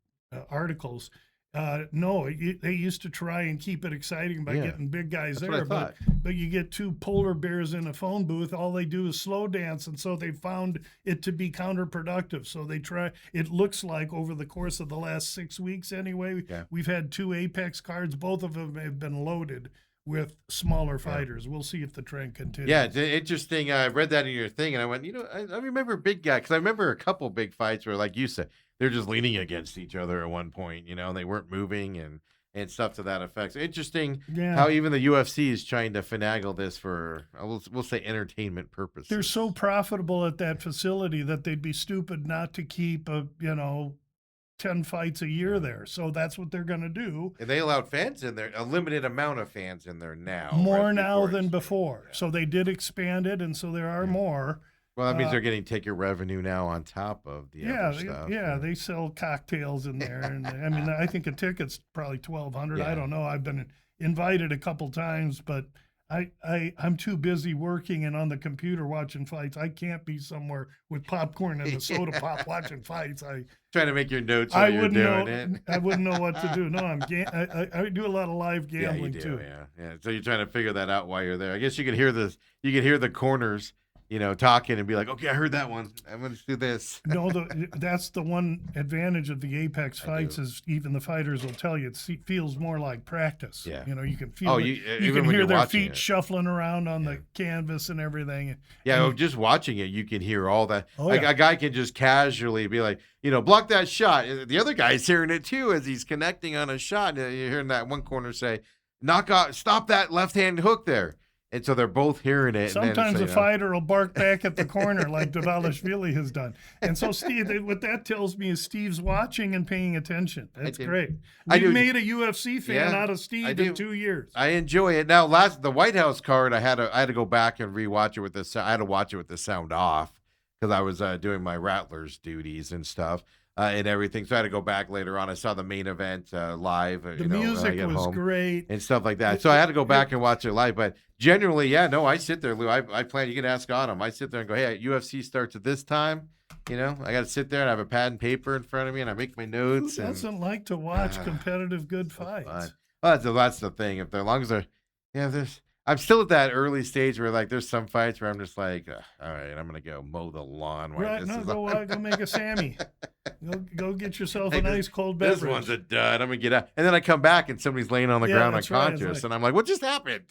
articles. No, they used to try and keep it exciting by getting big guys there, but you get 2 polar bears in a phone booth, all they do is slow dance, and so they found it to be counterproductive. So they try. It looks like over the course of the last 6 weeks, anyway, we've had 2 Apex cards. Both of them have been loaded with smaller fighters. We'll see if the trend continues. Yeah, it's interesting. I read that in your thing, and I went, I remember a big guy, because I remember a couple big fights where, like you said, they're just leaning against each other at one point, and they weren't moving and stuff to that effect. So interesting how even the UFC is trying to finagle this for, we'll say, entertainment purposes. They're so profitable at that facility that they'd be stupid not to keep 10 fights a year there. So that's what they're going to do. And they allowed fans in there, a limited amount of fans in there now. More now than before. Yeah. So they did expand it, and so there are more. Well, that means they're getting ticket revenue now on top of the other stuff. Yeah, they sell cocktails in there. And I think a ticket's probably $1,200. I don't know. I've been invited a couple times, but I'm too busy working and on the computer watching fights. I can't be somewhere with popcorn and a soda pop watching fights. Trying to make your notes while you're doing it. I wouldn't know what to do. No, I do a lot of live gambling too. Yeah. So you're trying to figure that out while you're there. I guess you could hear the corners, talking and be like, okay, I heard that one. I'm going to do this. No, that's the one advantage of the Apex fights is even the fighters will tell you it feels more like practice. Yeah. You can feel you can hear their feet it. shuffling around on the canvas and everything. Yeah, and just watching it, you can hear all that. Oh, like yeah. a guy can just casually be like, block that shot. The other guy's hearing it too as he's connecting on a shot. You're hearing that one corner say, knock out, stop that left-hand hook there. And so they're both hearing it. Sometimes the fighter will bark back at the corner like Davalishvili has done. And so, Steve, what that tells me is Steve's watching and paying attention. That's great. We made a UFC fan out of Steve in 2 years. I enjoy it. Now, the White House card, I had to go back and rewatch it with the sound. I had to watch it with the sound off because I was doing my Rattlers duties and stuff. And everything. So I had to go back later on. I saw the main event live. The music was great. And stuff like that. So I had to go back and watch it live. But generally, I sit there, Lou. I plan, you can ask Autumn. I sit there and go, hey, UFC starts at this time. I got to sit there and have a pad and paper in front of me and I make my notes. Who doesn't like to watch competitive good fights? Well, that's the thing. As long as I'm still at that early stage where there's some fights where I'm just like, all right, I'm gonna go mow the lawn. Right, go make a Sammy. Go get yourself a nice cold beverage. This one's a dud. I'm gonna get out, and then I come back and somebody's laying on the ground unconscious, and I'm like, what just happened?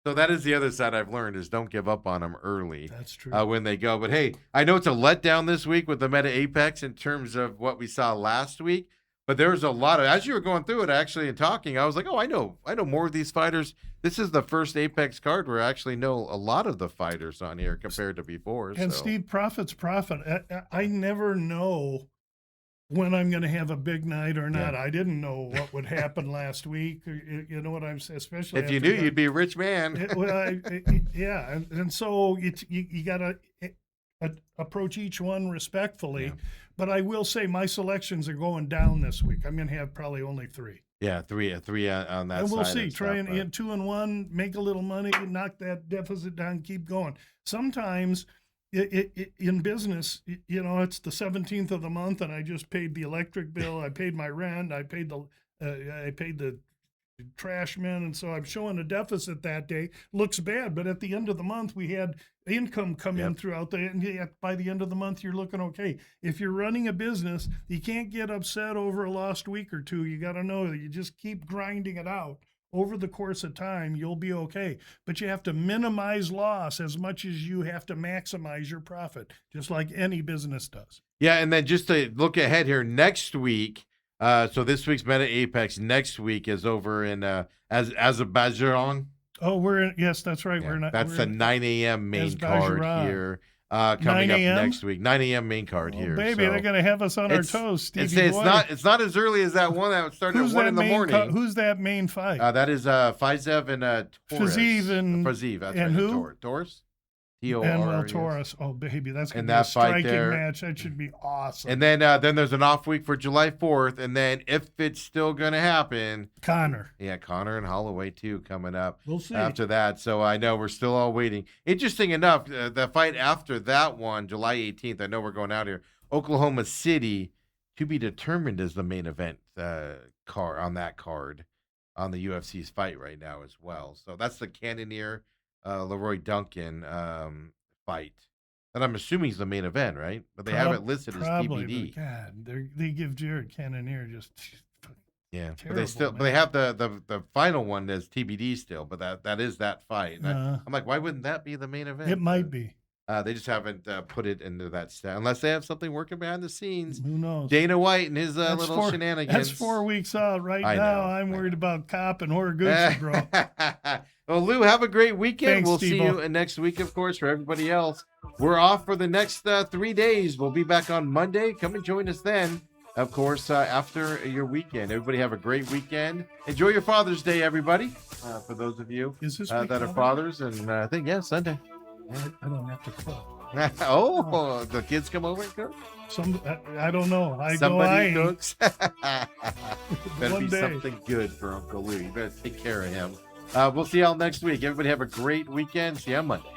So that is the other side I've learned is don't give up on them early. That's true. When they go, but hey, I know it's a letdown this week with the Meta Apex in terms of what we saw last week. But there's a lot of, as you were going through it actually and talking, I was like, oh, I know more of these fighters. This is the first Apex card where I actually know a lot of the fighters on here compared to before. And Steve, profit's profit. I never know when I'm going to have a big night or not. I didn't know what would happen last week. You know what I'm saying? Especially if you knew, you'd be a rich man. And so you got to approach each one respectfully. Yeah. But I will say my selections are going down this week. I'm going to have probably only 3. Yeah, three on that side. And we'll see. Try and hit 2 and 1, make a little money, knock that deficit down, keep going. Sometimes in business, it's the 17th of the month, and I just paid the electric bill, I paid my rent, I paid the trash men, and so I'm showing a deficit that day. Looks bad, but at the end of the month, we had income come in throughout and by the end of the month, you're looking okay. If you're running a business, you can't get upset over a lost week or 2. You got to know that you just keep grinding it out. Over the course of time, you'll be okay. But you have to minimize loss as much as you have to maximize your profit, just like any business does. Yeah, and then just to look ahead here, next week, so this week's Meta Apex next week is over in Azerbaijan. Oh, yes, that's right. Yeah, that's the 9 a.m. main card here. Coming up next week, 9 a.m. main card here. Baby, they're going to have us on our toes, Stevie boy. It's not as early as that one that started at 1 in the morning. Who's that main fight? That is Fizev and Torres. Fazeev that's and right. who? Torres? Manuel Torres. Oh, baby, that's going to be a striking match. That should be awesome. And then there's an off week for July 4th. And then if it's still going to happen, Connor. Yeah, Connor and Holloway, too, coming up. We'll see. After that. So I know we're still all waiting. Interesting enough, the fight after that one, July 18th, I know we're going out here, Oklahoma City, to be determined as the main event on that card on the UFC's fight right now as well. So that's the Cannonier Leroy Duncan fight that I'm assuming is the main event, right? But they have it listed as TBD. God, they give Jared Cannonier just but they have the final one as TBD still. But that is that fight. I'm like, why wouldn't that be the main event? It might be. They just haven't put it into that stat unless they have something working behind the scenes. Who knows? Dana White and his little shenanigans. That's 4 weeks out right now. I'm worried about Cop and Horiguchi, bro. Well, Lou, have a great weekend. Thanks, we'll Steve-o. see you next week, of course, for everybody else. We're off for the next 3 days. We'll be back on Monday. Come and join us then, of course, after your weekend. Everybody have a great weekend. Enjoy your Father's Day, everybody, for those of you that are fathers. And I think, Sunday. I don't have to cook. The kids come over and cook? I don't know. Somebody cooks? Better One be day. something good for Uncle Lou. You better take care of him. We'll see y'all next week. Everybody have a great weekend. See you on Monday.